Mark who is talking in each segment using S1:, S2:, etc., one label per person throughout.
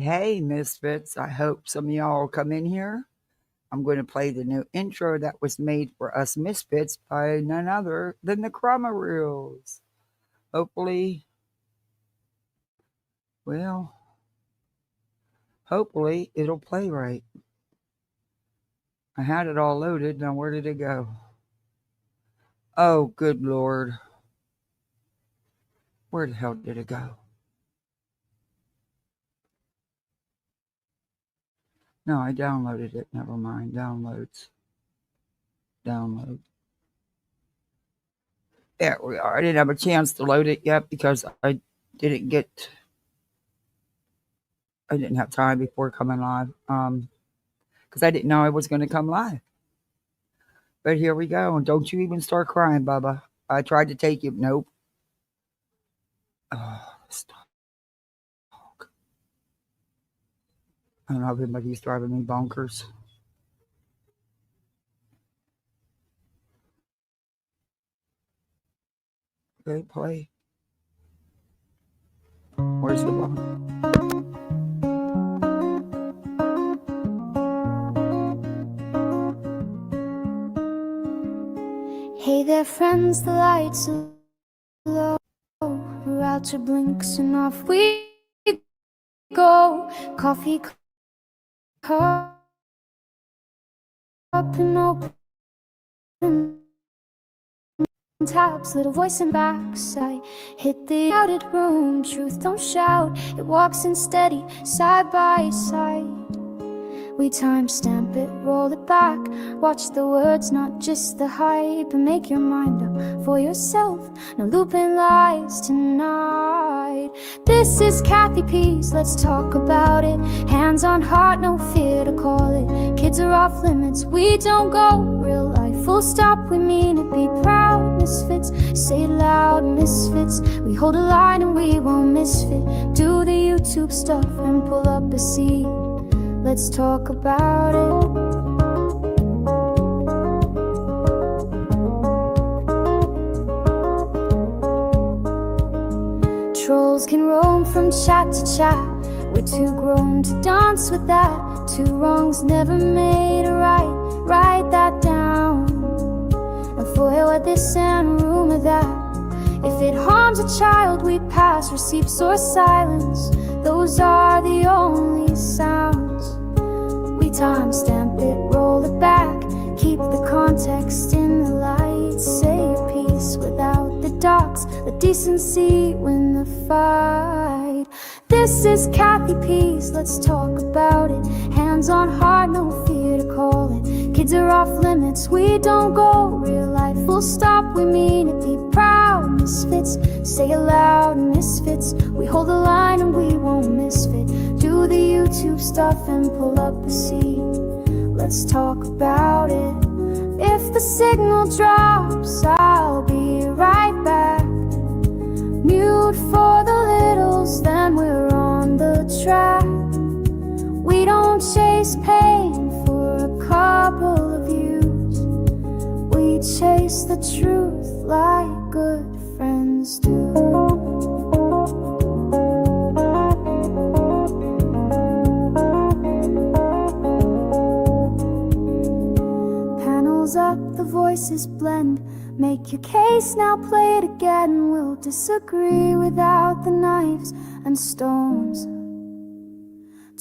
S1: hey, Misfits. I hope some of y'all will come in here. I'm going to play the new intro that was made for us Misfits by none other than the Chroma Reels. Hopefully, hopefully it'll play right. I had it all loaded. Now, where did it go? Oh, good Lord. Where the hell did it go? No, I downloaded it. Never mind. Downloads. Download. There we are. I didn't have a chance to load it yet because I didn't have time before coming live. Because I didn't know I was going to come live. But here we go. And don't you even start crying, Bubba. I tried to take you. Nope. Oh, stop. I don't know if anybody's driving me bonkers. Okay, play. Where's the button?
S2: Hey there, friends, the lights are low. We're out to blinks and off we go. Coffee cup and open tabs, little voice in backside. Hit the crowded room, truth don't shout. It walks in steady, side by side. We timestamp it, roll it back. Watch the words, not just the hype. And make your mind up for yourself. No looping lies tonight. This is Kathy P's, let's talk about it. Hands on heart, no fear to call it. Kids are off limits, we don't go. Real life, full stop, we mean it. Be proud, misfits. Say it loud, misfits. We hold a line and we won't misfit. Do the YouTube stuff and pull up a seat. Let's talk about it. Trolls can roam from chat to chat. We're too grown to dance with that. Two wrongs never made a right. Write that down and forward this and rumor that. If it harms a child, we pass receipts or silence. Those are the only sounds. We timestamp it, roll it back. Keep the context in the light. Say your piece without the dots. Let decency win the fight. This is Kathy P's, let's talk about it. Hands on heart, no fear to call it. Kids are off limits, we don't go. Real life, full stop, we mean it. Be proud, misfits. Say it loud, misfits. We hold the line and we won't misfit. Do the YouTube stuff and pull up a seat. Let's talk about it. If the signal drops, I'll be right back. Mute for the littles, then we're on the track. We don't chase pain for a couple of views. We chase the truth like good friends do. Panels up, the voices blend. Make your case, now play it again. We'll disagree without the knives and stones.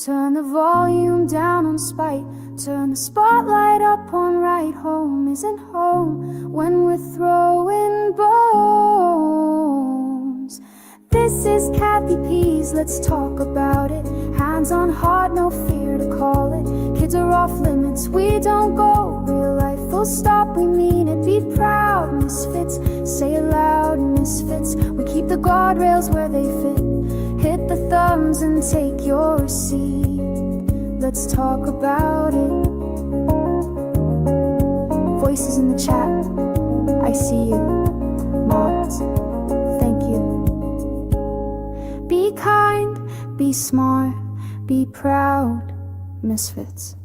S2: Turn the volume down on spite. Turn the spotlight up on right. Home isn't home when we're throwing bones. This is Kathy P's, let's talk about it. Hands on heart, no fear to call it. Kids are off limits, we don't go. Real life, full stop, we mean it. Be proud, misfits. Say it loud, misfits. We keep the guardrails where they fit. Hit the thumbs and take your seat. Let's talk about it. Voices in the chat, I see you. Mods, thank you. Be kind, be smart, be proud, misfits.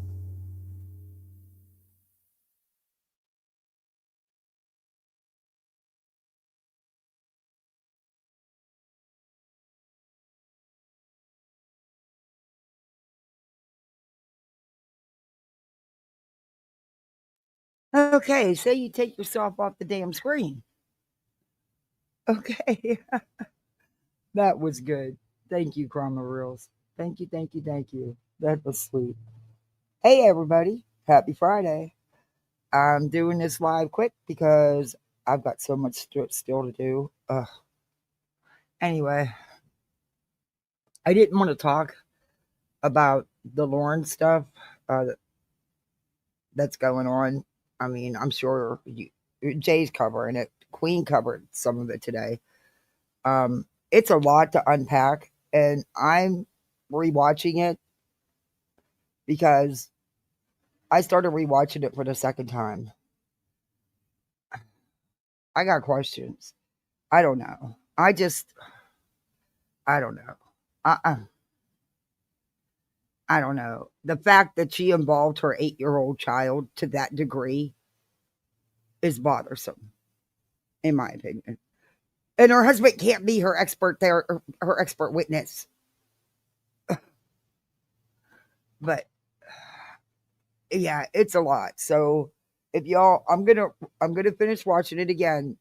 S1: Okay, say you take yourself off the damn screen. Okay. That was good. Thank you, Karma Reels. Thank you, thank you, thank you. That was sweet. Hey, everybody. Happy Friday. I'm doing this live quick because I've got so much still to do. Anyway, I didn't want to talk about the Lauren stuff uh, that's going on. I mean, I'm sure Jay's covering it. Queen covered some of it today. It's a lot to unpack, and I'm rewatching it because I started rewatching it for the second time. I got questions. I don't know. I don't know. Uh-uh. I don't know. The fact that she involved her 8-year-old child to that degree is bothersome, in my opinion. And her husband can't be her expert there, her expert witness. But yeah, it's a lot. So if y'all, I'm gonna finish watching it again.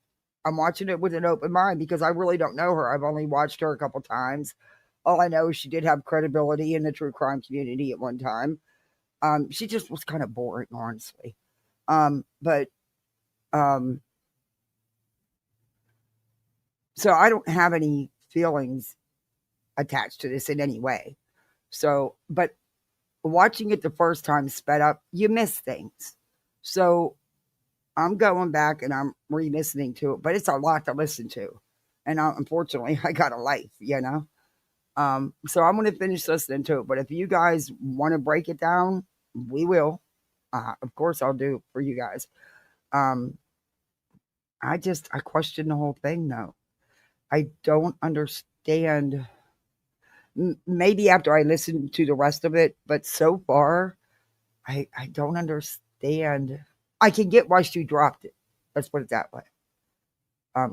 S1: I'm watching it with an open mind because I really don't know her. I've only watched her a couple times. All I know is she did have credibility in the true crime community at one time. She just was kind of boring, honestly. But um, so I don't have any feelings attached to this in any way. So, but watching it the first time sped up, you miss things. So I'm going back and I'm re-listening to it, but it's a lot to listen to. And unfortunately, I got a life, you know? So I'm going to finish listening to it. But if you guys want to break it down, we will. Of course, I'll do it for you guys. Um, I question the whole thing though. I don't understand. Maybe after I listen to the rest of it, but so far, I don't understand. I can get why she dropped it. Let's put it that way.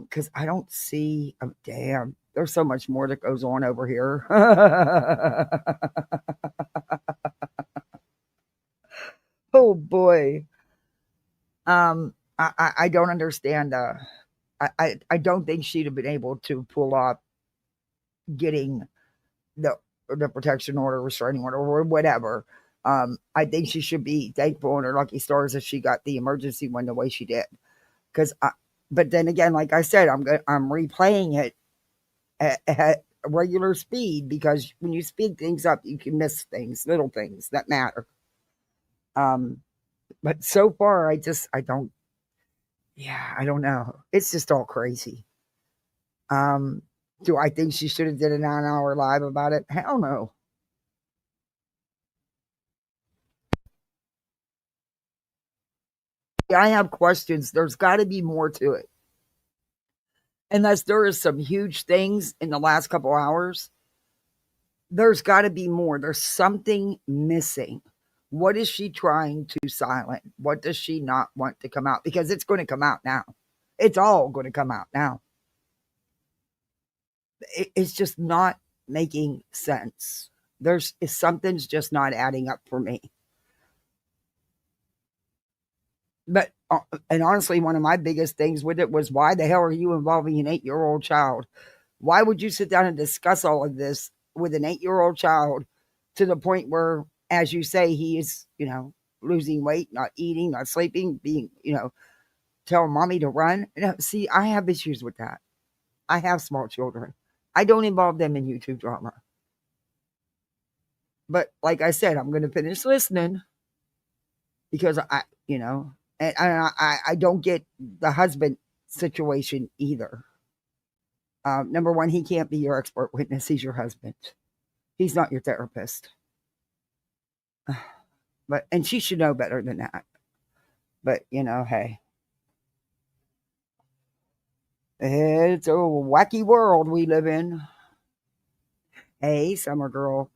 S1: Because I don't see. Oh, damn, there's so much more that goes on over here. Oh boy. I don't understand. I don't think she'd have been able to pull off getting the protection order, restraining order, or whatever. I think she should be thankful in her lucky stars that she got the emergency one the way she did. Because, but then again, like I said, I'm replaying it at regular speed because when you speed things up, you can miss things, little things that matter. Um, but so far, I don't. Yeah, I don't know. It's just all crazy. Um, do I think she should have did a 9-hour live about it? Hell no. I have questions. There's got to be more to it. Unless there is some huge things in the last couple hours, there's got to be more. There's something missing. What is she trying to silence? What does she not want to come out? Because it's going to come out now. It's all going to come out now. It's just not making sense. Something's just not adding up for me. But and honestly, one of my biggest things with it was why the hell are you involving an 8-year-old child? Why would you sit down and discuss all of this with an 8-year-old child to the point where, as you say, he is, losing weight, not eating, not sleeping, being, telling mommy to run? See, I have issues with that. I have small children. I don't involve them in YouTube drama. But like I said, I'm going to finish listening because and I don't get the husband situation either. Number one, he can't be your expert witness. He's your husband. He's not your therapist. And she should know better than that. But hey, it's a wacky world we live in. Hey, summer girl,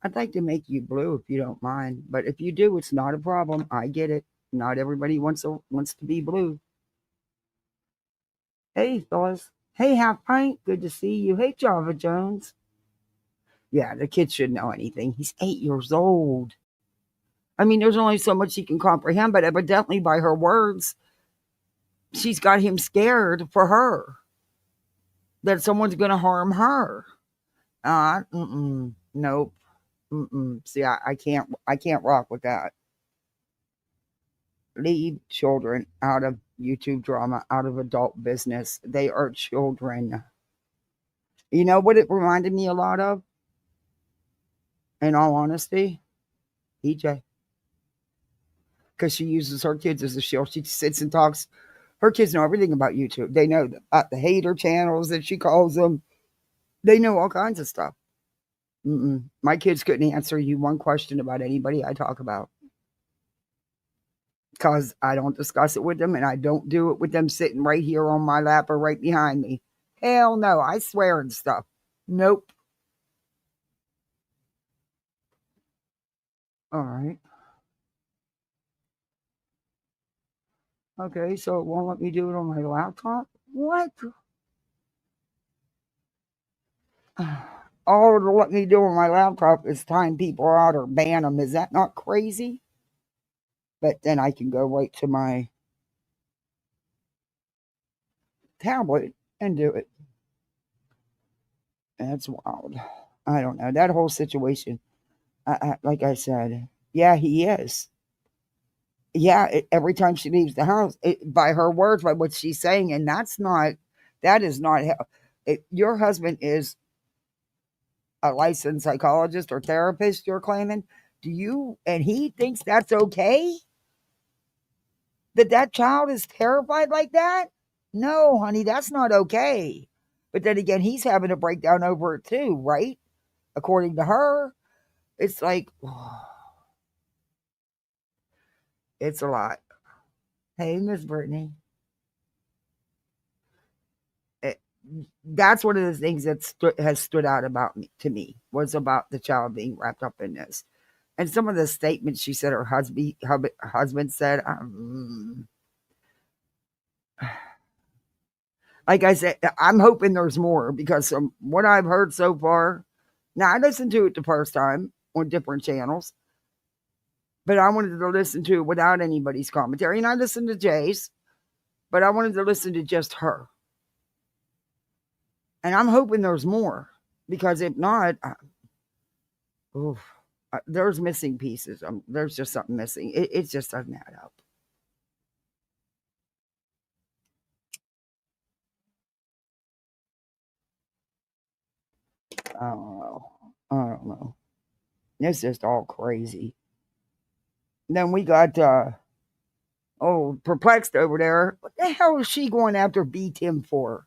S1: I'd like to make you blue if you don't mind. But if you do, it's not a problem. I get it. Not everybody wants to be blue. Hey, Phyllis. Hey, Half Pint. Good to see you. Hey, Java Jones. Yeah, the kid shouldn't know anything. He's 8 years old. I mean, there's only so much she can comprehend, but evidently by her words, she's got him scared for her, that someone's going to harm her. Nope. See, I can't rock with that. Leave children out of YouTube drama, out of adult business. They are children. You know what it reminded me a lot of? In all honesty, EJ. Because she uses her kids as a shield. She sits and talks. Her kids know everything about YouTube. They know the hater channels that she calls them. They know all kinds of stuff. My kids couldn't answer you one question about anybody I talk about. Because I don't discuss it with them, and I don't do it with them sitting right here on my lap or right behind me. Hell no, I swear and stuff. Nope. All right. Okay, so it won't let me do it on my laptop? What? All it'll let me do on my laptop is time people out or ban them. Is that not crazy? But then I can go right to my tablet and do it. That's wild. I don't know. That whole situation, like I said, yeah, he is. Yeah, every time she leaves the house, by her words, by what she's saying, and that is not, your husband is a licensed psychologist or therapist, you're claiming, and he thinks that's okay? That child is terrified like that? No, honey, that's not okay. But then again, he's having a breakdown over it too, right? According to her, it's like, it's a lot. Hey, Miss Brittany. That's one of the things that has stood out about me to me, was about the child being wrapped up in this, and some of the statements she said her husband said. Like I said, I'm hoping there's more, because from what I've heard so far, now I listened to it the first time on different channels, but I wanted to listen to it without anybody's commentary, and I listened to Jay's, but I wanted to listen to just her. And I'm hoping there's more, because if not, there's missing pieces. There's just something missing. It just doesn't add up. I don't know. I don't know. It's just all crazy. Then we got Perplexed over there. What the hell is she going after Btim for?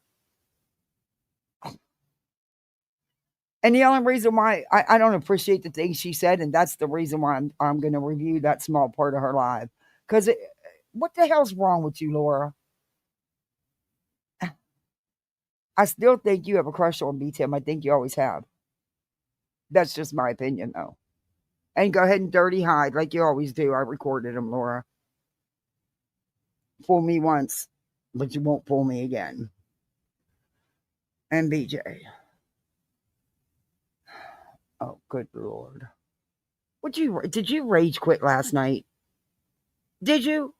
S1: And the only reason why I don't appreciate the things she said, and that's the reason why I'm going to review that small part of her live. Because what the hell's wrong with you, Laura? I still think you have a crush on Btim. I think you always have. That's just my opinion, though. And go ahead and dirty hide like you always do. I recorded them, Laura. Fool me once, but you won't fool me again. And BJ. Oh, good Lord. Did you rage quit last night? Did you?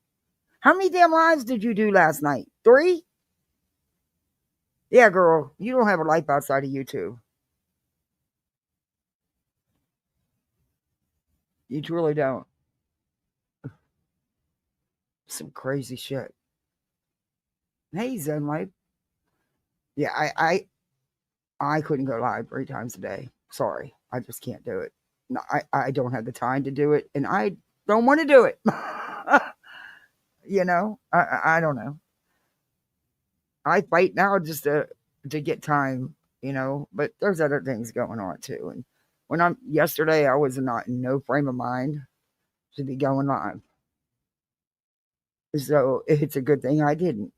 S1: How many damn lives did you do last night? 3? Yeah, girl, you don't have a life outside of YouTube. You truly don't. Some crazy shit. Hey, Zen Life. Yeah, I couldn't go live 3 times a day. Sorry, I just can't do it. No, I don't have the time to do it, and I don't want to do it. You know, I don't know. I fight now just to get time, but there's other things going on too. And yesterday, I was not in no frame of mind to be going live. So it's a good thing I didn't.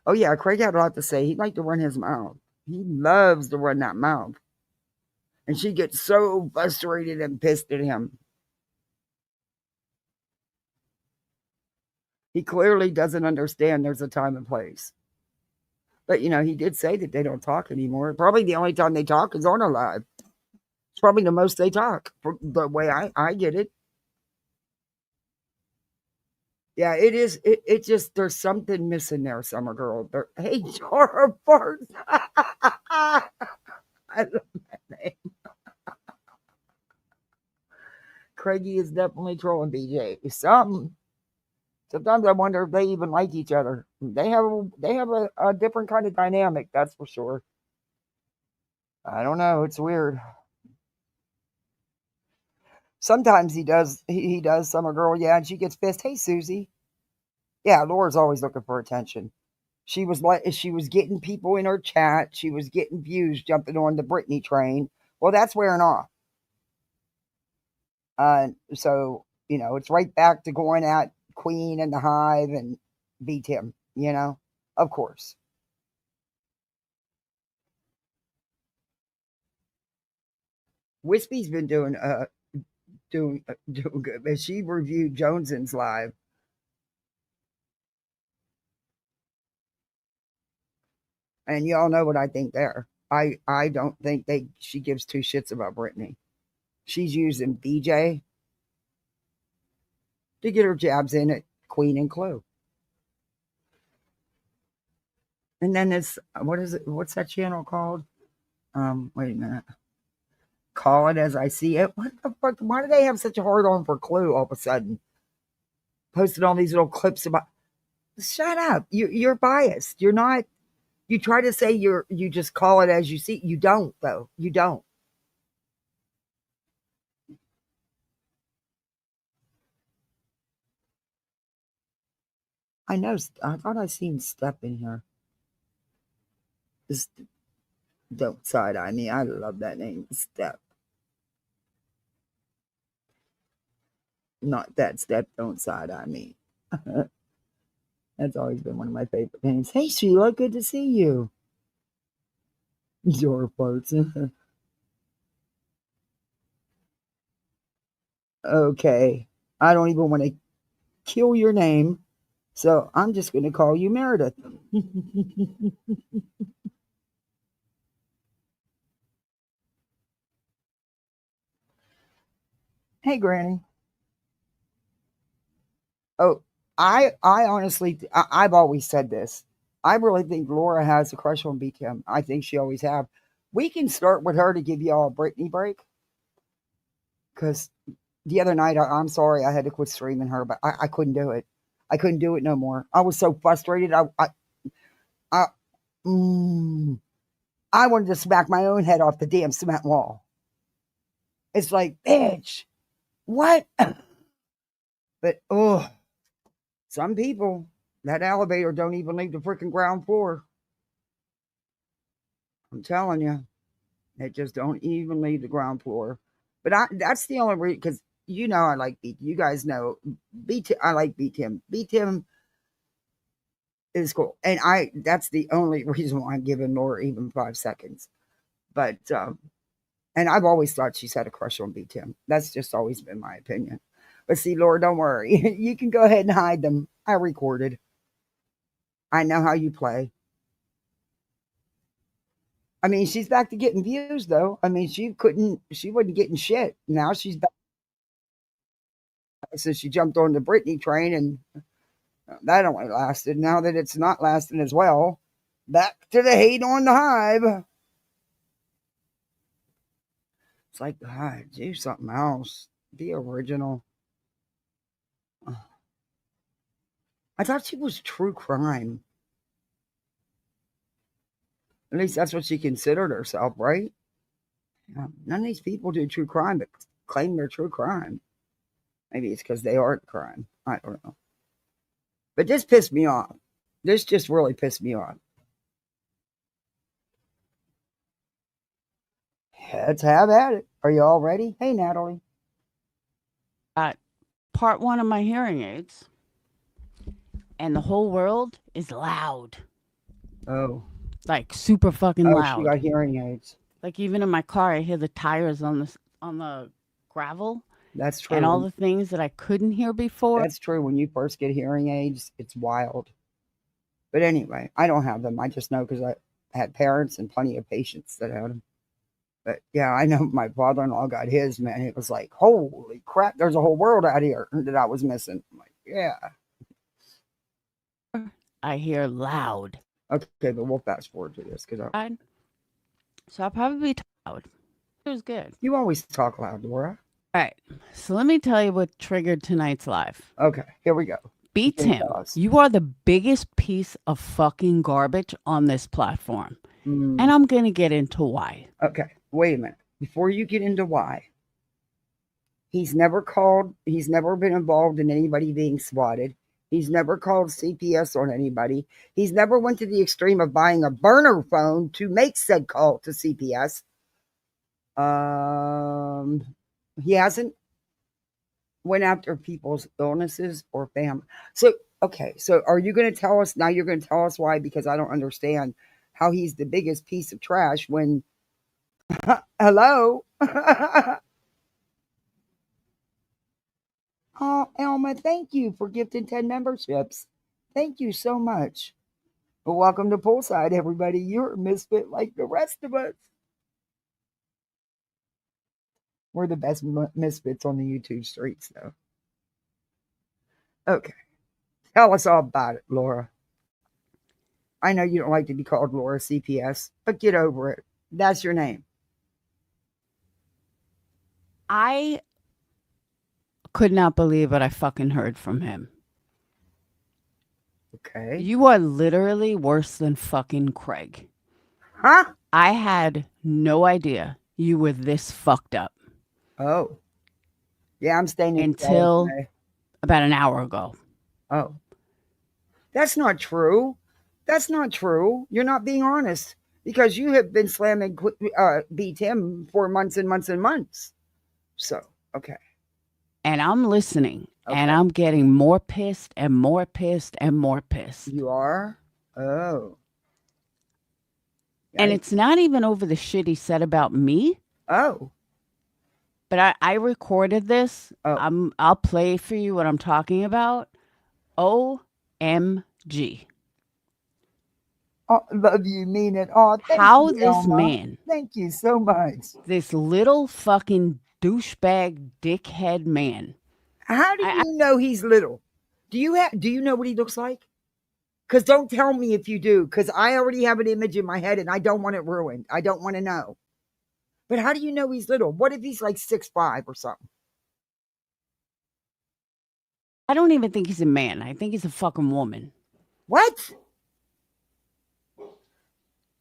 S1: Oh yeah, Craig had a lot to say. He'd like to run his mouth. He loves to run that mouth. And she gets so frustrated and pissed at him. He clearly doesn't understand there's a time and place. But he did say that they don't talk anymore. Probably the only time they talk is on a live. probably the most they talk, for the way I get it. Yeah, it is. It just, there's something missing there, Summer Girl. There, hey, Jora Parks. I love that name. Craigie is definitely trolling BJ. Sometimes I wonder if they even like each other. They have a different kind of dynamic, that's for sure. I don't know. It's weird. Sometimes he does Summer Girl, yeah, and she gets pissed. Hey, Susie. Yeah, Laura's always looking for attention. She was getting people in her chat. She was getting views jumping on the Britney train. Well, that's wearing off. So it's right back to going at Queen and the Hive and Btim. Of course. Wispy's been doing good, but she reviewed Joneson's live. And y'all know what I think there. I don't think she gives two shits about Britney. She's using BJ to get her jabs in at Queen and Clue. And then this, what is it? What's that channel called? Wait a minute. Call It As I See It. What the fuck? Why do they have such a hard on for Clue all of a sudden? Posted all these little clips about. Shut up. You're biased. You're not. You try to say you just call it as you see. You don't, though. You don't. I know. I thought I seen Step in here. Don't side eye me. I love that name, Step. Not that Step. Don't side eye me. That's always been one of my favorite names. Hey, Sheila. Good to see you. Your parts. Okay. I don't even want to kill your name, so I'm just going to call you Meredith. Hey, Granny. Oh, I honestly, I've always said this. I really think Laura has a crush on BTM. I think she always have. We can start with her to give y'all a Britney break, because the other night, I'm sorry, I had to quit streaming her, but I couldn't do it. I couldn't do it no more. I was so frustrated. I, mm, I wanted to smack my own head off the damn cement wall. It's like, bitch, what? But some people, that elevator don't even leave the freaking ground floor. I'm telling you, it just don't even leave the ground floor. But that's the only reason, because I like BT. You guys know BT. I like BTM. BTM is cool, and that's the only reason why I'm giving Laura even 5 seconds. But and I've always thought she's had a crush on BTM. That's just always been my opinion. But see, Laura, don't worry. You can go ahead and hide them. I recorded. I know how you play. I mean, she's back to getting views, though. I mean, she wasn't getting shit. Now she's back. So she jumped on the Britney train, and that only lasted. Now that it's not lasting as well, back to the hate on the Hive. It's like, God, do something else. Be original. I thought she was true crime. At least that's what she considered herself, right? None of these people do true crime but claim they're true crime. Maybe it's because they aren't crime. I don't know. But this pissed me off. This just really pissed me off. Let's have at it. Are you all ready? Hey, Natalie.
S3: Part one of my hearing aids, and the whole world is loud.
S1: Oh.
S3: Like super fucking loud.
S1: She got hearing aids.
S3: Like even in my car, I hear the tires on the gravel.
S1: That's true.
S3: And all the things that I couldn't hear before.
S1: That's true. When you first get hearing aids, it's wild. But anyway, I don't have them. I just know because I had parents and plenty of patients that had them. But yeah, I know my father-in-law got his, man. It was like, holy crap, there's a whole world out here that I was missing. I'm like, yeah.
S3: I hear loud.
S1: Okay, but we'll fast forward to this because
S3: So I'll probably be loud. It was good.
S1: you always talk loud, Laura.
S3: All right. So let me tell you what triggered tonight's live.
S1: Okay, here we go.
S3: Btim, you are the biggest piece of fucking garbage on this platform. And I'm going to get into why.
S1: Okay, wait a minute. Before you get into why, he's never been involved in anybody being swatted. He's never called CPS on anybody. He's never went to the extreme of buying a burner phone to make said call to CPS. He hasn't went after people's illnesses or family. So, okay, so are you going to tell us now? You're going to tell us why? Because I don't understand how he's the biggest piece of trash when, hello? Oh, Elma, thank you for gifting 10 memberships. Thank you so much. Well, welcome to Poolside, everybody. You're a misfit like the rest of us. We're the best misfits on the YouTube streets, though. Okay. Tell us all about it, Laura. I know you don't like to be called Laura CPS, but get over it. That's your name.
S3: I could not believe what I fucking heard from him.
S1: Okay.
S3: You are literally worse than fucking Craig.
S1: Huh?
S3: I had no idea you were this fucked up.
S1: Oh. Yeah, I'm staying in
S3: until about an hour ago.
S1: Oh. That's not true. That's not true. You're not being honest because you have been slamming Btim for months and months and months. So, okay.
S3: And I'm listening, and I'm getting more pissed and more pissed and more pissed.
S1: You are? Oh.
S3: And it's not even over the shit he said about me.
S1: Oh.
S3: But I recorded this. I'll play for you what I'm talking about. OMG.
S1: Oh, love you, mean it. Oh,
S3: how
S1: you,
S3: this
S1: Elma.
S3: man.
S1: Thank you so much.
S3: This little fucking douchebag dickhead man.
S1: How do you know he's little? Do you know what he looks like? Because don't tell me if you do, because I already have an image in my head and I don't want it ruined. I don't want to know. But how do you know he's little? What if he's like 6'5" or something?
S3: I don't even think he's a man. I think he's a fucking woman.
S1: What?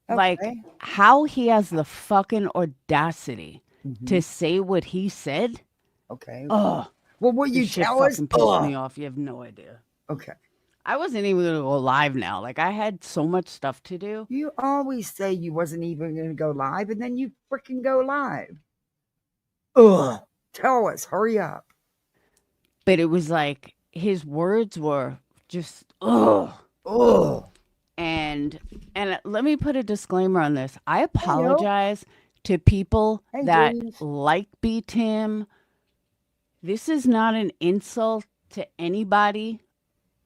S3: Like, how he has the fucking audacity to say what he said.
S1: Okay.
S3: Oh.
S1: Well, will you tell us?
S3: Fucking pissed me off. You have no idea.
S1: Okay.
S3: I wasn't even going to go live now. Like, I had so much stuff to do.
S1: You always say you wasn't even going to go live, and then you freaking go live. Ugh. Tell us. Hurry up.
S3: But it was like, his words were just, ugh.
S1: Ugh.
S3: And let me put a disclaimer on this. I apologize to people that like Btim. This is not an insult to anybody.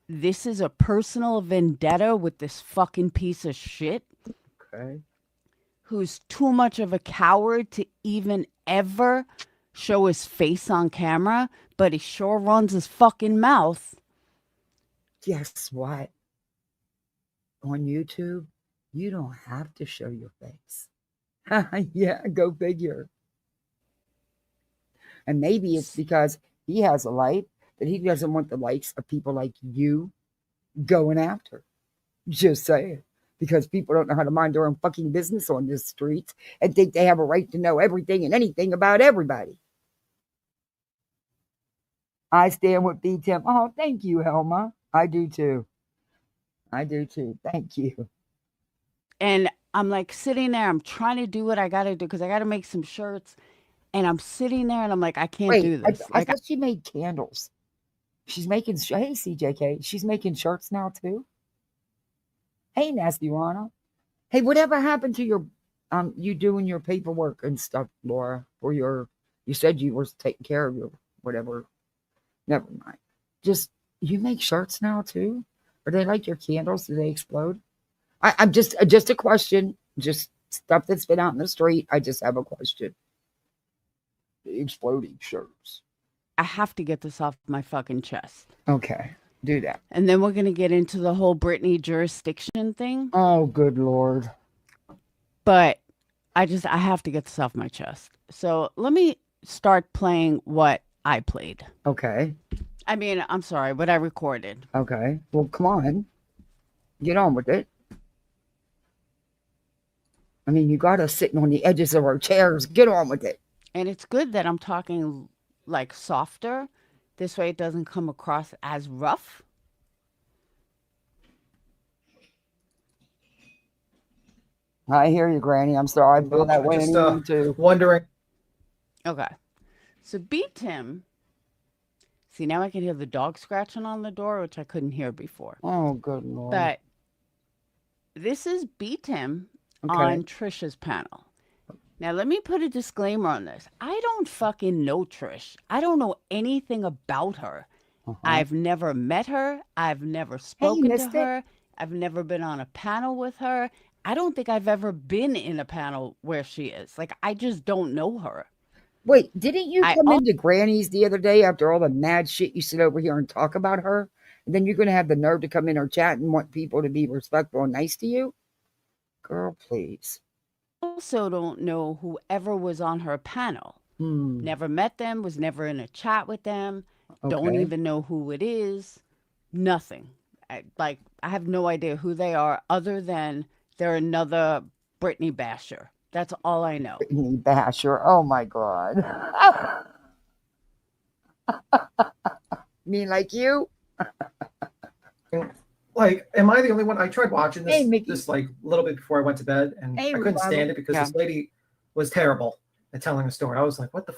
S3: This is a personal vendetta with this fucking piece of shit.
S1: Okay.
S3: Who's too much of a coward to even ever show his face on camera, but he sure runs his fucking mouth.
S1: Guess what? On YouTube, you don't have to show your face. Yeah, go figure. And maybe it's because he has a life that he doesn't want the likes of people like you going after. Just saying. Because people don't know how to mind their own fucking business on this street and think they have a right to know everything and anything about everybody. I stand with Btim. Oh, thank you, Helma. I do too. I do too. Thank you.
S3: And I'm like sitting there. I'm trying to do what I got to do because I got to make some shirts. And I'm sitting there and I'm like, I can't do this.
S1: I thought she made candles. She's making, hey, CJK, she's making shirts now too. Hey, Nasty Rana. Hey, whatever happened to your, you doing your paperwork and stuff, Laura, for your, you said you were taking care of your, whatever. Never mind. Just, you make shirts now too? Are they like your candles? Do they explode? I'm just a question. Just Stuff that's been out in the street. I just have a question. The exploding shirts.
S3: I have to get this off my fucking chest.
S1: Okay, do that.
S3: And then we're going to get into the whole Britney jurisdiction thing.
S1: Oh, good Lord.
S3: But I have to get this off my chest. So let me start playing what I played.
S1: Okay.
S3: I mean, I'm sorry, what I recorded.
S1: Okay. Well, come on. Get on with it. I mean, you got us sitting on the edges of our chairs. Get on with it.
S3: And it's good that I'm talking like softer. This way it doesn't come across as rough.
S1: I hear you, Granny. I'm sorry. I feel that way too.
S4: Wondering.
S3: Okay. So Btim. See, now I can hear the dog scratching on the door, which I couldn't hear before.
S1: Oh, good Lord.
S3: But this is Btim on Trisha's panel. Now, let me put a disclaimer on this. I don't fucking know Trish. I don't know anything about her. I've never met her. I've never spoken to her. I've never been on a panel with her. I don't think I've ever been in a panel where she is. Like, I just don't know her.
S1: Wait, didn't you come into Granny's the other day after all the mad shit you sit over here and talk about her? And then you're going to have the nerve to come in or chat and want people to be respectful and nice to you? Girl, please.
S3: I also don't know whoever was on her panel. Never met them, was never in a chat with them. Don't even know who it is. Nothing. I have no idea who they are other than they're another Britney basher. That's all I know.
S1: Britney basher. Oh, my God. mean like you?
S4: Like, am I the only one? I tried watching this like a little bit before I went to bed, and I couldn't stand it because this lady was terrible at telling a story. I was like, what the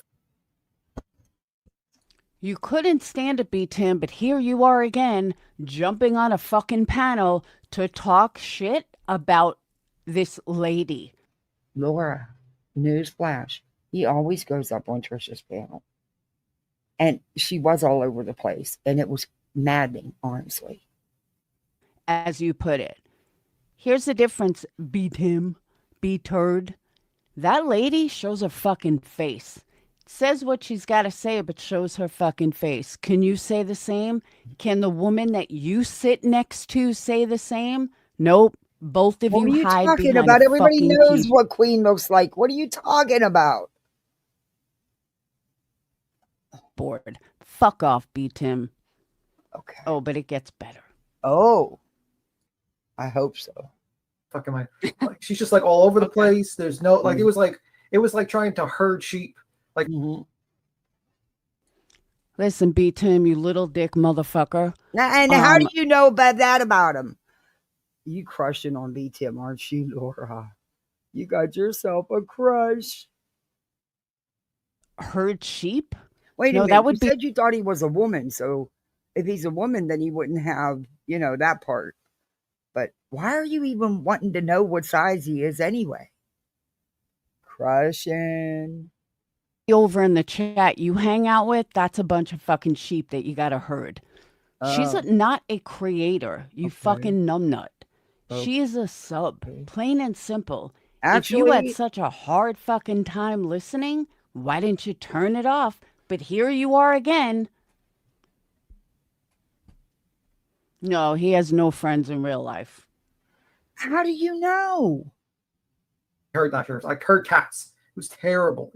S3: You couldn't stand it, Btim, but here you are again, jumping on a fucking panel to talk shit about this lady.
S1: Laura, newsflash, he always goes up on Trisha's panel. And she was all over the place, and it was maddening, honestly.
S3: As you put it. Here's the difference, Btim, B-turd. That lady shows her fucking face. Says what she's got to say, but shows her fucking face. Can you say the same? Can the woman that you sit next to say the same? Nope. Both of you hide
S1: talking
S3: behind
S1: about?
S3: a
S1: Everybody
S3: fucking
S1: knows
S3: key.
S1: what Queen looks like. What are you talking about?
S3: Bored. Fuck off, Btim.
S1: Okay.
S3: Oh, but it gets better.
S1: Oh. I hope so.
S4: fuck am I? Like, she's just like all over the place. There's no like it was like trying to herd sheep. Like
S3: Listen, Btim, you little dick motherfucker.
S1: And how do you know about that about him? You crushing on Btim, aren't you, Laura? You got yourself a crush.
S3: Herd sheep?
S1: Wait a minute.
S3: That would
S1: you said you thought he was a woman, so if he's a woman, then he wouldn't have, that part. But why are you even wanting to know what size he is anyway? Crushing.
S3: Over in the chat you hang out with, that's a bunch of fucking sheep that you gotta herd. She's not a creator, you fucking numbnut. She is a sub, plain and simple.
S1: Actually,
S3: if you had such a hard fucking time listening, why didn't you turn it off? But here you are again. No, he has no friends in real life.
S1: How do you know?
S4: Not yours. I heard cats. It was terrible.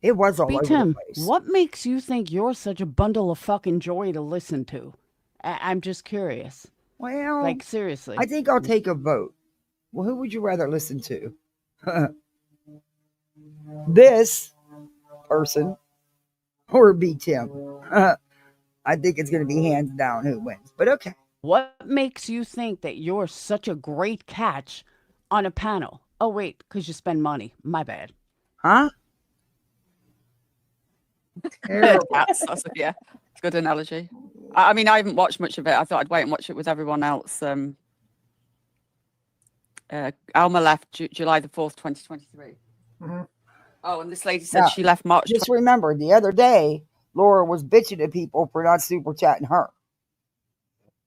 S1: It was all over the place.
S3: What makes you think you're such a bundle of fucking joy to listen to? I'm just curious.
S1: Well,
S3: like seriously.
S1: I think I'll take a vote. Well, who would you rather listen to? This person or Btim? I think it's going to be hands down who wins, but okay.
S3: What makes you think that you're such a great catch on a panel? Oh, wait, because you spend money. My bad.
S1: Huh?
S5: Cats, it's a good analogy. I mean, I haven't watched much of it. I thought I'd wait and watch it with everyone else. Alma left July the 4th, 2023. Mm-hmm. Oh, and this lady said she left March.
S1: Just remember, the other day, Laura was bitching at people for not super chatting her.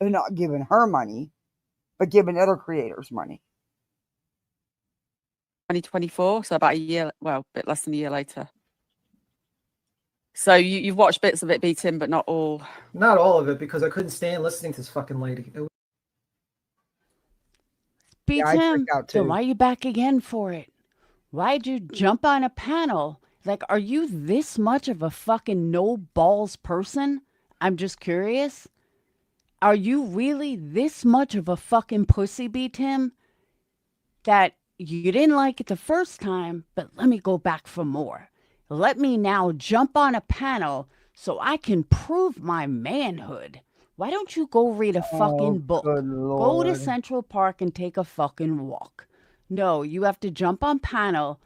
S1: And not giving her money, but giving other creators money.
S5: 2024, so about a year, well, a bit less than a year later. So you've watched bits of it, Btim, but not all.
S4: Not all of it, because I couldn't stand listening to this fucking lady.
S3: Btim, then why are you back again for it? Why'd you jump on a panel? Like, are you this much of a fucking no balls person? I'm just curious. Are you really this much of a fucking pussy, Btim? That you didn't like it the first time, but let me go back for more. Let me now jump on a panel so I can prove my manhood. Why don't you go read a fucking book? Go to Central Park and take a fucking walk. No, you have to jump on panel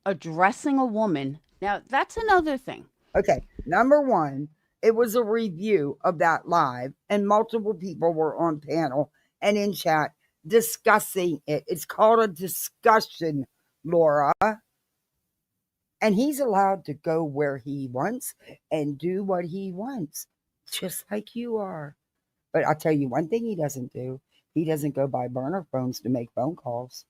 S3: addressing a woman. Now, that's another thing.
S1: Okay, number one, it was a review of that live, and multiple people were on panel and in chat discussing it. It's called a discussion, Laura. And he's allowed to go where he wants and do what he wants, just like you are. But I'll tell you one thing he doesn't do. He doesn't go buy burner phones to make phone calls.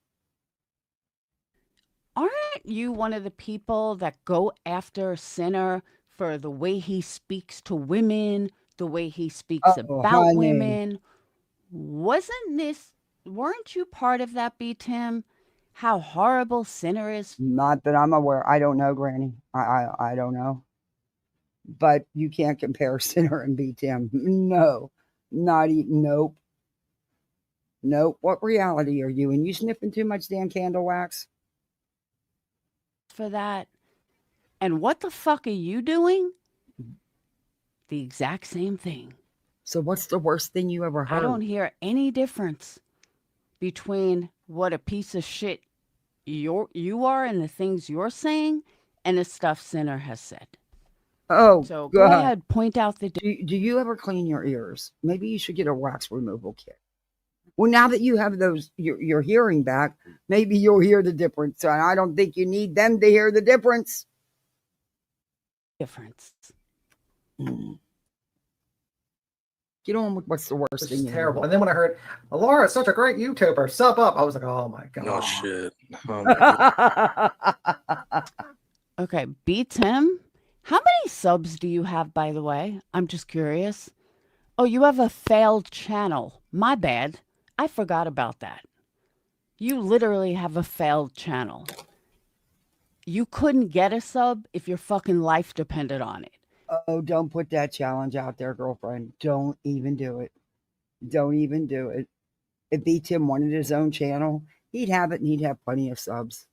S3: Aren't you one of the people that go after Sinner for the way he speaks to women, the way he speaks about women? Weren't you part of that, Btim? How horrible Sinner is?
S1: Not that I'm aware. I don't know, Granny. I don't know. But you can't compare Sinner and Btim. No. Nope. Nope. What reality are you in? You sniffing too much damn candle wax?
S3: For that. And what the fuck are you doing? The exact same thing.
S1: So what's the worst thing you ever heard?
S3: I don't hear any difference between what a piece of shit you are and the things you're saying and the stuff Sinner has said.
S1: Oh,
S3: so go ahead, point out the.
S1: Do you ever clean your ears? Maybe you should get a wax removal kit. Well, now that you have your hearing back, maybe you'll hear the difference. And I don't think you need them to hear the difference. Get on with what's the worst thing.
S4: Terrible. And then when I heard Laura is such a great YouTuber, sub up, I was like, oh my god.
S6: Oh shit.
S3: Okay, Btim, how many subs do you have, by the way? I'm just curious. Oh, you have a failed channel. My bad. I forgot about that. You literally have a failed channel. You couldn't get a sub if your fucking life depended on it.
S1: Oh, don't put that challenge out there, girlfriend. Don't even do it. Don't even do it. If Btim wanted his own channel, he'd have it and he'd have plenty of subs.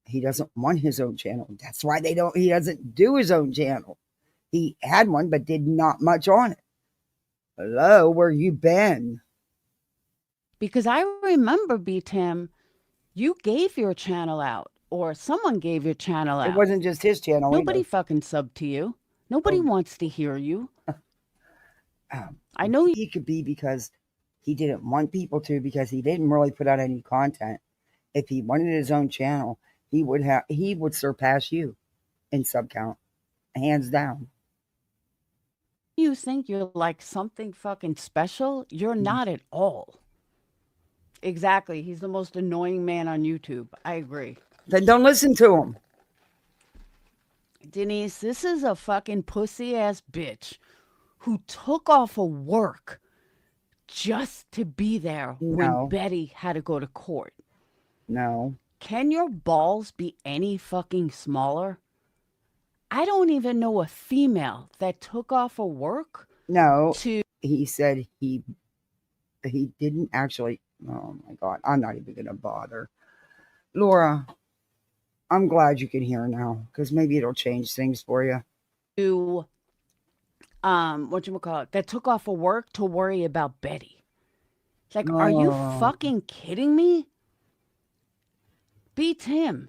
S1: He doesn't want his own channel. That's why he doesn't do his own channel. He had one, but did not much on it. Hello, where you been?
S3: Because I remember, Btim, you gave your channel out. Or someone gave your channel out.
S1: It wasn't just his channel.
S3: Nobody fucking subbed to you. Nobody wants to hear you. I know
S1: he could be because he didn't want people to, because he didn't really put out any content. If he wanted his own channel, he would surpass you in sub count, hands down.
S3: You think you're like something fucking special? You're not at all. Exactly. He's the most annoying man on YouTube. I agree.
S1: Then don't listen to him.
S3: Denise, this is a fucking pussy ass bitch who took off of work just to be there when Betty had to go to court.
S1: No.
S3: Can your balls be any fucking smaller? I don't even know a female that took off of work.
S1: No. He said he didn't actually. Oh my God. I'm not even going to bother. Laura, I'm glad you can hear now, because maybe it'll change things for you.
S3: That took off of work to worry about Betty. Like, are you fucking kidding me? Btim,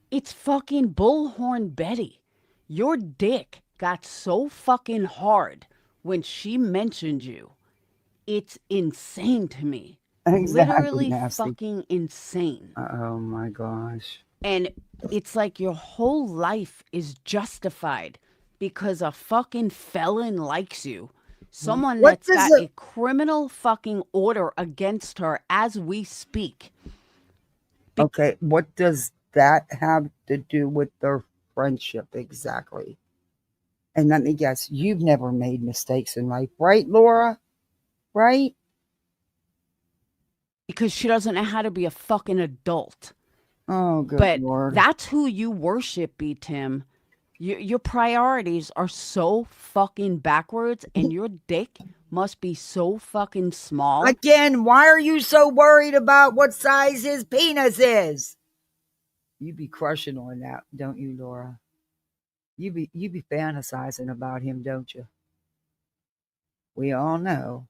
S3: it's fucking Bullhorn Betty. Your dick got so fucking hard when she mentioned you. It's insane to me.
S1: Exactly.
S3: Literally
S1: nasty.
S3: Fucking insane.
S1: Oh my gosh.
S3: And it's like your whole life is justified because a fucking felon likes you. Someone that's got a criminal fucking order against her as we speak.
S1: Okay, what does that have to do with their friendship exactly? And let me guess, you've never made mistakes in life, right, Laura? Right?
S3: Because she doesn't know how to be a fucking adult.
S1: Oh, good
S3: But
S1: Lord.
S3: that's who you worship, Btim. Your priorities are so fucking backwards, and your dick must be so fucking small.
S1: Again, why are you so worried about what size his penis is? You be crushing on that, don't you, Laura? You be fantasizing about him, don't you? We all know.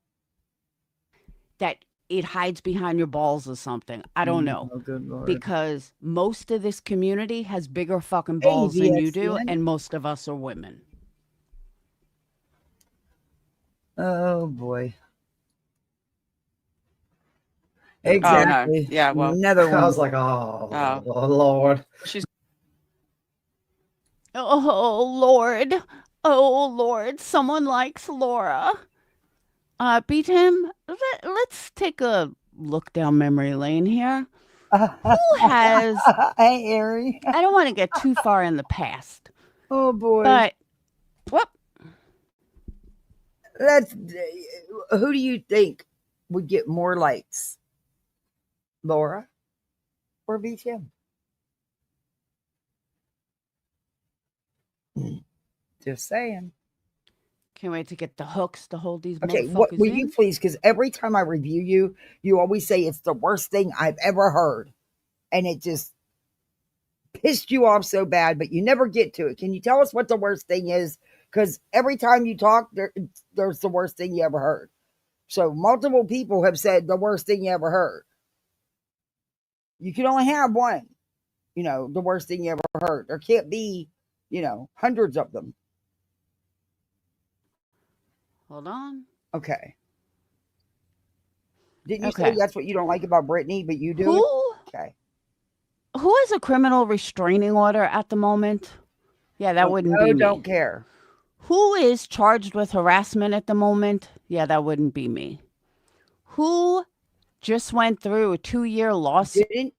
S3: That it hides behind your balls or something. I don't know.
S1: Oh, good Lord.
S3: Because most of this community has bigger fucking balls than you do, and most of us are women.
S1: Oh, boy.
S5: Oh,
S1: Exactly.
S5: no. Yeah, well.
S1: Another one.
S4: I was like, oh. Lord.
S3: Oh, Lord. Oh, Lord. Someone likes Laura. Btim, let's take a look down memory lane here. Who has...
S1: Hey, Ari.
S3: I don't want to get too far in the past.
S1: Oh, boy.
S3: But, whoop.
S1: Who do you think would get more likes? Laura or Btim? Just saying.
S3: Can't wait to get the hooks to hold these
S1: Okay,
S3: motherfuckers
S1: will
S3: in.
S1: you please, because every time I review you, you always say it's the worst thing I've ever heard. And it just pissed you off so bad, but you never get to it. Can you tell us what the worst thing is? Because every time you talk, there's the worst thing you ever heard. So multiple people have said the worst thing you ever heard. You can only have one, the worst thing you ever heard. There can't be, hundreds of them.
S3: Hold on.
S1: Okay. Didn't you say that's what you don't like about Brittany, but you do? Okay.
S3: Who has a criminal restraining order at the moment? Yeah, that wouldn't be me.
S1: Don't care.
S3: Who is charged with harassment at the moment? Yeah, that wouldn't be me. Who just went through a 2-year lawsuit?
S1: Didn't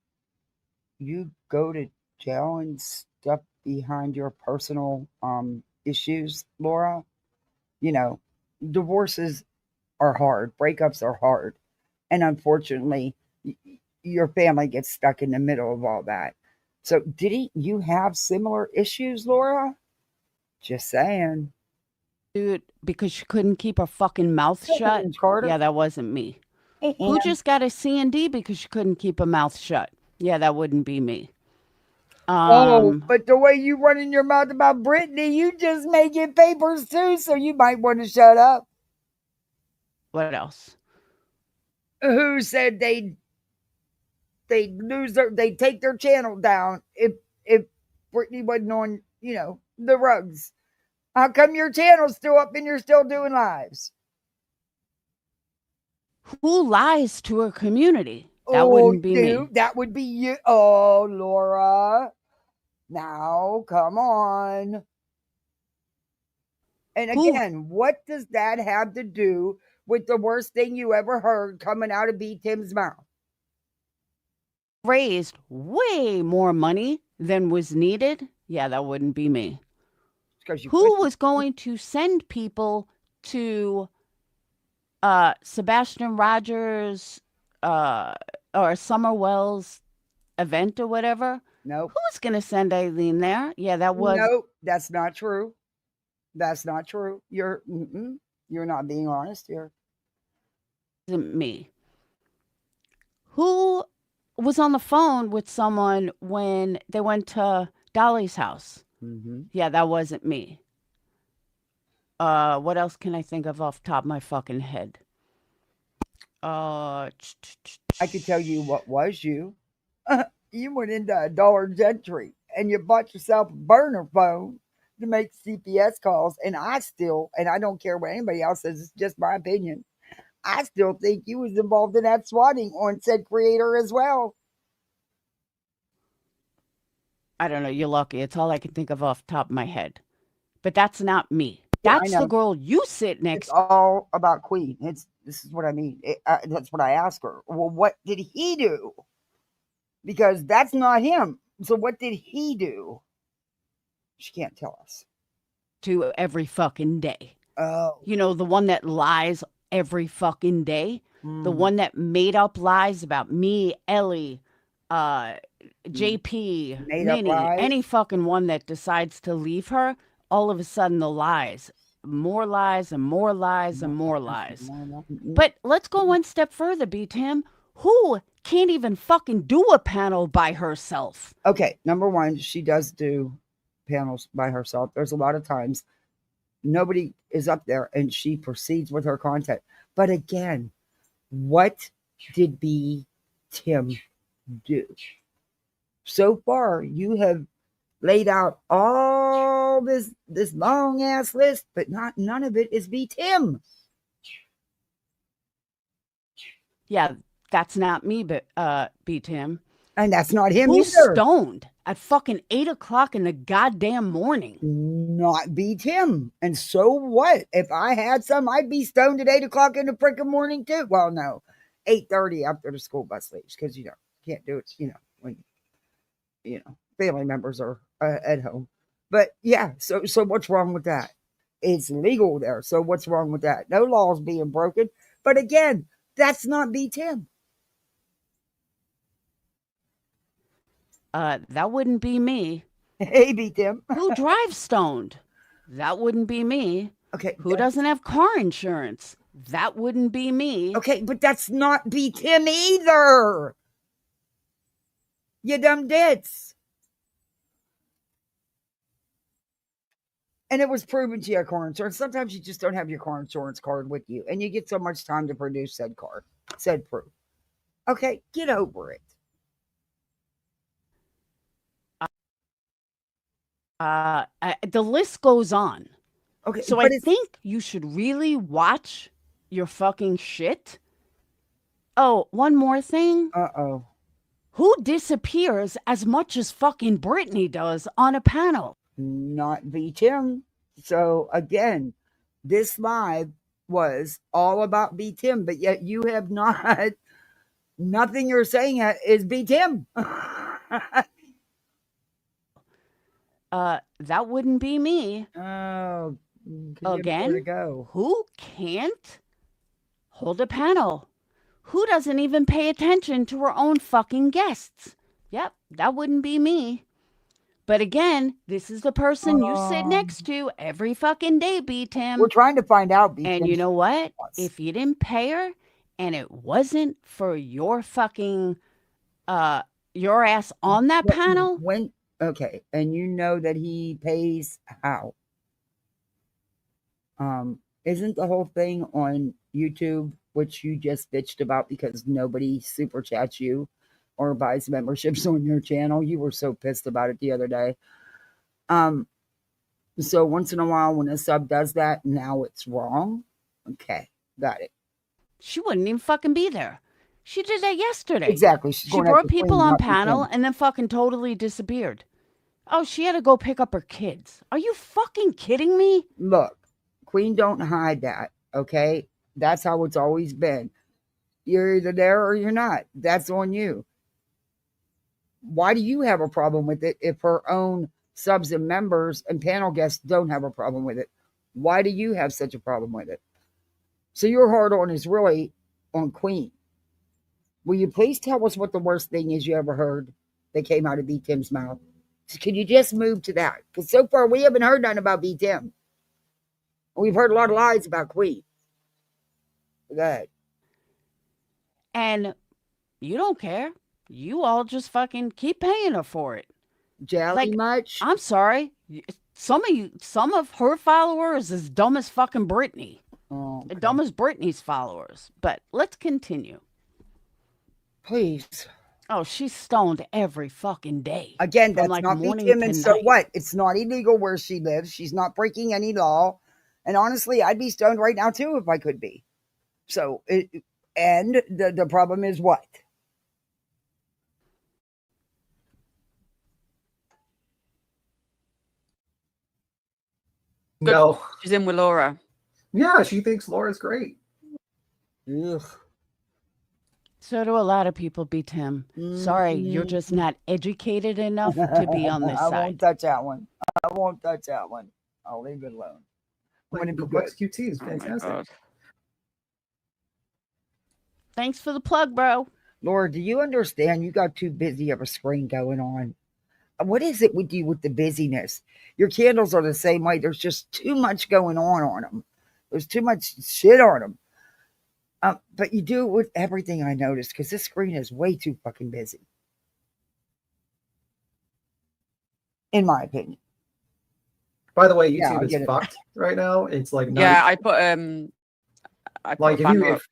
S1: you go to jail and stuff behind your personal issues, Laura? Divorces are hard. Breakups are hard. And unfortunately, your family gets stuck in the middle of all that. So didn't you have similar issues, Laura? Just saying.
S3: Dude, because she couldn't keep her fucking mouth shut? Yeah, that wasn't me. Who just got a C&D because she couldn't keep her mouth shut? Yeah, that wouldn't be me.
S1: But the way you running your mouth about Brittany, you just may get papers too, so you might want to shut up.
S3: What else?
S1: Who said they'd take their channel down if Brittany wasn't on, the rugs? How come your channel's still up and you're still doing lives?
S3: Who lies to her community? That wouldn't be me.
S1: That would be you. Oh, Laura. Now, come on. And again, what does that have to do with the worst thing you ever heard coming out of Btim's mouth?
S3: Raised way more money than was needed? Yeah, that wouldn't be me. Who was going to send people to Sebastian Rogers or Summer Wells event or whatever?
S1: Nope.
S3: Who was going to send Aileen there? Yeah, that was...
S1: Nope, that's not true. That's not true. You're not being honest here.
S3: Isn't me. Who was on the phone with someone when they went to Dolly's house?
S1: Mm-hmm.
S3: Yeah, that wasn't me. What else can I think of off the top of my fucking head?
S1: I could tell you what was you. You went into a Dollar Gentry and you bought yourself a burner phone to make CPS calls. And I don't care what anybody else says, it's just my opinion, I still think you was involved in that swatting on said creator as well.
S3: I don't know. You're lucky. It's all I can think of off the top of my head. But that's not me. That's the girl you sit next to.
S1: It's all about Queen. This is what I mean. That's what I asked her. Well, what did he do? because that's not him. So what did he do? She can't tell us.
S3: To every fucking day.
S1: Oh.
S3: You know, the one that lies every fucking day. The one that made up lies about me, Ellie, JP, Minnie, any fucking one that decides to leave her, all of a sudden the lies. More lies and more lies and more lies. But let's go one step further, Btim. Who can't even fucking do a panel by herself?
S1: Okay, number one, she does do panels by herself. There's a lot of times nobody is up there and she proceeds with her content. But again, what did Btim do? So far, you have laid out all this long ass list, but none of it is Btim.
S3: Yeah, that's not me, but Btim.
S1: And that's not him
S3: Who's
S1: either.
S3: Stoned at fucking 8 o'clock in the goddamn morning?
S1: Not Btim. And so what? If I had some, I'd be stoned at 8 o'clock in the freaking morning too. Well, no, 8:30 after the school bus leaves, because can't do it. When family members are at home. But yeah, so what's wrong with that? It's legal there. So what's wrong with that? No laws being broken. But again, that's not Btim.
S3: That wouldn't be me.
S1: Hey, Btim.
S3: Who drives stoned? That wouldn't be me.
S1: Okay.
S3: Who doesn't have car insurance? That wouldn't be me.
S1: Okay, but that's not Btim either. You dumb dits. And it was proven to your car insurance. Sometimes you just don't have your car insurance card with you, and you get so much time to produce said proof. Okay, get over it.
S3: The list goes on.
S1: Okay,
S3: so I think you should really watch your fucking shit. Oh, one more thing.
S1: Uh-oh.
S3: Who disappears as much as fucking Britney does on a panel?
S1: Not Btim. So again, this live was all about Btim, but yet you have not. Nothing you're saying is Btim.
S3: That wouldn't be me.
S1: Oh,
S3: again, who can't hold a panel? Who doesn't even pay attention to her own fucking guests? Yep, that wouldn't be me. But again, this is the person you sit next to every fucking day, Btim.
S1: We're trying to find out, Btim.
S3: And you know what? If you didn't pay her and it wasn't for your fucking your ass on that panel.
S1: Okay, and you know that he pays how? Isn't the whole thing on YouTube, which you just bitched about because nobody super chats you or buys memberships on your channel? You were so pissed about it the other day. So once in a while when a sub does that, now it's wrong. Okay, got it.
S3: She wouldn't even fucking be there. She did that yesterday.
S1: Exactly.
S3: She brought people on panel and then fucking totally disappeared. Oh, she had to go pick up her kids. Are you fucking kidding me?
S1: Look, Queen don't hide that, okay? That's how it's always been. You're either there or you're not. That's on you. Why do you have a problem with it if her own subs and members and panel guests don't have a problem with it? Why do you have such a problem with it? So your hard on is really on Queen. Will you please tell us what the worst thing is you ever heard that came out of Btim's mouth? Can you just move to that? Because so far we haven't heard nothing about Btim. We've heard a lot of lies about Queen. Go ahead.
S3: And you don't care. You all just fucking keep paying her for it.
S1: Jelly much?
S3: I'm sorry. Some of her followers is dumb as fucking Britney.
S1: Oh, okay.
S3: Dumb as Britney's followers. But let's continue.
S1: Please.
S3: Oh, she's stoned every fucking day.
S1: Again, that's not Btim, and so what? It's not illegal where she lives. She's not breaking any law. And honestly, I'd be stoned right now too if I could be. So, the problem is what?
S4: No.
S5: She's in with Laura.
S4: Yeah, she thinks Laura's great.
S1: Ugh.
S3: So do a lot of people, Btim. Sorry, you're just not educated enough to be on this side.
S1: I won't touch that one. I'll leave it alone.
S4: Like, Perplexed QT is fantastic.
S3: Thanks for the plug, bro.
S1: Laura, do you understand? You got too busy of a screen going on. What is it with you with the busyness? Your candles are the same way. There's just too much going on them. There's too much shit on them. But you do it with everything, I noticed, because this screen is way too fucking busy. In my opinion.
S4: By the way, YouTube is fucked right now. It's like
S5: I put
S4: like if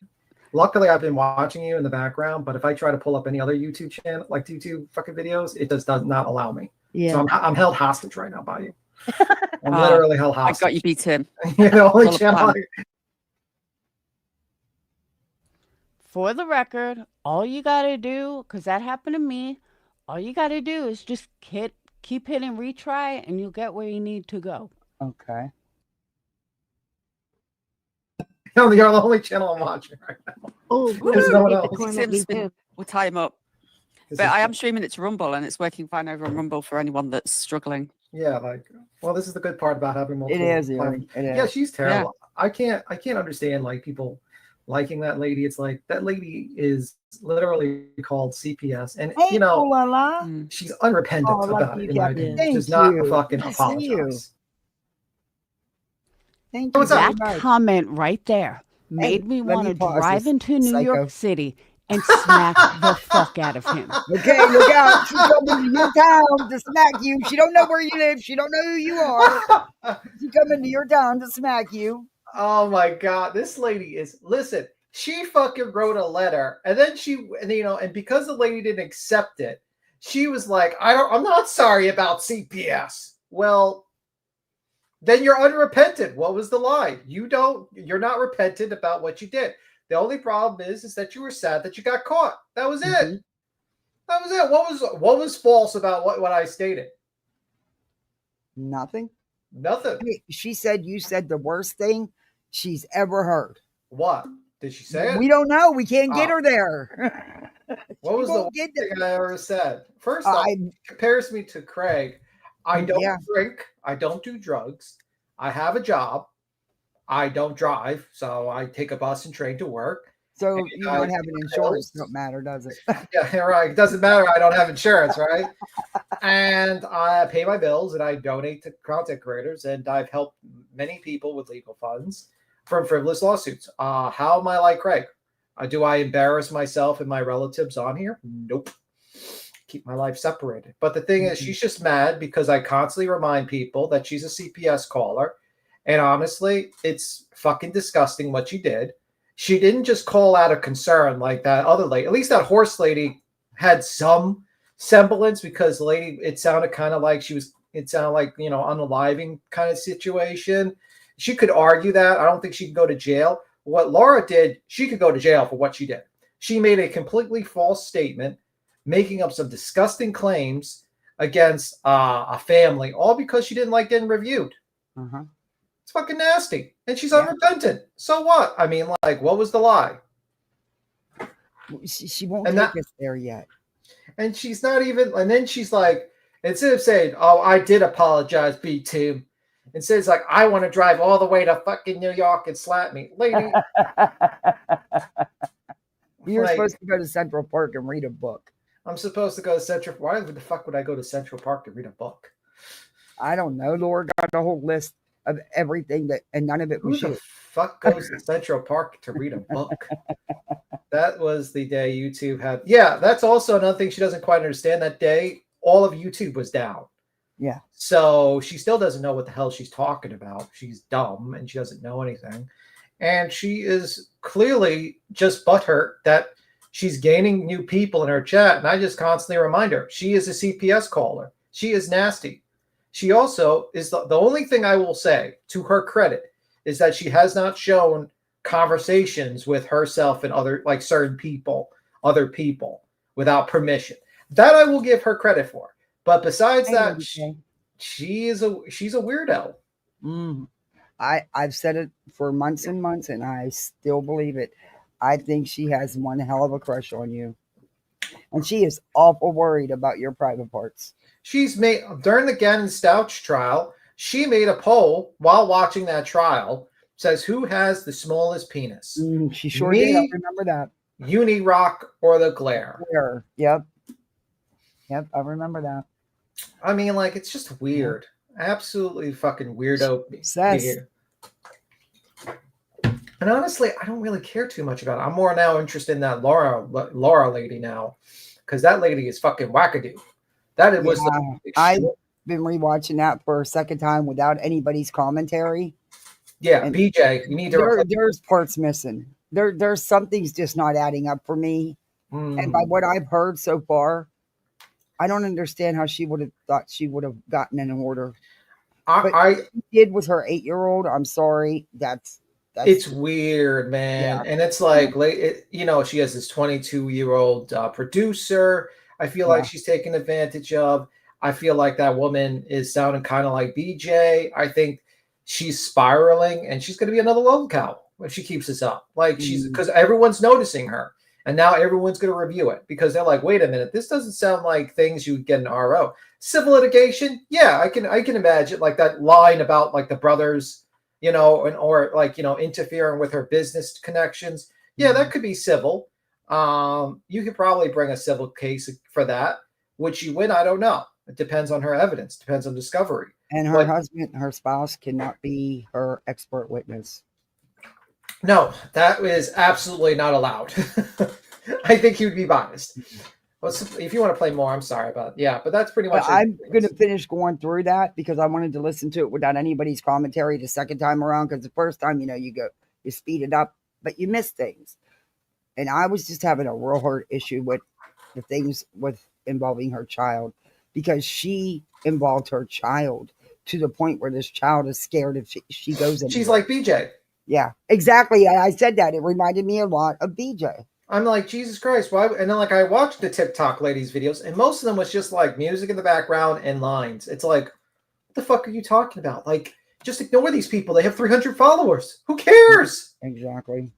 S4: luckily I've been watching you in the background, but if I try to pull up any other YouTube channel, like YouTube fucking videos, it just does not allow me.
S3: Yeah.
S4: So I'm held hostage right now by you. I'm literally held hostage.
S5: I got you, Btim.
S4: The only channel.
S3: For the record, all you gotta do, because that happened to me, all you gotta do is just keep hitting retry, and you'll get where you need to go.
S1: Okay.
S4: You're the only channel I'm watching right now.
S5: Oh,
S4: there's no one else.
S5: We'll tie him up. But I am streaming it to Rumble, and it's working fine over on Rumble for anyone that's struggling.
S4: Yeah, well, this is the good part about having multiple.
S1: It is, Erin. It is.
S4: Yeah, she's terrible. Yeah. I can't understand like people liking that lady. It's like that lady is literally called CPS, and she's unrepentant about it. In my opinion, does not fucking apologize.
S1: Thank you.
S3: That comment right there made me want to drive into New York City and smack the fuck out of him.
S1: Okay, look out. She's coming to your town to smack you. She don't know where you live. She don't know who you are. She's coming to your town to smack you.
S4: Oh my God. This lady is, listen, she fucking wrote a letter, and then and because the lady didn't accept it, she was like, I'm not sorry about CPS. Well, then you're unrepentant. What was the lie? You're not repentant about what you did. The only problem is that you were sad that you got caught. That was it. That was it. What was false about what I stated?
S1: Nothing.
S4: Nothing.
S1: She said you said the worst thing she's ever heard.
S4: What? Did she say it?
S1: We don't know. We can't get her there.
S4: What was the worst thing I ever said? First off, compares me to Craig. I don't drink. I don't do drugs. I have a job. I don't drive, so I take a bus and train to work.
S1: So you don't have an insurance. Don't matter, does it?
S4: Yeah, right. It doesn't matter. I don't have insurance, right? And I pay my bills, and I donate to content creators, and I've helped many people with legal funds from frivolous lawsuits. How am I like Craig? Do I embarrass myself and my relatives on here? Nope. Keep my life separated. But the thing is, she's just mad because I constantly remind people that she's a CPS caller. And honestly, it's fucking disgusting what she did. She didn't just call out a concern like that other lady. At least that horse lady had some semblance, because the lady, it sounded kind of like unaliving kind of situation. She could argue that. I don't think she could go to jail. What Laura did, she could go to jail for what she did. She made a completely false statement, making up some disgusting claims against a family, all because she didn't like getting reviewed. It's fucking nasty. And she's unrepentant. So what? I mean, like, what was the lie?
S1: She won't take us there yet.
S4: And she's not even, and then she's like, instead of saying, oh, I did apologize, Btim, instead it's like, I want to drive all the way to fucking New York and slap me. Lady.
S1: You're supposed to go to Central Park and read a book.
S4: I'm supposed to go to Central. Why the fuck would I go to Central Park to read a book?
S1: I don't know. Laura got a whole list of everything and none of it was shit.
S4: Who the fuck goes to Central Park to read a book? That was the day YouTube had. Yeah, that's also another thing she doesn't quite understand. That day, all of YouTube was down.
S1: Yeah.
S4: So she still doesn't know what the hell she's talking about. She's dumb and she doesn't know anything. And she is clearly just butthurt that she's gaining new people in her chat. And I just constantly remind her, she is a CPS caller. She is nasty. She also is the only thing I will say to her credit is that she has not shown conversations with herself and other, like certain people, other people without permission. That I will give her credit for. But besides that, she's a weirdo.
S1: I've said it for months and months, and I still believe it. I think she has one hell of a crush on you. And she is awful worried about your private parts.
S4: She's made, during the Gannon Stouch trial, she made a poll while watching that trial, says who has the smallest penis?
S1: She sure did. I remember that.
S4: Unirock or the glare?
S1: Glare. Yep. Yep, I remember that.
S4: I mean, like, it's just weird. Absolutely fucking weirdo behavior. And honestly, I don't really care too much about it. I'm more now interested in that Laura lady now, because that lady is fucking wackadoo. That was.
S1: I've been rewatching that for a second time without anybody's commentary.
S4: Yeah, and BJ, you need to.
S1: There's parts missing. There's something's just not adding up for me. And by what I've heard so far, I don't understand how she would have thought she would have gotten an order. I did with her 8-year-old. I'm sorry. That's
S4: it's weird, man. Yeah. And it's like, you know, she has this 22-year-old producer. I feel like she's taken advantage of. I feel like that woman is sounding kind of like BJ. I think she's spiraling, and she's going to be another lol cow if she keeps this up. Like she's because everyone's noticing her, and now everyone's going to review it because they're like, wait a minute, this doesn't sound like things you would get in RO. Civil litigation, yeah, I can imagine like that line about like the brothers, you know, or like, you know, interfering with her business connections. Yeah, that could be civil. You could probably bring a civil case for that. Would she win? I don't know. It depends on her evidence. Depends on discovery.
S1: And her husband, her spouse, cannot be her expert witness.
S4: No, that is absolutely not allowed. I think he would be biased. If you want to play more, I'm sorry about it. Yeah, but that's pretty much.
S1: I'm going to finish going through that because I wanted to listen to it without anybody's commentary the second time around. Because the first time, you know, you speed it up, but you miss things. And I was just having a real hard issue with the things with involving her child because she involved her child to the point where this child is scared if she goes in.
S4: She's like BJ.
S1: Yeah, exactly. I said that. It reminded me a lot of BJ.
S4: I'm like, Jesus Christ, why? And then like I watched the TikTok ladies' videos, and most of them was just like music in the background and lines. It's like, what the fuck are you talking about? Like, just ignore these people. They have 300 followers. Who cares?
S1: Exactly.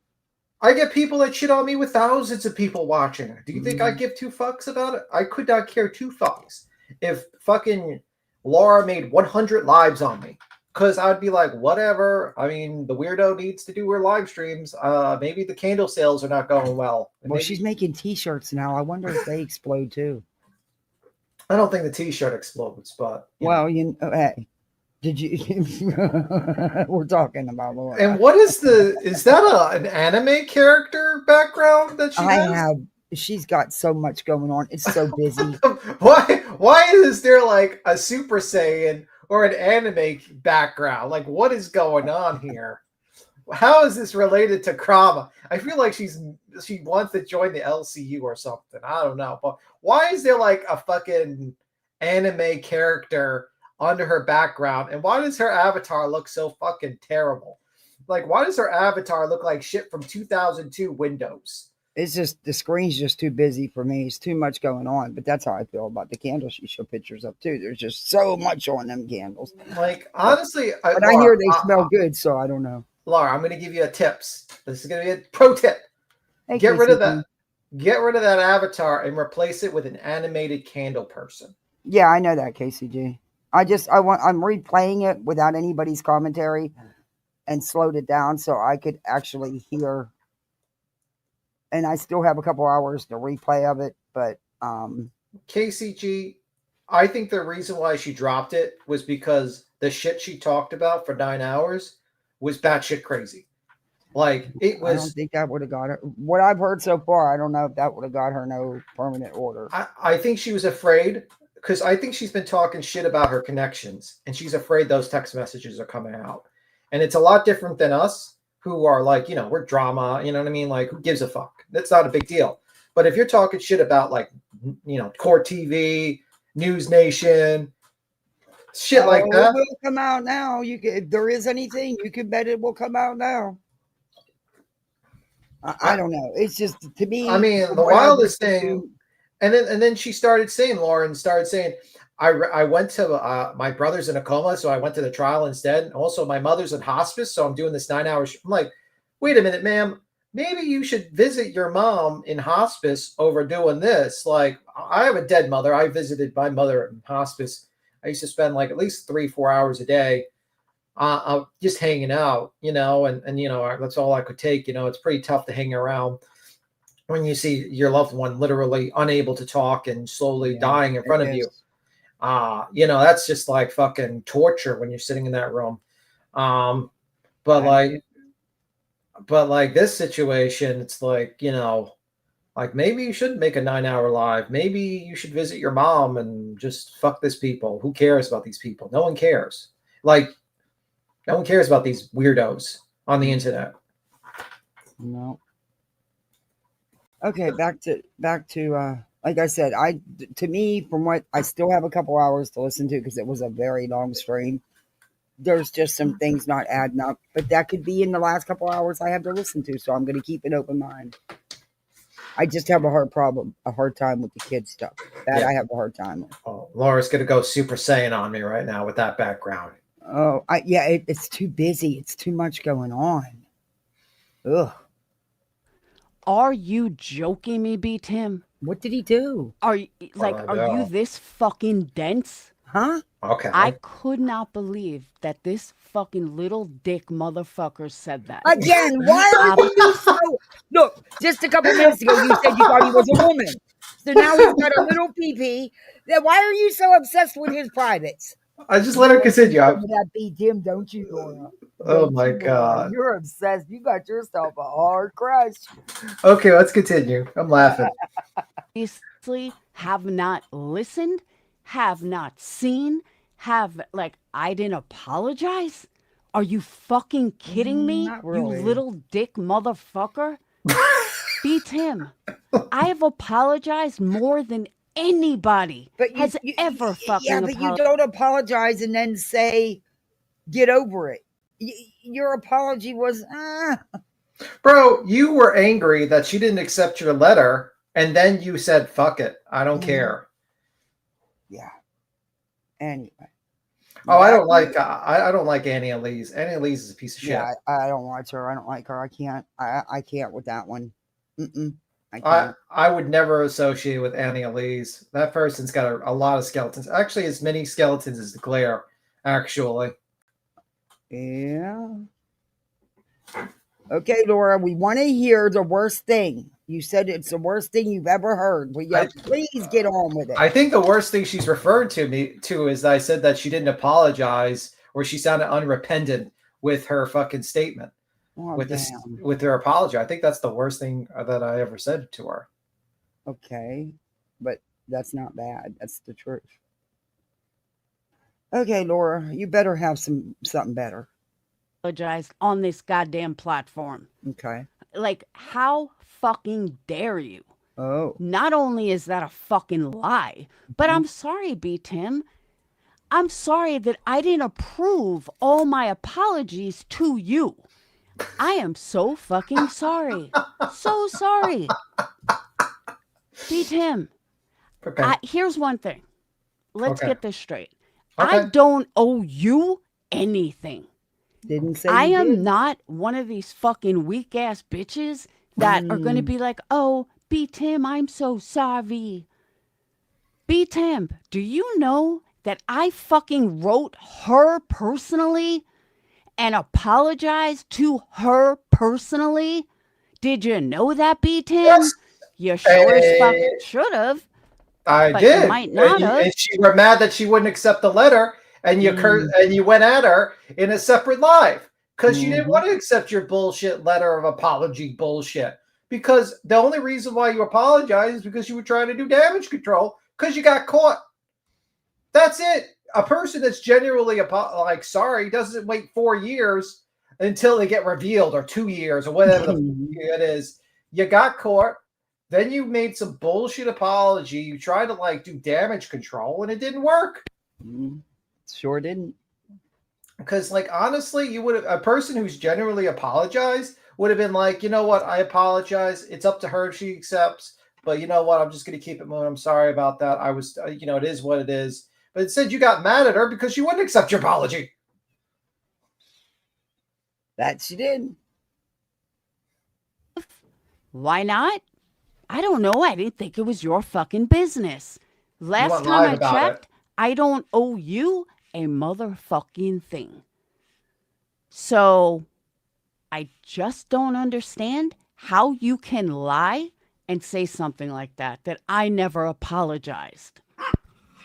S4: I get people that shit on me with thousands of people watching. Do you think I give 2 fucks about it? I could not care 2 fucks if fucking Laura made 100 lives on me. Because I would be like, whatever. I mean, the weirdo needs to do her live streams. Maybe the candle sales are not going well.
S1: Well, she's making T-shirts now. I wonder if they explode too.
S4: I don't think the T-shirt explodes, but
S1: hey, did you? We're talking about Laura.
S4: And what is that an anime character background that she has?
S1: She's got so much going on. It's so busy.
S4: Why is there like a Super Saiyan or an anime background? Like, what is going on here? How is this related to Krama? I feel like she wants to join the LCU or something. I don't know. But why is there like a fucking anime character under her background? And why does her avatar look so fucking terrible? Like, why does her avatar look like shit from 2002 Windows?
S1: It's just the screen's just too busy for me. It's too much going on. But that's how I feel about the candles she showed pictures of too. There's just so much on them candles.
S4: Like, honestly,
S1: but Laura, I hear they smell good, so I don't know.
S4: Laura, I'm going to give you a tips. This is going to be a pro tip.
S1: Hey,
S4: get rid of that. Get rid of that avatar and replace it with an animated candle person.
S1: Yeah, I know that, KCG. I'm replaying it without anybody's commentary and slowed it down so I could actually hear. And I still have a couple hours to replay of it, but
S4: KCG, I think the reason why she dropped it was because the shit she talked about for 9 hours was batshit crazy. Like, it was.
S1: I don't think that would have got her. What I've heard so far, I don't know if that would have got her no permanent order.
S4: I think she was afraid because I think she's been talking shit about her connections, and she's afraid those text messages are coming out. And it's a lot different than us, who are like, you know, we're drama, you know what I mean? Like, who gives a fuck? That's not a big deal. But if you're talking shit about, like, you know, Court TV, News Nation, shit like that.
S1: It will come out now. If there is anything, you can bet it will come out now. I don't know. It's just, to me.
S4: I mean, the wildest thing. And then she started saying, Lauren started saying, I went to my brother's in a coma, so I went to the trial instead. And also, my mother's in hospice, so I'm doing this 9 hours. I'm like, wait a minute, ma'am. maybe you should visit your mom in hospice over doing this. Like, I have a dead mother. I visited my mother in hospice. I used to spend like at least 3-4 hours a day just hanging out, and that's all I could take. It's pretty tough to hang around when you see your loved one literally unable to talk and slowly dying in front of you. That's just like fucking torture when you're sitting in that room. But like this situation, it's like, like maybe you shouldn't make a 9-hour live. Maybe you should visit your mom and just fuck this people. Who cares about these people? No one cares. Like, no one cares about these weirdos on the internet.
S1: No. Okay, back to like I said, to me, from what I still have a couple hours to listen to because it was a very long stream. There's just some things not adding up, but that could be in the last couple hours I have to listen to. So I'm going to keep an open mind. I just have a hard time with the kid stuff. That I have a hard time with.
S4: Oh, Laura's going to go Super Saiyan on me right now with that background.
S1: Oh, it's too busy. It's too much going on. Ugh.
S3: Are you joking me, Btim?
S1: What did he do?
S3: Are you this fucking dense?
S1: Huh?
S4: Okay.
S3: I could not believe that this fucking little dick motherfucker said that.
S1: Again, why are you so... Look, just a couple minutes ago, you said you thought he was a woman. So now he's got a little pee-pee. Then why are you so obsessed with his privates?
S4: I just let her continue.
S1: That Btim, don't you, Laura?
S4: Oh my God.
S1: You're obsessed. You got yourself a hard crush.
S4: Okay, let's continue. I'm laughing.
S3: Obviously, have not listened, have not seen, I didn't apologize? Are you fucking kidding me?
S1: Not really.
S3: You little dick motherfucker? Btim, I have apologized more than anybody has ever fucking apologized.
S1: Yeah, but you don't apologize and then say, get over it. Your apology was,
S4: Bro, you were angry that she didn't accept your letter, and then you said, fuck it. I don't care.
S1: Yeah. Anyway.
S4: Oh, I don't like Annie Elise. Annie Elise is a piece of shit.
S1: Yeah, I don't watch her. I don't like her. I can't with that one. I can't.
S4: I would never associate with Annie Elise. That person's got a lot of skeletons. Actually, as many skeletons as Claire, actually.
S1: Yeah. Okay, Laura, we want to hear the worst thing. You said it's the worst thing you've ever heard. Will you please get on with it?
S4: I think the worst thing she's referred to is I said that she didn't apologize or she sounded unrepentant with her fucking statement.
S1: Oh,
S4: with her apology. I think that's the worst thing that I ever said to her.
S1: Okay, but that's not bad. That's the truth. Okay, Laura, you better have something better.
S3: Apologized on this goddamn platform.
S1: Okay.
S3: Like, how fucking dare you?
S1: Oh.
S3: Not only is that a fucking lie, but I'm sorry, Btim. I'm sorry that I didn't approve all my apologies to you. I am so fucking sorry. So sorry. Btim,
S4: Okay.
S3: here's one thing. Let's get this straight.
S4: Okay.
S3: I don't owe you anything.
S1: Didn't say
S3: I
S1: you
S3: am
S1: did.
S3: not one of these fucking weak ass bitches that are going to be like, oh, Btim, I'm so sorry. Btim, do you know that I fucking wrote her personally and apologized to her personally? Did you know that, Btim?
S4: Yes.
S3: You sure as fuck should have.
S4: I
S3: but
S4: did.
S3: You might not have.
S4: And she were mad that she wouldn't accept the letter, and you and you went at her in a separate live because you didn't want to accept your bullshit letter of apology bullshit. Because the only reason why you apologize is because you were trying to do damage control because you got caught. That's it. A person that's genuinely sorry doesn't wait 4 years until they get revealed, or 2 years, or whatever it is. You got caught. Then you made some bullshit apology. You tried to do damage control, and it didn't work.
S1: Sure didn't.
S4: Because honestly, you would have, a person who's genuinely apologized would have been like, you know what, I apologize. It's up to her if she accepts. But you know what, I'm just going to keep it moving. I'm sorry about that. I was, it is what it is. But instead, you got mad at her because she wouldn't accept your apology.
S1: That she did.
S3: Why not? I don't know. I didn't think it was your fucking business. Last
S4: went
S3: time
S4: live
S3: I
S4: about
S3: checked,
S4: it.
S3: I don't owe you a motherfucking thing. So I just don't understand how you can lie and say something like that I never apologized.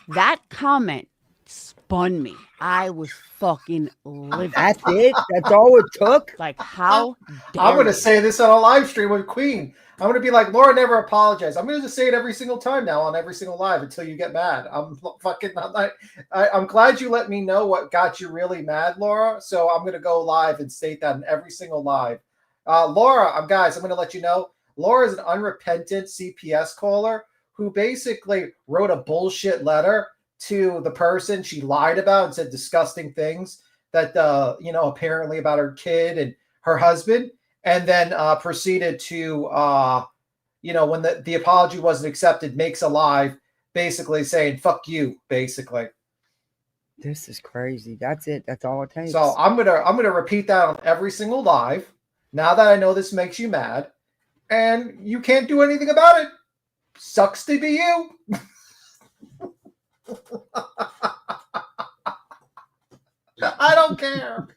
S3: That comment spun me. I was fucking livid.
S1: That's it? That's all it took?
S3: Like, how dare
S4: I'm going to
S3: you?
S4: say this on a live stream with Queen. I'm going to be like, Laura never apologized. I'm going to just say it every single time now on every single live until you get mad. I'm glad you let me know what got you really mad, Laura. So I'm going to go live and state that in every single live. Laura, guys, I'm going to let you know. Laura is an unrepentant CPS caller who basically wrote a bullshit letter to the person she lied about and said disgusting things that, apparently about her kid and her husband, and then proceeded to, when the apology wasn't accepted, makes a live basically saying, fuck you, basically.
S1: This is crazy. That's it. That's all it takes.
S4: So I'm gonna repeat that on every single live. Now that I know this makes you mad, and you can't do anything about it. Sucks to be you. I don't care.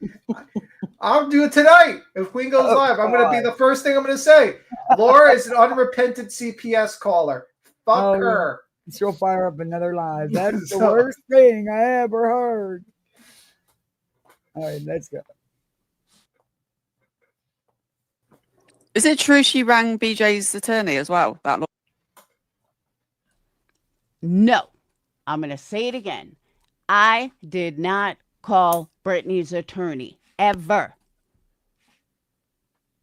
S4: I'll do it tonight. If Queen goes live, I'm going to be the first thing I'm going to say. Laura is an unrepentant CPS caller. Fuck her.
S1: She'll fire up another live. That's the worst thing I ever heard. All right, let's go.
S5: Is it true she rang BJ's attorney as well?
S3: No. I'm going to say it again. I did not call Brittany's attorney, ever.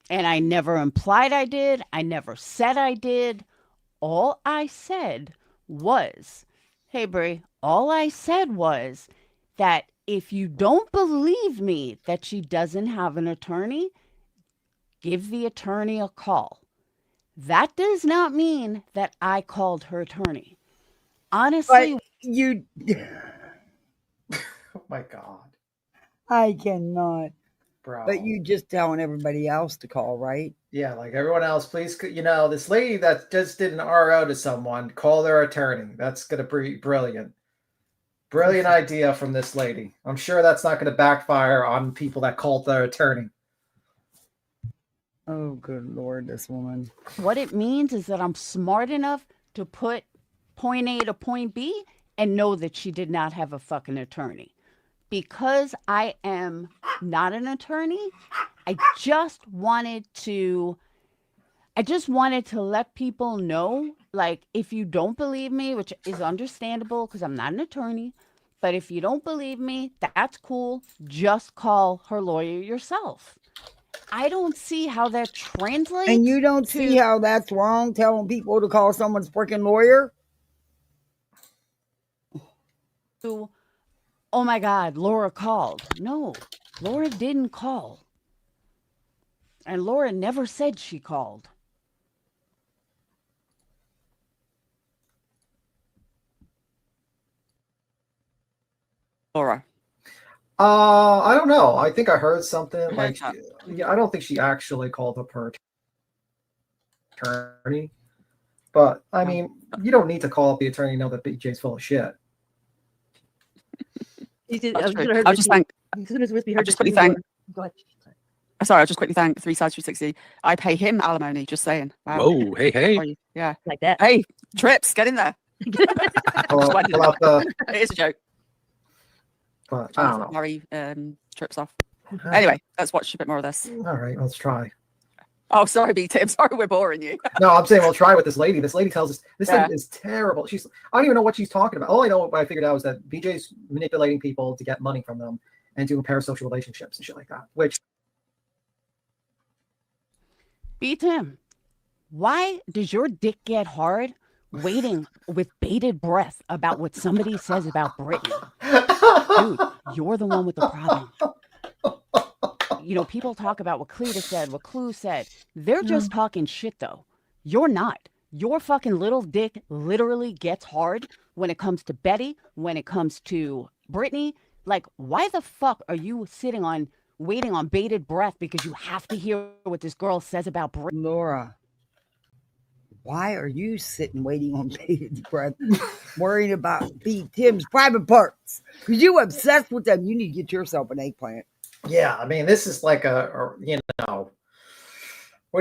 S3: And I never implied I did. I never said I did. All I said was, hey, Bri, all I said was that if you don't believe me that she doesn't have an attorney, give the attorney a call. That does not mean that I called her attorney. Honestly,
S1: but you...
S4: Oh my God.
S1: I cannot.
S4: Bro.
S1: But you just telling everybody else to call, right?
S4: Yeah, like everyone else, please, this lady that just did an RO to someone, call their attorney. That's going to be brilliant. Brilliant idea from this lady. I'm sure that's not going to backfire on people that called their attorney.
S1: Oh, good Lord, this woman.
S3: What it means is that I'm smart enough to put point A to point B and know that she did not have a fucking attorney. Because I am not an attorney, I just wanted to let people know, like, if you don't believe me, which is understandable because I'm not an attorney, but if you don't believe me, that's cool. Just call her lawyer yourself. I don't see how that translates.
S1: And you don't see how that's wrong, telling people to call someone's freaking lawyer?
S3: Oh my God, Laura called. No, Laura didn't call. And Laura never said she called.
S5: Laura.
S4: I don't know. I think I heard something like, yeah, I don't think she actually called up her attorney. But I mean, you don't need to call up the attorney to know that BJ's full of shit.
S5: I'll just quickly thank. Sorry, I'll just quickly thank 3 Sides 360. I pay him alimony. Just saying. Wow.
S6: Oh, hey.
S5: Yeah,
S7: like that.
S5: Hey, Trips, get in there. It is a joke.
S4: But I don't know.
S5: Murray Trips off. Anyway, let's watch a bit more of this.
S4: All right, let's try.
S5: Oh, sorry, Btim. Sorry, we're boring you.
S4: No, I'm saying we'll try with this lady. This lady tells us this thing is terrible. I don't even know what she's talking about. All I know, what I figured out, was that BJ's manipulating people to get money from them and doing parasocial relationships and shit like that. Which,
S3: Btim, why does your dick get hard waiting with bated breath about what somebody says about Brittany? Dude, you're the one with the problem. People talk about what Cleta said, what Clue said. They're just talking shit, though. You're not. Your fucking little dick literally gets hard when it comes to Betty, when it comes to Brittany. Like, why the fuck are you waiting on bated breath because you have to hear what this girl says about Brittany?
S1: Laura, Why are you sitting waiting on bated breath, worrying about Tim's private parts? Because you obsessed with them. You need to get yourself an eggplant.
S4: Yeah, I mean, this is like what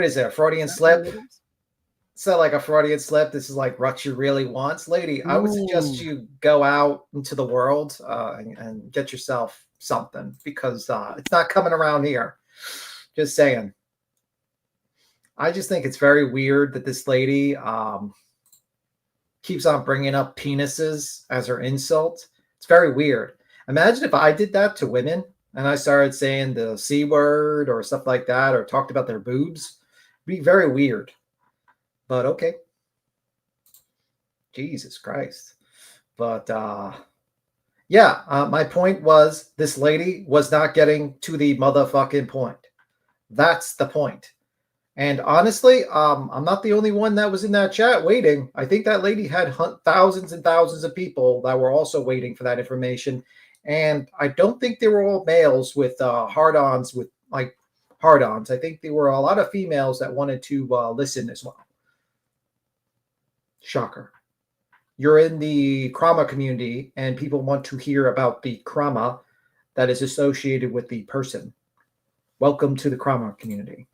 S4: is it, a Freudian slip? So like a Freudian slip. This is like what you really want, lady. I would suggest you go out into the world and get yourself something, because it's not coming around here. Just saying. I just think it's very weird that this lady keeps on bringing up penises as her insult. It's very weird. Imagine if I did that to women and I started saying the C word or stuff like that, or talked about their boobs. It'd be very weird. But okay. Jesus Christ. But my point was, this lady was not getting to the motherfucking point. That's the point. And honestly, I'm not the only one that was in that chat waiting. I think that lady had thousands and thousands of people that were also waiting for that information. And I don't think they were all males with hard-ons, with like hard-ons. I think there were a lot of females that wanted to listen as well. Shocker. You're in the trauma community and people want to hear about the trauma that is associated with the person. Welcome to the trauma community.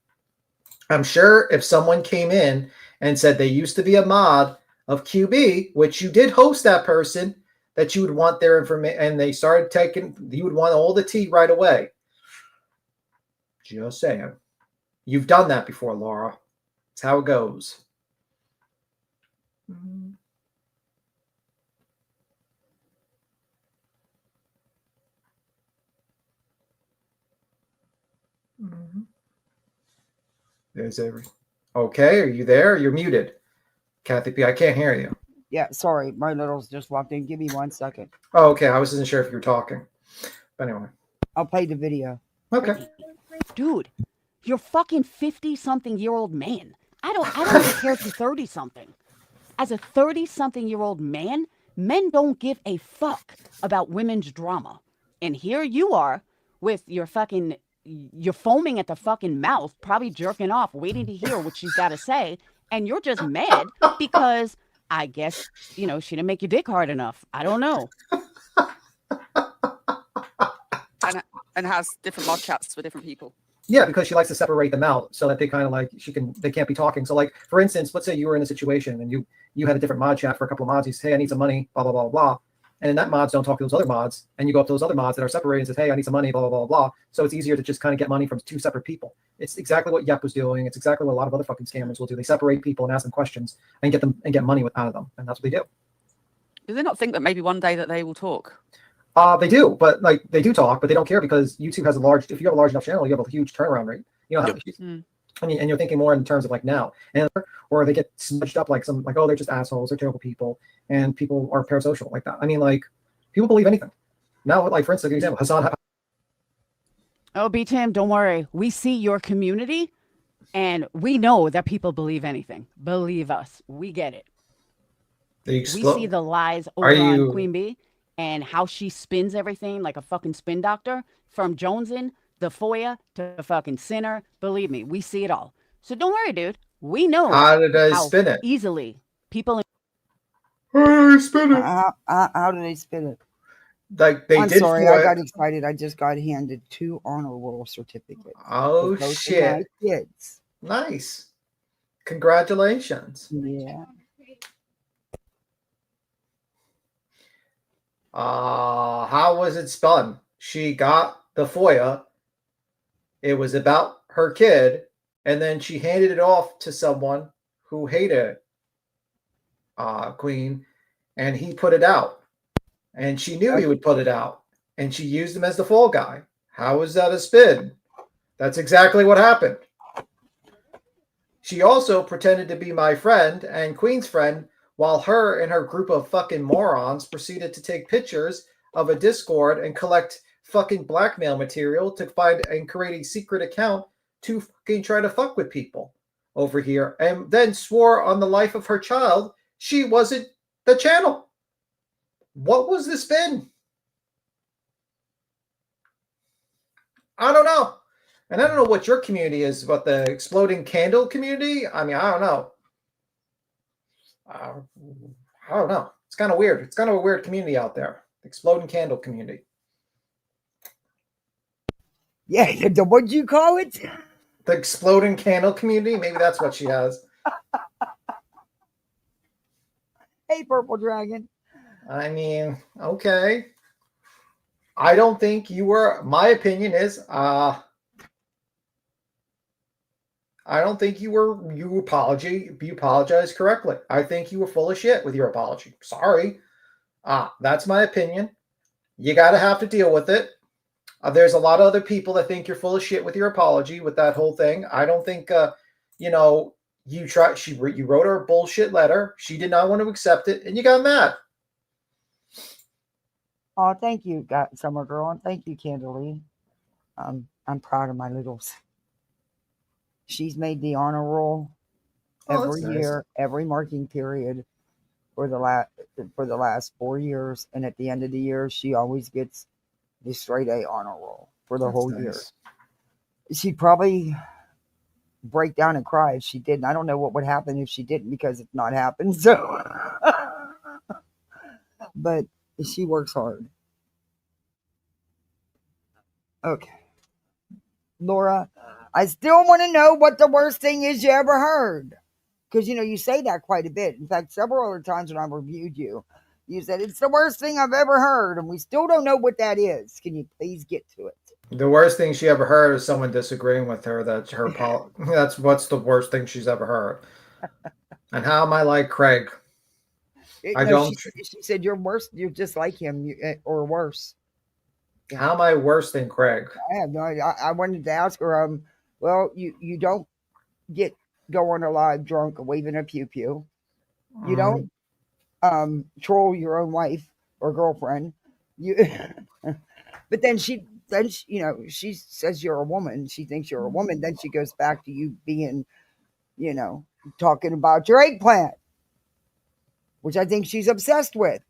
S4: I'm sure if someone came in and said they used to be a mod of QB, which you did host that person, that you would want their information, and they started taking, you would want all the tea right away. Just saying. You've done that before, Laura. It's how it goes. There's every. Okay, are you there? You're muted. Kathy P, I can't hear you.
S1: Yeah, sorry. My littles just walked in. Give me 1 second.
S4: Oh, okay. I wasn't sure if you were talking. But anyway.
S1: I'll play the video.
S4: Okay.
S3: Dude, you're fucking 50-something-year-old man. I don't care if you're 30-something. As a 30-something-year-old man, men don't give a fuck about women's drama. And here you are with your fucking, you're foaming at the fucking mouth, probably jerking off, waiting to hear what she's got to say. And you're just mad because I guess, she didn't make your dick hard enough. I don't know.
S5: And has different mod chats with different people.
S4: Yeah, because she likes to separate them out so that they kind of like, they can't be talking. So like, for instance, let's say you were in a situation and you had a different mod chat for a couple of mods. You say, hey, I need some money, blah, blah, blah, blah. And then that mods don't talk to those other mods. And you go up to those other mods that are separated and says, hey, I need some money, blah, blah, blah, blah. So it's easier to just kind of get money from two separate people. It's exactly what Yep was doing. It's exactly what a lot of other fucking scammers will do. They separate people and ask them questions and get money out of them. And that's what they do.
S5: Do they not think that maybe one day that they will talk?
S4: They do, but like they do talk, but they don't care because YouTube has if you have a large enough channel, you have a huge turnaround rate. I mean, and you're thinking more in terms of like now, or they get smudged up like oh, they're just assholes, they're terrible people, and people are parasocial like that. I mean, like people believe anything. Now, like for instance, an example, Hassan.
S3: Oh, Btim, don't worry. We see your community, and we know that people believe anything. Believe us, we get it. We see the lies over on Queen Bee and how she spins everything like a fucking spin doctor, from Jonesin, the Foya, to the fucking Sinner. Believe me, we see it all. So don't worry, dude. We know
S4: how did I spin it
S3: easily. People.
S4: How did I spin it?
S1: How did they spin it?
S4: Like they
S1: I'm
S4: did.
S1: Sorry, I got excited. I just got handed 2 honor roll certificates.
S4: Oh shit!
S1: Kids.
S4: Nice. Congratulations.
S1: Yeah.
S4: How was it spun? She got the FOIA. It was about her kid, and then she handed it off to someone who hated Queen, and he put it out. And she knew he would put it out, and she used him as the fall guy. How is that a spin? That's exactly what happened. She also pretended to be my friend and Queen's friend, while her and her group of fucking morons proceeded to take pictures of a Discord and collect fucking blackmail material to find and create a secret account to fucking try to fuck with people over here, and then swore on the life of her child she wasn't the channel. What was the spin? I don't know. And I don't know what your community is, but the exploding candle community, I mean, I don't know. I don't know. It's kind of weird. It's kind of a weird community out there. Exploding candle community.
S1: Yeah, what'd you call it?
S4: The exploding candle community? Maybe that's what she has.
S1: Hey, Purple Dragon.
S4: I mean, okay. I don't think you were, my opinion is, I don't think you apologized correctly. I think you were full of shit with your apology. Sorry. That's my opinion. You got to have to deal with it. There's a lot of other people that think you're full of shit with your apology, with that whole thing. I don't think, you wrote her a bullshit letter. She did not want to accept it, and you got mad.
S1: Oh, thank you, Summer Girl, and thank you, Candalee. I'm proud of my littles. She's made the honor roll every year, every marking period for the last 4 years, and at the end of the year, she always gets the straight A honor roll for the whole year. She'd probably break down and cry if she didn't. I don't know what would happen if she didn't, because it's not happened. So, but she works hard. Okay, Laura, I still want to know what the worst thing is you ever heard, because you say that quite a bit. In fact, several other times when I reviewed you, you said it's the worst thing I've ever heard, and we still don't know what that is. Can you please get to it?
S4: The worst thing she ever heard is someone disagreeing with her. That's what's the worst thing she's ever heard. And how am I like Craig?
S1: She said you're worse. You're just like him, or worse.
S4: How am I worse than Craig?
S1: I have no idea. I wanted to ask her. Well, you don't go on a live drunk waving a pew pew. You don't troll your own wife or girlfriend. But then she says you're a woman. She thinks you're a woman. Then she goes back to you being, talking about your eggplant, which I think she's obsessed with.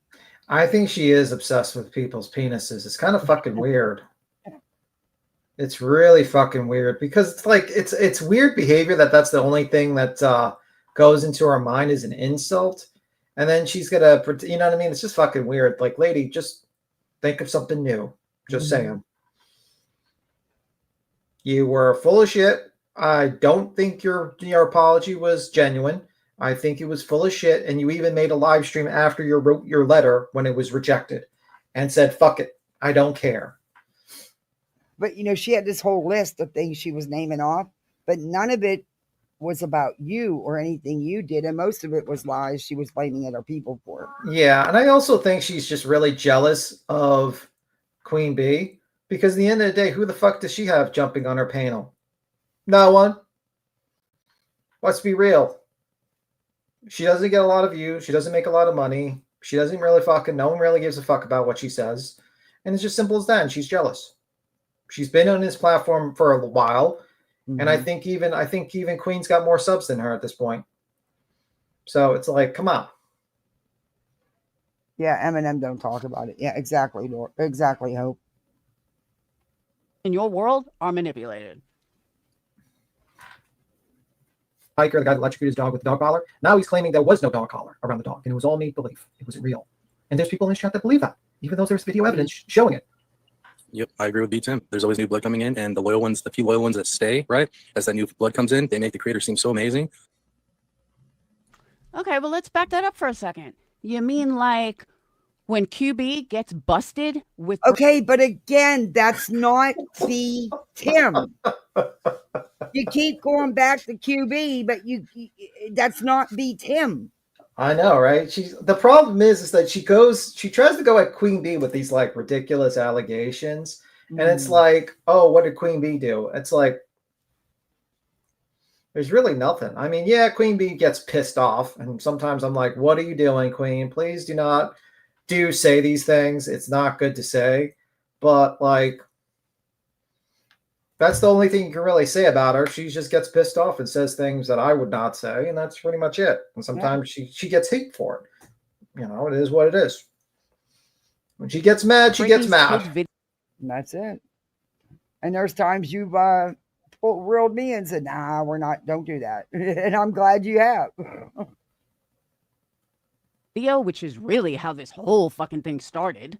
S4: I think she is obsessed with people's penises. It's kind of fucking weird. It's really fucking weird, because it's like it's weird behavior that's the only thing that goes into her mind is an insult, and then she's gonna, you know what I mean? It's just fucking weird. Like, lady, just think of something new. Just saying. You were full of shit. I don't think your apology was genuine. I think it was full of shit, and you even made a live stream after you wrote your letter when it was rejected and said, fuck it, I don't care.
S1: But, she had this whole list of things she was naming off, but none of it was about you or anything you did, and most of it was lies she was blaming other people for.
S4: Yeah, and I also think she's just really jealous of Queen Bee, because at the end of the day, who the fuck does she have jumping on her panel? No one. Let's be real. She doesn't get a lot of views. She doesn't make a lot of money. She doesn't really no one really gives a fuck about what she says. And it's just simple as that. And she's jealous. She's been on this platform for a while. Mm-hmm. And I think even Queen's got more subs than her at this point. So it's like, come on.
S1: Yeah, Eminem don't talk about it. Yeah, exactly, Laura. Exactly, Hope.
S3: In your world, are manipulated.
S4: Hiker, the guy that electrocuted his dog with the dog collar. Now he's claiming there was no dog collar around the dog, and it was all make believe. It wasn't real. And there's people in this chat that believe that, even though there's video evidence showing it.
S6: Yep, I agree with Btim. There's always new blood coming in, and the few loyal ones that stay, right? As that new blood comes in, they make the creator seem so amazing.
S3: Okay, well, let's back that up for a second. You mean like when QB gets busted with...
S1: Okay, but again, that's not Btim. You keep going back to QB, but that's not Btim.
S4: I know, right? The problem is that she tries to go at Queen Bee with these like ridiculous allegations, and it's like, oh, what did Queen Bee do? It's like, there's really nothing. I mean, yeah, Queen Bee gets pissed off, and sometimes I'm like, what are you doing, Queen? Please do not say these things. It's not good to say, but like, that's the only thing you can really say about her. She just gets pissed off and says things that I would not say, and that's pretty much it. And sometimes she gets hate for it. It is what it is. When she gets mad, she gets mad.
S1: And that's it. And there's times you've reeled me and said, nah, we're not, don't do that. And I'm glad you have.
S3: video, which is really how this whole fucking thing started.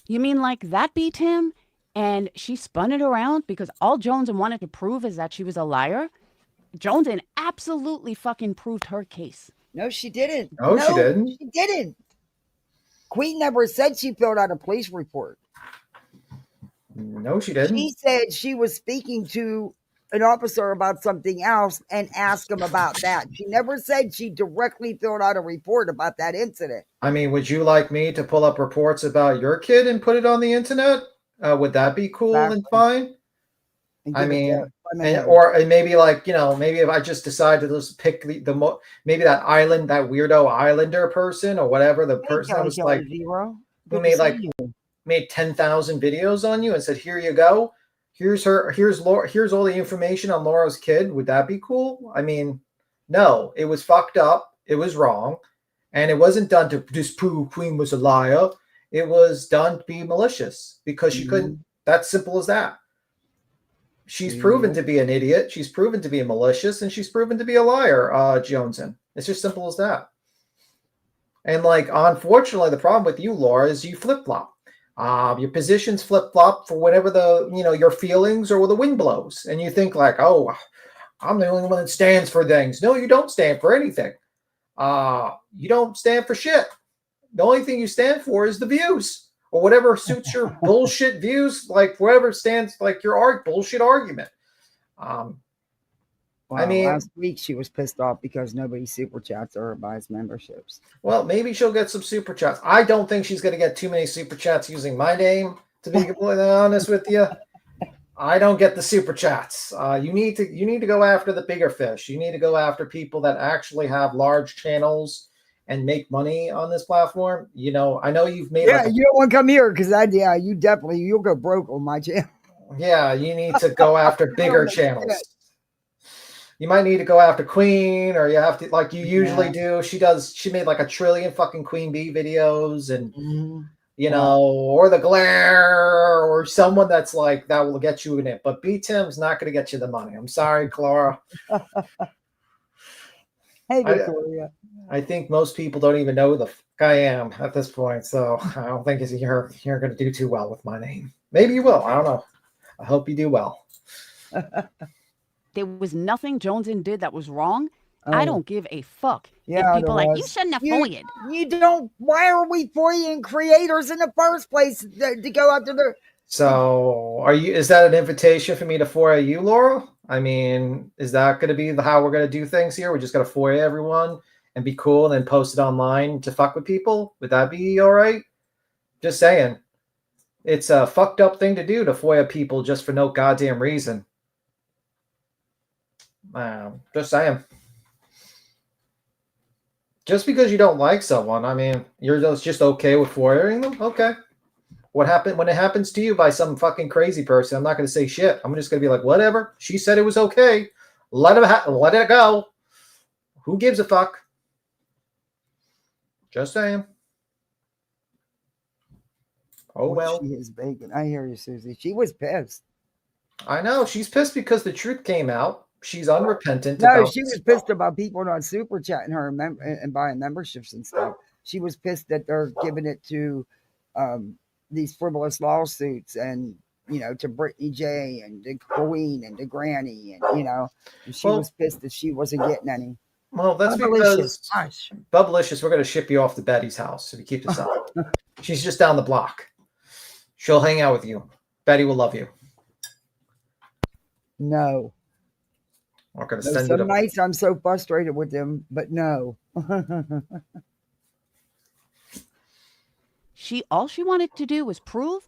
S3: You mean like that beat him? And she spun it around because all Joneson wanted to prove is that she was a liar. Joneson absolutely fucking proved her case.
S1: No, she didn't.
S4: No, she didn't.
S1: She didn't. Queen never said she filled out a police report.
S4: No, she didn't.
S1: She said she was speaking to an officer about something else and asked him about that. She never said she directly filled out a report about that incident.
S4: I mean, would you like me to pull up reports about your kid and put it on the internet? Would that be cool and fine? I mean, or maybe like, maybe if I just decide to just pick maybe that weirdo islander person or whatever, the person that was like, who made 10,000 videos on you and said, here you go. Here's all the information on Laura's kid. Would that be cool? I mean, no, it was fucked up. It was wrong. And it wasn't done to disprove Queen was a liar. It was done to be malicious because she couldn't. That's simple as that. She's proven to be an idiot. She's proven to be malicious, and she's proven to be a liar, Joneson. It's just simple as that. And like, unfortunately, the problem with you, Laura, is you flip-flop. Your positions flip-flop for whatever your feelings or the wind blows. And you think like, oh, I'm the only one that stands for things. No, you don't stand for anything. You don't stand for shit. The only thing you stand for is the views or whatever suits your bullshit views, like whatever stands like your bullshit argument. I mean,
S1: last week she was pissed off because nobody super chats or buys memberships.
S4: Well, maybe she'll get some super chats. I don't think she's going to get too many super chats using my name, to be completely honest with you. I don't get the super chats. You need to go after the bigger fish. You need to go after people that actually have large channels and make money on this platform. I know you've made.
S1: Yeah, you don't want to come here because you'll go broke on my channel.
S4: Yeah, you need to go after bigger channels. You might need to go after Queen, or you have to, like you usually do. She made like 1 trillion fucking Queen Bee videos, and or the Glare, or someone that's like that will get you in it. But Btim's not going to get you the money. I'm sorry, Clara.
S1: Hey, Victoria.
S4: I think most people don't even know who the fuck I am at this point, so I don't think you're going to do too well with my name. Maybe you will. I don't know. I hope you do well.
S3: There was nothing Joneson did that was wrong. I don't give a fuck.
S1: Yeah,
S3: if people are like, you shouldn't have FOIA'd.
S1: You don't. Why are we FOIAing creators in the first place to go after their?
S4: So, is that an invitation for me to FOIA you, Laura? I mean, is that going to be how we're going to do things here? We're just going to FOIA everyone and be cool and then post it online to fuck with people? Would that be all right? Just saying. It's a fucked up thing to do to FOIA people just for no goddamn reason. Just saying. Just because you don't like someone, I mean, you're just okay with FOIAing them? Okay. What happened when it happens to you by some fucking crazy person? I'm not going to say shit. I'm just going to be like, whatever. She said it was okay. Let it go. Who gives a fuck? Just saying. Oh, well.
S1: She is bacon. I hear you, Susie. She was pissed.
S4: I know. She's pissed because the truth came out. She's unrepentant.
S1: No, she was pissed about people not super chatting her and buying memberships and stuff. She was pissed that they're giving it to these frivolous lawsuits and, to Brittany J and the Queen and the Granny and, and she was pissed that she wasn't getting any.
S4: Well, that's because Bubblicious, we're going to ship you off to Betty's house if you keep this up. She's just down the block. She'll hang out with you. Betty will love you.
S1: No.
S4: We're going to send
S1: some nights I'm so frustrated with them, but no.
S3: All she wanted to do was prove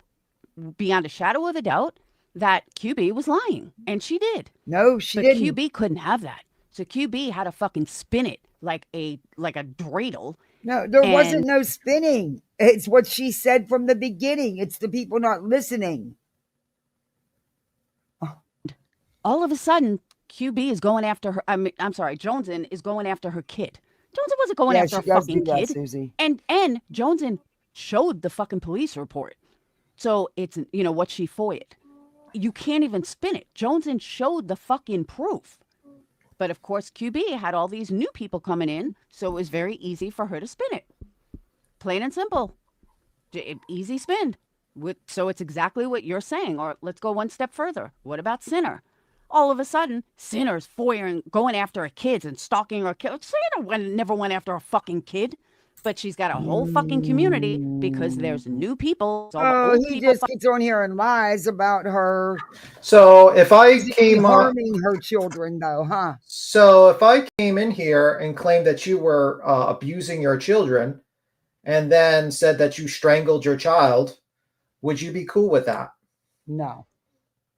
S3: beyond a shadow of a doubt that QB was lying, and she did.
S1: No, she didn't.
S3: QB couldn't have that. So QB had to fucking spin it like a dreidel.
S1: No, there wasn't no spinning. It's what she said from the beginning. It's the people not listening.
S3: All of a sudden, QB is going after her. I'm sorry, Joneson is going after her kid. Joneson wasn't going after her fucking kid.
S1: Susie.
S3: And Joneson showed the fucking police report. So it's, what she FOIA'd. You can't even spin it. Joneson showed the fucking proof. But of course, QB had all these new people coming in, so it was very easy for her to spin it. Plain and simple. Easy spin. So it's exactly what you're saying. Or let's go one step further. What about Sinner? All of a sudden, Sinner's going after her kids and stalking her kids. Sinner never went after a fucking kid. But she's got a whole fucking community because there's new people. All the
S1: Oh,
S3: old
S1: he
S3: people
S1: just gets on here and lies about her
S4: So if I came on,
S1: harming her children, though, huh?
S4: so if I came in here and claimed that you were abusing your children, and then said that you strangled your child, would you be cool with that?
S1: No.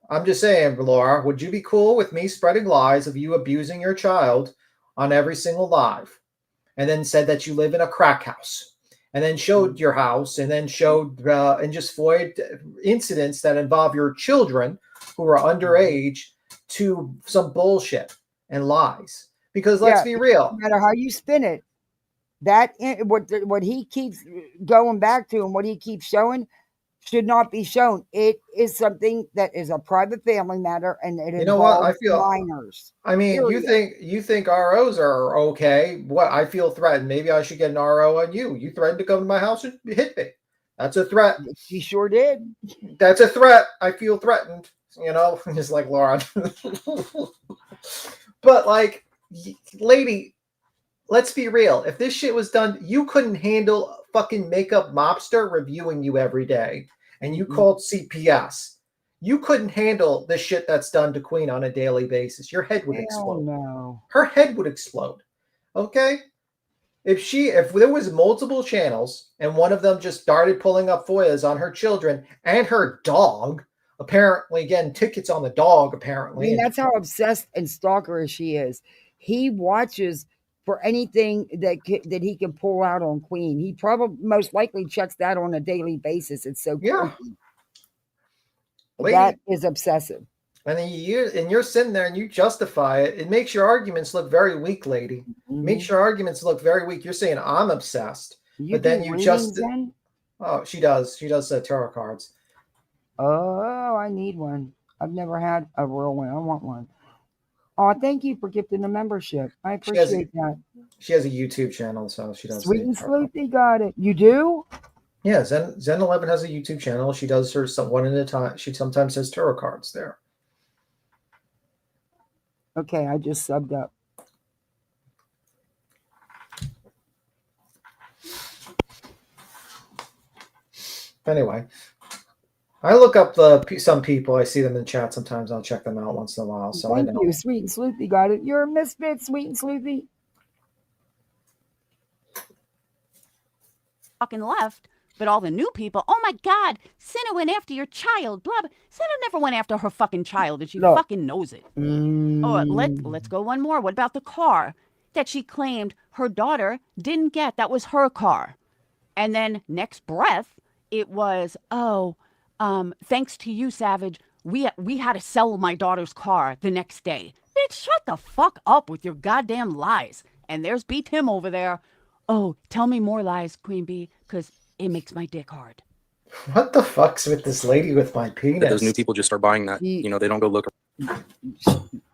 S4: I'm just saying, Laura, would you be cool with me spreading lies of you abusing your child on every single live, and then said that you live in a crack house, and then showed your house, and then showed and just void incidents that involve your children who are underage to some bullshit and lies? Because let's be real,
S1: No matter how you spin it, that what he keeps going back to and what he keeps showing should not be shown. It is something that is a private family matter, and it
S4: you know what? I
S1: involves
S4: feel.
S1: minors.
S4: I mean,
S1: Period.
S4: you think ROs are okay. What? I feel threatened. Maybe I should get an RO on you. You threatened to come to my house and hit me. That's a threat.
S1: She sure did.
S4: That's a threat. I feel threatened. You know, just like Laura. But like, lady, let's be real. If this shit was done, you couldn't handle a fucking makeup mobster reviewing you every day, and you called CPS. You couldn't handle the shit that's done to Queen on a daily basis. Your head would explode.
S1: No.
S4: Her head would explode. Okay? If there was multiple channels and one of them just started pulling up FOIAs on her children and her dog, apparently getting tickets on the dog, apparently.
S1: I mean, that's how obsessed and stalkerish she is. He watches for anything that he can pull out on Queen. He probably most likely checks that on a daily basis. It's so creepy.
S4: Lady,
S1: that is obsessive.
S4: And then you're sitting there and you justify it. It makes your arguments look very weak, lady.
S1: Mm-hmm.
S4: Makes your arguments look very weak. You're saying I'm obsessed, but then you just oh, she does tarot cards.
S1: Oh, I need one. I've never had a real one. I want one. Oh, thank you for gifting the membership. I appreciate that.
S4: She has a YouTube channel, so she does.
S1: Sweet and Sleepy got it. You do?
S4: Yeah, Zen 11 has a YouTube channel. She does her one at a time. She sometimes has tarot cards there.
S1: Okay, I just subbed up.
S4: Anyway, I look up some people. I see them in chat sometimes. I'll check them out once in a while. So
S1: Thank
S4: I know.
S1: you, Sweet and Sleepy got it. You're a misfit, Sweet and Sleepy.
S3: Fucking left. But all the new people, oh my God, Cinna went after your child. Blah, blah. Cinna never went after her fucking child, and she fucking knows it. Oh, let's go one more. What about the car that she claimed her daughter didn't get? That was her car. And then next breath, it was, thanks to you, Savage, we had to sell my daughter's car the next day. Bitch, shut the fuck up with your goddamn lies. And there's Btim over there. Oh, tell me more lies, Queen Bee, because it makes my dick hard.
S4: What the fuck's with this lady with my penis?
S6: Those new people just start buying that. They don't go look.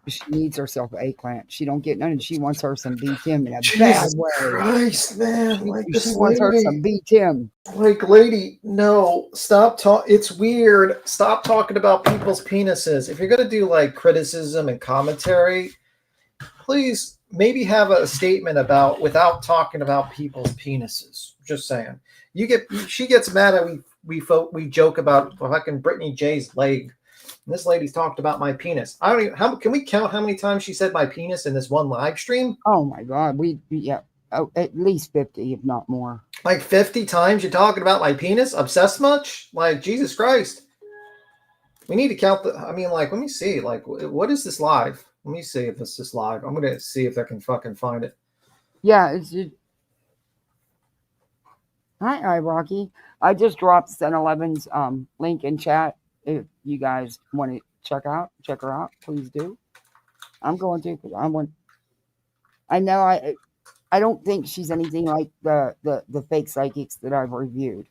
S1: She needs herself an eggplant. She don't get none, and she wants her some Btim in a
S4: Jesus
S1: bad way.
S4: Christ, man!
S1: She wants her some Btim.
S4: Like, lady, no, stop talking. It's weird. Stop talking about people's penises. If you're gonna do like criticism and commentary, please maybe have a statement about without talking about people's penises. Just saying. She gets mad at we joke about fucking Brittany J's leg. And this lady's talked about my penis. I don't even. Can we count how many times she said my penis in this one live stream?
S1: Oh my God, at least 50, if not more.
S4: Like 50 times you're talking about my penis? Obsessed much? Like, Jesus Christ. We need to count let me see. Like, what is this live? Let me see if it's this live. I'm gonna see if I can fucking find it.
S1: Yeah, Hi, Rocky. I just dropped Zen 11's link in chat. If you guys want to check her out, please do. I'm going to because I know I don't think she's anything like the fake psychics that I've reviewed.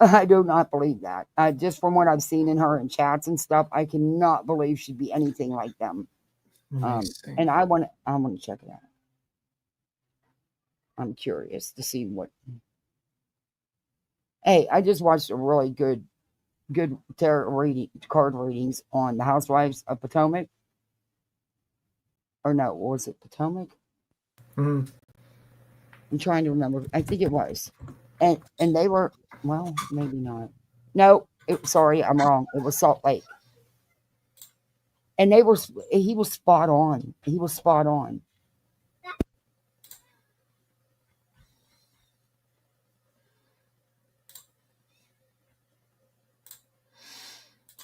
S1: I do not believe that. Just from what I've seen in her in chats and stuff, I cannot believe she'd be anything like them. And I want to check it out. I'm curious to see what. Hey, I just watched a really good card readings on the Housewives of Potomac. Or no, was it Potomac?
S4: Mm.
S1: I'm trying to remember. I think it was. And they were, well, maybe not. No, sorry, I'm wrong. It was Salt Lake. And he was spot on. He was spot on.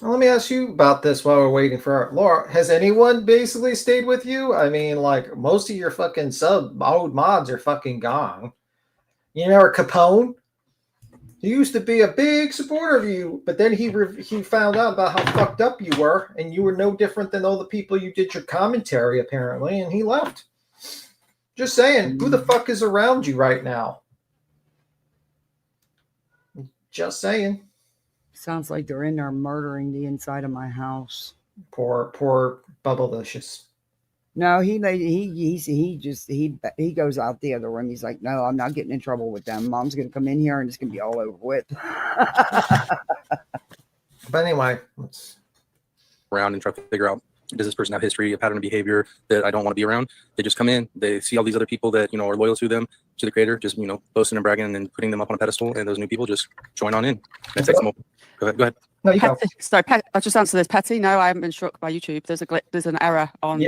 S4: Well, let me ask you about this while we're waiting for Laura. Has anyone basically stayed with you? I mean, like, most of your fucking old mods are fucking gone. You remember Capone? He used to be a big supporter of you, but then he found out about how fucked up you were, and you were no different than all the people you did your commentary, apparently, and he left. Just saying, who the fuck is around you right now? Just saying.
S1: Sounds like they're in there murdering the inside of my house.
S4: Poor Bubblicious.
S1: No, he goes out the other room. He's like, no, I'm not getting in trouble with them. Mom's gonna come in here and it's gonna be all over with.
S4: But anyway, let's
S6: around and try to figure out, does this person have history, a pattern of behavior that I don't want to be around? They just come in, they see all these other people that, are loyal to them, to the creator, just, boasting and bragging and putting them up on a pedestal, and those new people just join on in. That takes them over. Go ahead.
S4: No, you go.
S5: Sorry, I'll just answer this. Petty, no, I haven't been struck by YouTube. There's an error on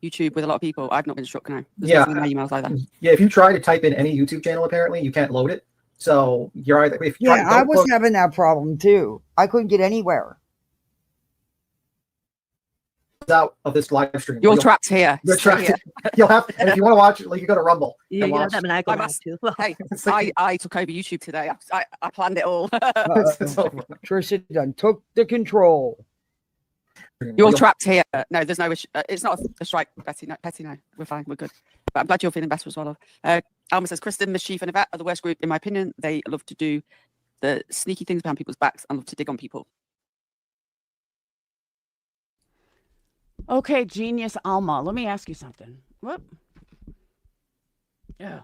S5: YouTube with a lot of people. I've not been struck, no. There's nothing in my emails either.
S4: Yeah, if you try to type in any YouTube channel, apparently, you can't load it. So you're either...
S1: I was having that problem too. I couldn't get anywhere.
S4: Out of this live stream.
S5: You're trapped here.
S4: You're trapped here. You'll have, and if you want to watch it, like, you go to Rumble.
S7: Yeah, you have that maniacal too.
S5: Hey, I took over YouTube today. I planned it all.
S1: Trisha done took the control.
S5: You're trapped here. No, there's no issue. It's not a strike, Betty. No, Petty, no. We're fine. We're good. But I'm glad you're feeling better as well. Alma says, Kristen, Mischief, and Yvette are the worst group, in my opinion. They love to do the sneaky things behind people's backs and love to dig on people.
S3: Okay, genius Alma, let me ask you something. Whoop. Yeah.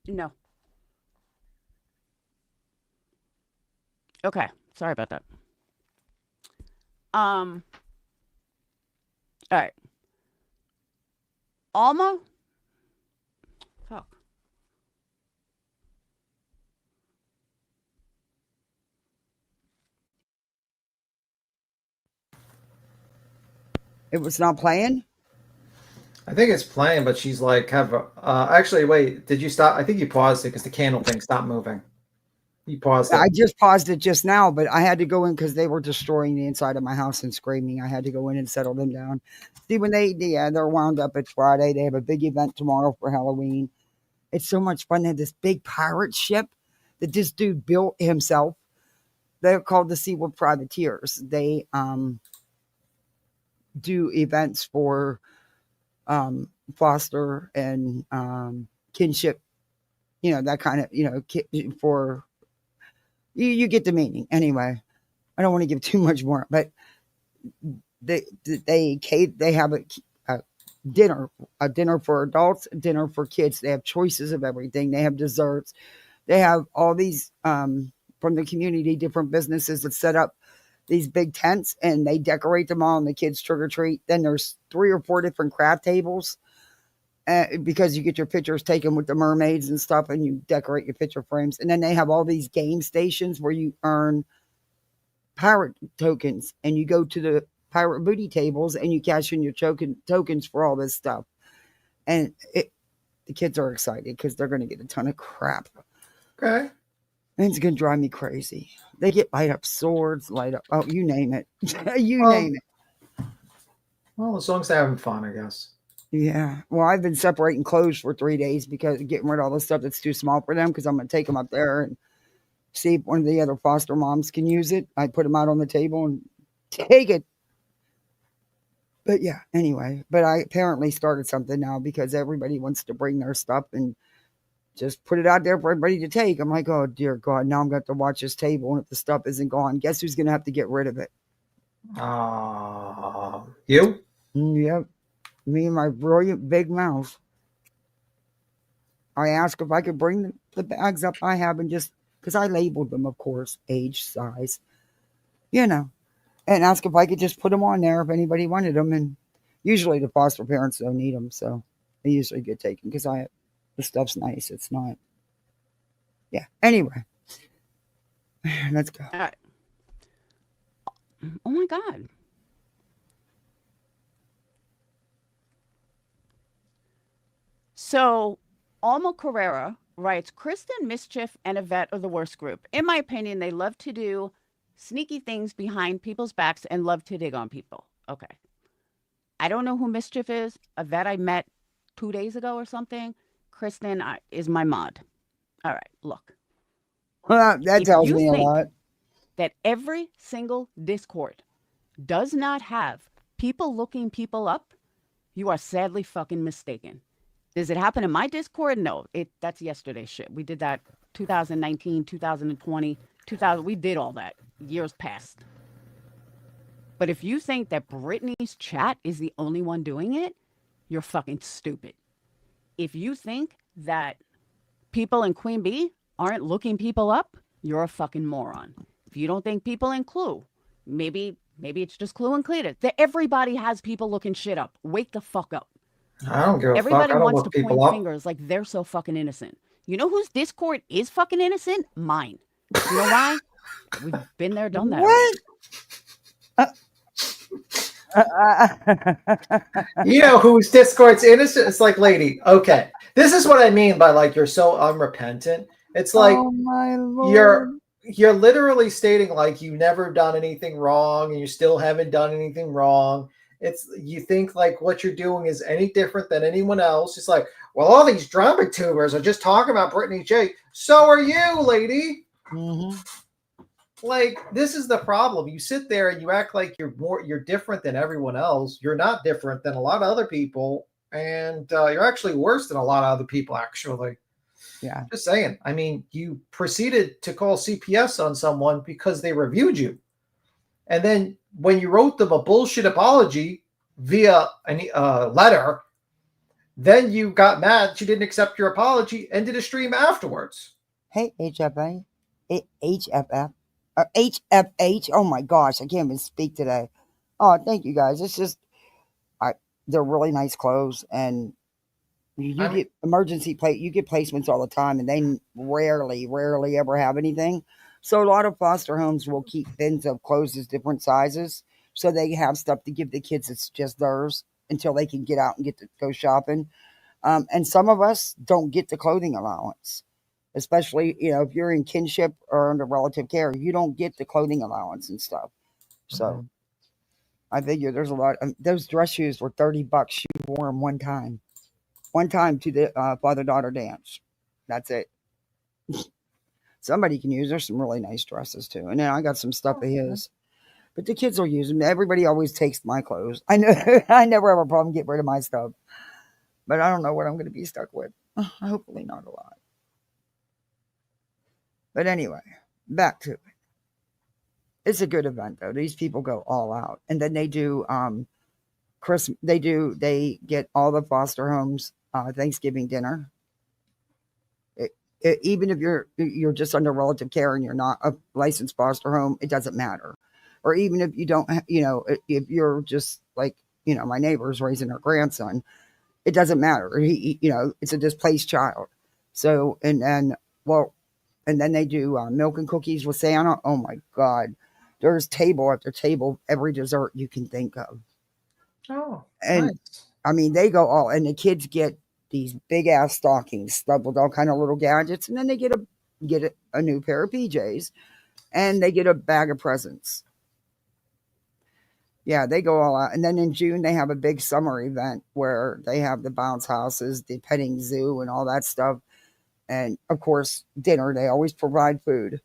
S3: No. Okay, sorry about that. All right. Alma? Fuck.
S1: It was not playing?
S4: I think it's playing, but she's like, actually, wait, did you stop? I think you paused it because the candle thing stopped moving. You paused it.
S1: I just paused it just now, but I had to go in because they were destroying the inside of my house and screaming. I had to go in and settle them down. See, when they're wound up, it's Friday. They have a big event tomorrow for Halloween. It's so much fun. They have this big pirate ship that this dude built himself. They're called the Seaworld Privateers. They do events for foster and kinship, that kind of, for you get the meaning. Anyway, I don't want to give too much more, but they have a dinner for adults, a dinner for kids. They have choices of everything. They have desserts. They have all these from the community, different businesses that set up these big tents and they decorate them all and the kids trick or treat. Then there's 3 or 4 different craft tables because you get your pictures taken with the mermaids and stuff and you decorate your picture frames. And then they have all these game stations where you earn pirate tokens and you go to the pirate booty tables and you cash in your tokens for all this stuff. And the kids are excited because they're going to get a ton of crap.
S4: Okay.
S1: And it's going to drive me crazy. They get light up swords, oh, you name it. Name it.
S4: Well, as long as they're having fun, I guess.
S1: Yeah. Well, I've been separating clothes for 3 days because getting rid of all the stuff that's too small for them because I'm going to take them up there and see if one of the other foster moms can use it. I put them out on the table and take it. But yeah, anyway. But I apparently started something now because everybody wants to bring their stuff and just put it out there for everybody to take. I'm like, oh, dear God, now I'm going to have to watch this table. And if the stuff isn't gone, guess who's going to have to get rid of it?
S4: You?
S1: Yep. Me and my brilliant big mouth. I asked if I could bring the bags up I have and just, because I labeled them, of course, age, size, and ask if I could just put them on there if anybody wanted them. And usually the foster parents don't need them, so they usually get taken because the stuff's nice. It's not. Yeah. Anyway, let's go.
S3: All right. Oh my God. So, Alma Carrera writes, Kristen, Mischief, and Yvette are the worst group. In my opinion, they love to do sneaky things behind people's backs and love to dig on people. Okay. I don't know who Mischief is. Yvette I met 2 days ago or something. Kristen is my mod. All right, look.
S1: Well, that tells me a lot.
S3: That every single Discord does not have people looking people up, you are sadly fucking mistaken. Does it happen in my Discord? No, that's yesterday's shit. We did that 2019, 2020, 2000. We did all that years past. But if you think that Brittany's chat is the only one doing it, you're fucking stupid. If you think that people in Queen Bee aren't looking people up, you're a fucking moron. If you don't think people in Clue, maybe it's just Clue and Cletus. That everybody has people looking shit up. Wake the fuck up.
S4: I don't give a fuck.
S3: Everybody
S4: I don't
S3: wants
S4: look
S3: to
S4: people
S3: point
S4: up.
S3: fingers like they're so fucking innocent. You know whose Discord is fucking innocent? Mine. You know why? We've been there, done that.
S1: What?
S4: You know whose Discord's innocent? It's like, lady, okay. This is what I mean by like you're so unrepentant. It's like
S1: Oh my Lord.
S4: you're literally stating like you've never done anything wrong and you still haven't done anything wrong. It's you think like what you're doing is any different than anyone else. It's like, well, all these drama tubers are just talking about Brittany J. So are you, lady.
S1: Mm-hmm.
S4: Like, this is the problem. You sit there and you act like you're different than everyone else. You're not different than a lot of other people, and you're actually worse than a lot of other people, actually.
S1: Yeah.
S4: Just saying. I mean, you proceeded to call CPS on someone because they reviewed you. And then when you wrote them a bullshit apology via a letter, then you got mad she didn't accept your apology and did a stream afterwards.
S1: Hey, HFA. HFF. HFH. Oh my gosh, I can't even speak today. Oh, thank you guys. It's just, they're really nice clothes, and you get emergency you get placements all the time, and they rarely ever have anything. So a lot of foster homes will keep bins of clothes as different sizes, so they have stuff to give the kids that's just theirs until they can get out and get to go shopping. And some of us don't get the clothing allowance. Especially, if you're in kinship or under relative care, you don't get the clothing allowance and stuff. So I figure there's a lot. Those dress shoes were $30. She wore them one time to the father-daughter dance. That's it. Somebody can use. There's some really nice dresses too. And then I got some stuff of his. But the kids will use them. Everybody always takes my clothes. I know. I never have a problem getting rid of my stuff. But I don't know what I'm going to be stuck with. Hopefully not a lot. But anyway, back to it. It's a good event though. These people go all out, and then they do Christmas. They get all the foster homes Thanksgiving dinner. Even if you're just under relative care and you're not a licensed foster home, it doesn't matter. Or even if you don't, if you're just like my neighbor's raising her grandson, it doesn't matter. It's a displaced child. So and then they do milk and cookies with Santa. Oh my God. There's table after table, every dessert you can think of.
S4: Oh,
S1: and
S4: nice.
S1: I mean, they go all, and the kids get these big ass stockings stuffed with all kind of little gadgets. And then they get a new pair of PJs, and they get a bag of presents. Yeah, they go all out. And then in June, they have a big summer event where they have the bounce houses, the petting zoo, and all that stuff. And of course, dinner, they always provide food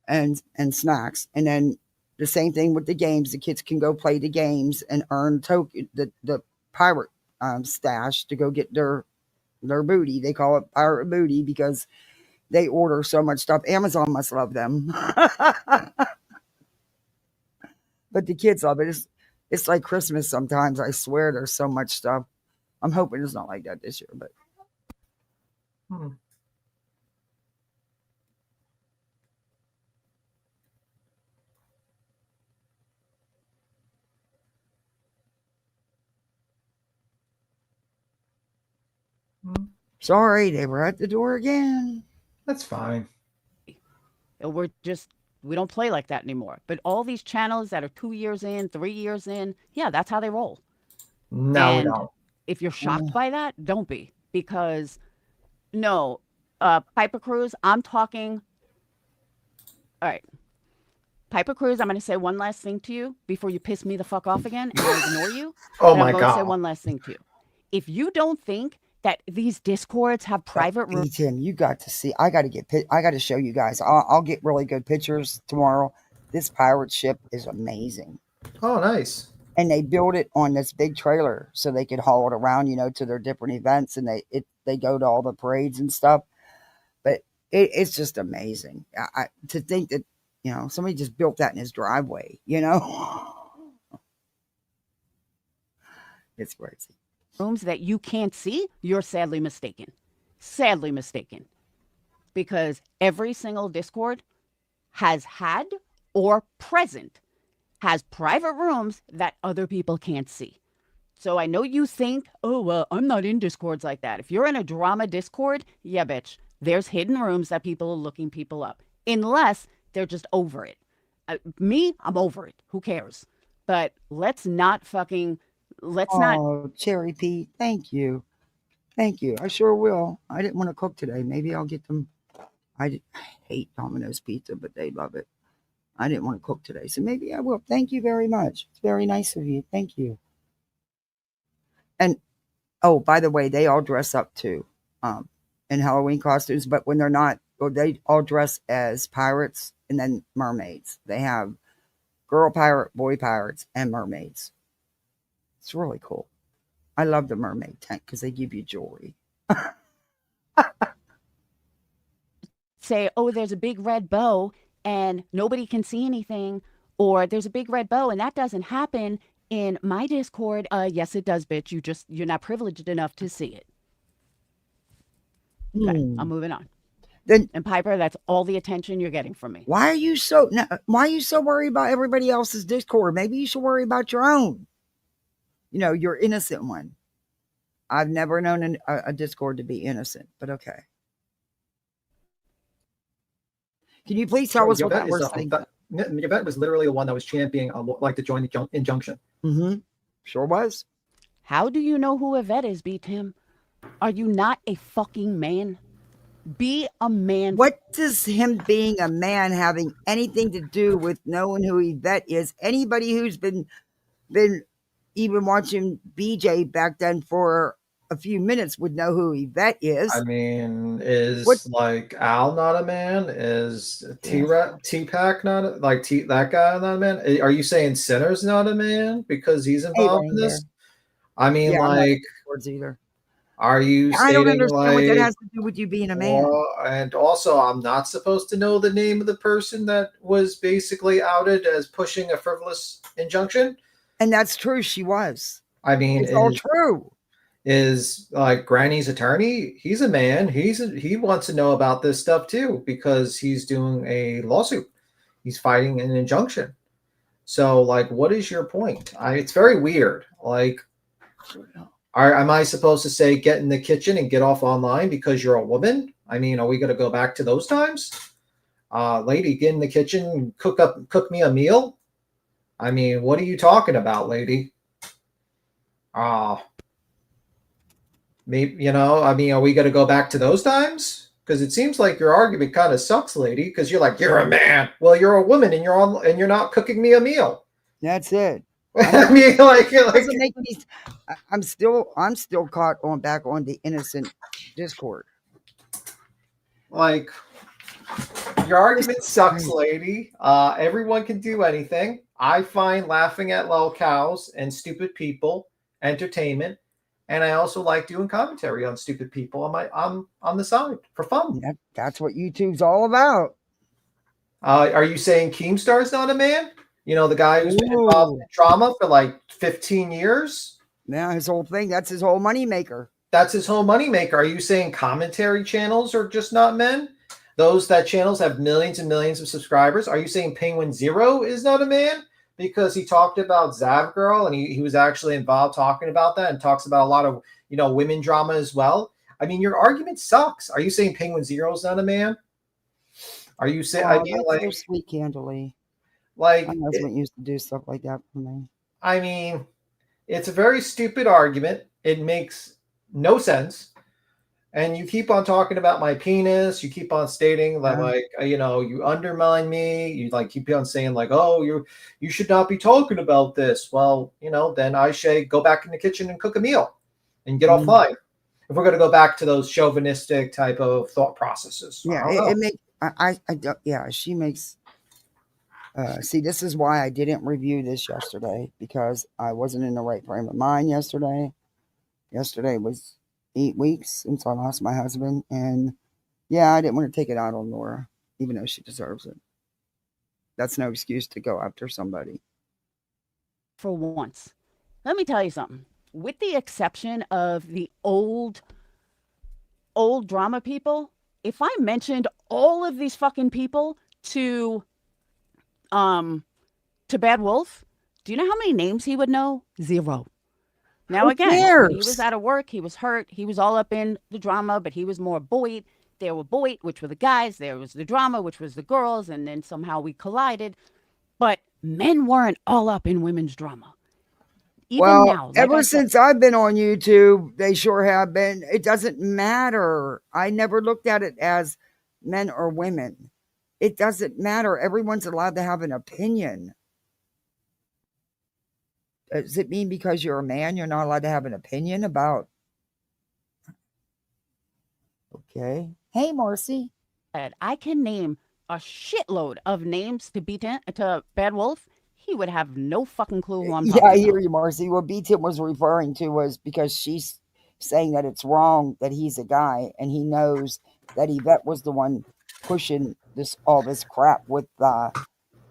S1: and snacks. And then the same thing with the games. The kids can go play the games and earn the pirate stash to go get their booty. They call it pirate booty because they order so much stuff. Amazon must love them. But the kids love it. It's like Christmas sometimes. I swear there's so much stuff. I'm hoping it's not like that this year, but Sorry, they were at the door again.
S4: That's fine.
S3: We don't play like that anymore. But all these channels that are 2 years in, 3 years in, yeah, that's how they roll.
S4: No, we
S3: And
S4: don't.
S3: if you're shocked by that, don't be. Because, no, Piper Cruz, I'm talking. All right. Piper Cruz, I'm going to say one last thing to you before you piss me the fuck off again and I ignore you.
S4: Oh
S3: And
S4: my
S3: I'm going to say
S4: God.
S3: one last thing to you. If you don't think that these Discords have private rooms,
S1: Btim, you got to see. I got to show you guys. I'll get really good pictures tomorrow. This pirate ship is amazing.
S4: Oh, nice.
S1: And they build it on this big trailer so they could haul it around, to their different events, and they go to all the parades and stuff. But it's just amazing. To think that somebody just built that in his driveway. It's crazy.
S3: rooms that you can't see, you're sadly mistaken. Sadly mistaken. Because every single Discord has had or present has private rooms that other people can't see. So I know you think, oh, well, I'm not in Discords like that. If you're in a drama Discord, yeah, bitch, there's hidden rooms that people are looking people up. Unless they're just over it. Me, I'm over it. Who cares? But let's not.
S1: Cherry Pete, thank you. Thank you. I sure will. I didn't want to cook today. Maybe I'll get them. I hate Domino's pizza, but they love it. I didn't want to cook today, so maybe I will. Thank you very much. It's very nice of you. Thank you. And, oh, by the way, they all dress up too in Halloween costumes, but when they're not, or they all dress as pirates and then mermaids. They have girl pirate, boy pirates, and mermaids. It's really cool. I love the mermaid tent because they give you jewelry.
S3: Say, oh, there's a big red bow and nobody can see anything, or there's a big red bow and that doesn't happen in my Discord. Yes, it does, bitch. You're not privileged enough to see it. Okay, I'm moving on. And Piper, that's all the attention you're getting from me.
S1: Why are you so worried about everybody else's Discord? Maybe you should worry about your own. Your innocent one. I've never known a Discord to be innocent, but okay. Can you please tell us what that was saying?
S4: Yvette was literally the one that was championing like to join the injunction.
S1: Mm-hmm. Sure was.
S3: How do you know who Yvette is, Btim? Are you not a fucking man? Be a man.
S1: What does him being a man having anything to do with knowing who Yvette is? Anybody who's been even watching BJ back then for a few minutes would know who Yvette is.
S4: I mean, like Al not a man? Is T-Pac not that guy not a man? Are you saying Sinner's not a man because he's involved in this? I mean,
S1: words either.
S4: Are you?
S1: I don't understand what that has to do with you being a man.
S4: And also, I'm not supposed to know the name of the person that was basically outed as pushing a frivolous injunction.
S1: And that's true. She was.
S4: I mean,
S1: it's all true.
S4: Is like Granny's attorney. He's a man. He wants to know about this stuff too because he's doing a lawsuit. He's fighting an injunction. So, like, what is your point? It's very weird. Like, am I supposed to say get in the kitchen and get off online because you're a woman? I mean, are we going to go back to those times? Lady, get in the kitchen, cook me a meal. I mean, what are you talking about, lady? Maybe, I mean, are we going to go back to those times? Because it seems like your argument kind of sucks, lady, because you're like, you're a man. Well, you're a woman and you're not cooking me a meal.
S1: That's it.
S4: I mean,
S1: I'm still caught back on the innocent Discord.
S4: Like, your argument sucks, lady. Everyone can do anything. I find laughing at lol cows and stupid people entertainment, and I also like doing commentary on stupid people on the side for fun.
S1: That's what YouTube's all about.
S4: Are you saying Keemstar's not a man? The guy who's been involved in drama for like 15 years?
S1: Yeah, his whole thing. That's his whole moneymaker.
S4: That's his whole moneymaker. Are you saying commentary channels are just not men? Those channels have millions and millions of subscribers. Are you saying Penguin Zero is not a man? Because he talked about Zav Girl and he was actually involved talking about that and talks about a lot of, women drama as well. I mean, your argument sucks. Are you saying Penguin Zero's not a man? Are you saying? I mean,
S1: that's
S4: like,
S1: so sweet, Candlely.
S4: like,
S1: My husband used to do stuff like that for me.
S4: I mean, it's a very stupid argument. It makes no sense. And you keep on talking about my penis. You keep on stating that, like, you undermine me. You like keep on saying like, oh, you should not be talking about this. Well, then I say go back in the kitchen and cook a meal, and get offline. If we're going to go back to those chauvinistic type of thought processes,
S1: Yeah, it makes. I don't. Yeah, she makes. See, this is why I didn't review this yesterday, because I wasn't in the right frame of mind yesterday. Yesterday was 8 weeks since I lost my husband, and yeah, I didn't want to take it out on Laura, even though she deserves it. That's no excuse to go after somebody.
S3: For once, let me tell you something. With the exception of the old drama people, if I mentioned all of these fucking people to Bad Wolf, do you know how many names he would know? 0. Now,
S1: Who
S3: again,
S1: cares?
S3: when he was out of work, he was hurt. He was all up in the drama, but he was more buoyed. There were buoyed, which were the guys. There was the drama, which was the girls. And then somehow we collided. But men weren't all up in women's drama. Even now. Like
S1: ever since I've been on YouTube, they sure have been. It doesn't matter. I never looked at it as men or women. It doesn't matter. Everyone's allowed to have an opinion. Does it mean because you're a man, you're not allowed to have an opinion about? Okay. Hey, Marcy.
S3: I can name a shitload of names to Bad Wolf. He would have no fucking clue who I'm talking about.
S1: I hear you, Marcy. What Btim was referring to was because she's saying that it's wrong that he's a guy, and he knows that Yvette was the one pushing all this crap with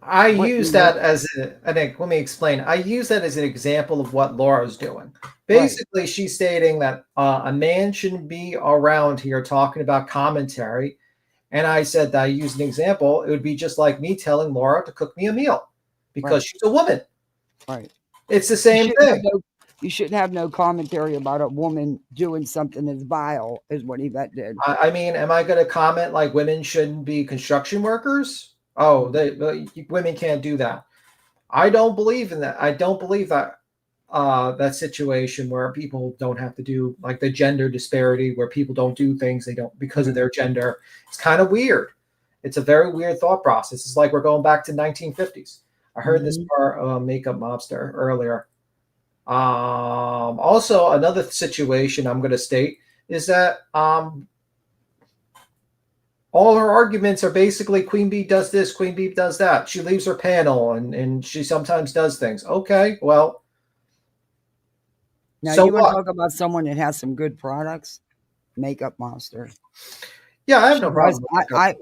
S4: I use that as let me explain. I use that as an example of what Laura's doing. Basically, she's stating that a man shouldn't be around here talking about commentary. And I said that I use an example. It would be just like me telling Laura to cook me a meal because she's a woman.
S1: Right.
S4: It's the same thing.
S1: You shouldn't have no commentary about a woman doing something as vile as what Yvette did.
S4: I mean, am I going to comment like women shouldn't be construction workers? Oh, women can't do that. I don't believe in that. I don't believe that that situation where people don't have to do like the gender disparity, where people don't do things they don't because of their gender. It's kind of weird. It's a very weird thought process. It's like we're going back to 1950s. I heard this part Makeup Mobster earlier. Also, another situation I'm going to state is that all her arguments are basically Queen Bee does this, Queen Bee does that. She leaves her panel and she sometimes does things. Okay, well.
S1: Now, you want to talk about someone that has some good products? Makeup Monster.
S4: Yeah, I have no problem.
S1: I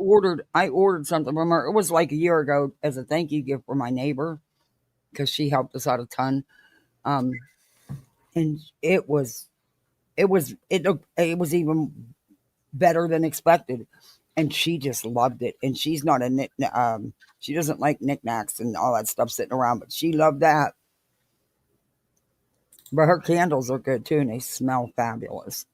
S1: ordered something from her. It was like a year ago as a thank you gift for my neighbor because she helped us out a ton. And it was even better than expected. And she just loved it. And she's not she doesn't like knickknacks and all that stuff sitting around, but she loved that. But her candles are good too, and they smell fabulous.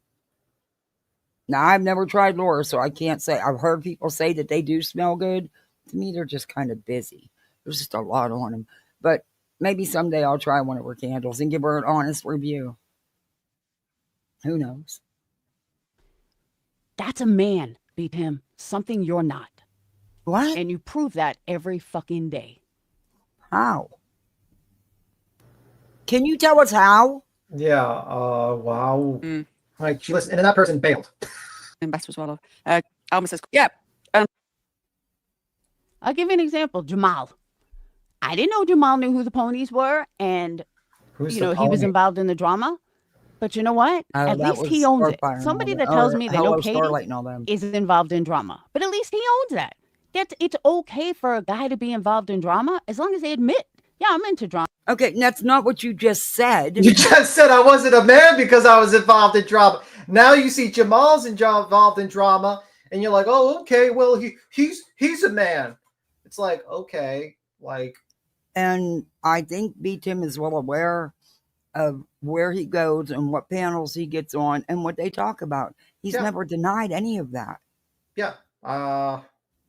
S1: Now, I've never tried Laura, so I can't say. I've heard people say that they do smell good. To me, they're just kind of busy. There's just a lot on them. But maybe someday I'll try one of her candles and give her an honest review. Who knows?
S3: That's a man, Btim. Something you're not.
S1: What?
S3: And you prove that every fucking day.
S1: How? Can you tell us how?
S4: Yeah. Wow. Like, listen, and that person bailed.
S5: Investor as well. Alma says, yeah.
S3: I'll give you an example. Jamal. I didn't know Jamal knew who the ponies were, and he was involved in the drama. But you know what? At least he owns it. Somebody that tells me they know Katie is involved in drama, but at least he owns that. It's okay for a guy to be involved in drama as long as they admit, yeah, I'm into drama.
S1: Okay, that's not what you just said.
S4: You just said I wasn't a man because I was involved in drama. Now you see Jamal's involved in drama, and you're like, oh, okay, well, he's a man. It's like, okay, like.
S1: And I think Btim is well aware of where he goes and what panels he gets on and what they talk about. He's
S4: Yeah.
S1: never denied any of that.
S4: Yeah.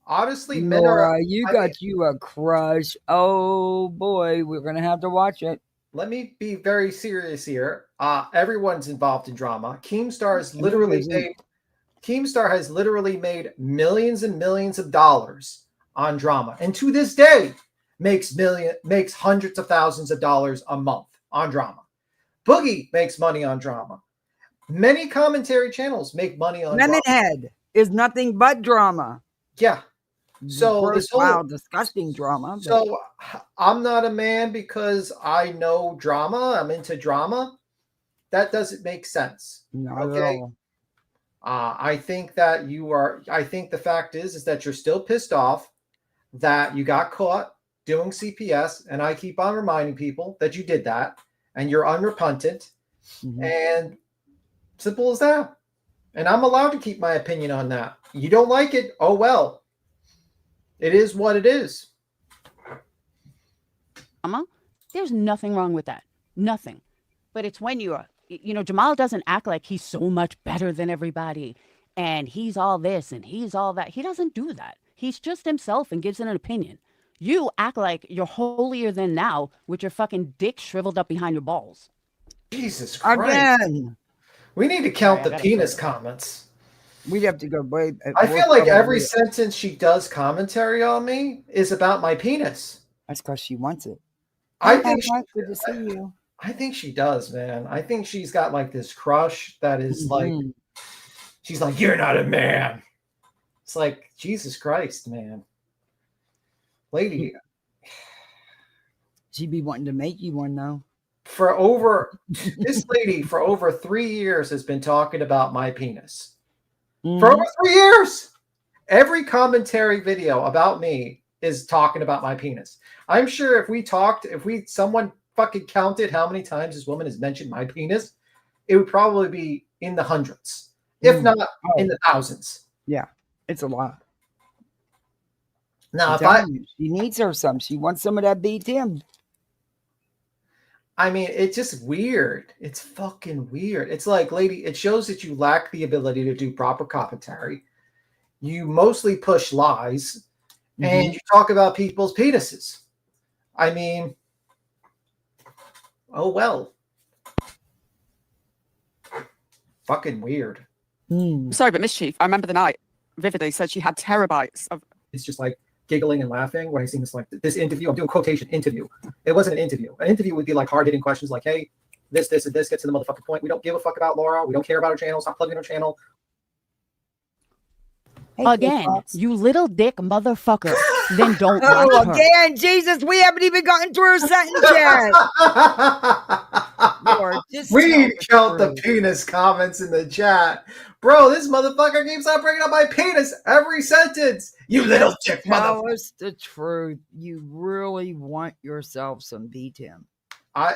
S4: Honestly, men are.
S1: Laura, you
S4: I
S1: got
S4: mean,
S1: you a crush. Oh boy, we're gonna have to watch it.
S4: let me be very serious here. Everyone's involved in drama. Keemstar has
S1: And who
S4: literally
S1: isn't?
S4: made Keemstar has literally made millions and millions of dollars on drama, and to this day makes hundreds of thousands of dollars a month on drama. Boogie makes money on drama. Many commentary channels make money on drama.
S1: Lemonhead is nothing but drama.
S4: Yeah. So
S1: Gross,
S4: this whole
S1: wild, disgusting drama. But
S4: so I'm not a man because I know drama. I'm into drama. That doesn't make sense.
S1: not at
S4: Okay.
S1: all.
S4: I think that you are. I think the fact is that you're still pissed off that you got caught doing CPS, and I keep on reminding people that you did that, and you're unrepentant, and simple as that. And I'm allowed to keep my opinion on that. You don't like it? Oh well. It is what it is.
S3: There's nothing wrong with that. Nothing. But it's when you're, Jamal doesn't act like he's so much better than everybody and he's all this and he's all that. He doesn't do that. He's just himself and gives an opinion. You act like you're holier than thou with your fucking dick shriveled up behind your balls.
S4: Jesus Christ.
S1: Again.
S4: We need to count
S3: Sorry,
S4: the penis comments.
S1: We'd have to go way.
S4: I feel like every sentence she does commentary on me is about my penis.
S1: That's because she wants it.
S4: I think
S1: good to see you.
S4: I think she does, man. I think she's got like this crush that is like, she's like, you're not a man. It's like, Jesus Christ, man. Lady.
S1: She'd be wanting to make you one, though.
S4: This lady for over 3 years has been talking about my penis. For over 3 years. Every commentary video about me is talking about my penis. I'm sure if someone fucking counted how many times this woman has mentioned my penis, it would probably be in the hundreds, if not in the thousands.
S1: Yeah, it's a lot.
S4: Now,
S1: she needs her some. She wants some of that Btim.
S4: I mean, it's just weird. It's fucking weird. It's like, lady, it shows that you lack the ability to do proper commentary. You mostly push lies, and you talk about people's penises. I mean, oh well. Fucking weird.
S5: Sorry, but Mischief, I remember the night vividly said she had terabytes of.
S4: It's just like giggling and laughing when I see this interview. I'm doing quotation interview. It wasn't an interview. An interview would be like hard hitting questions like, hey, this, and this, get to the motherfucking point. We don't give a fuck about Laura. We don't care about her channel. Stop plugging her channel.
S3: Hey, again, you little dick motherfucker. Then don't watch her.
S1: Again, Jesus, we haven't even gotten through a sentence yet. Lord,
S4: we need to count the penis comments in the chat. Bro, this motherfucker keeps on bringing up my penis every sentence. You little dick motherfucker.
S1: Tell us the truth. You really want yourself some Btim.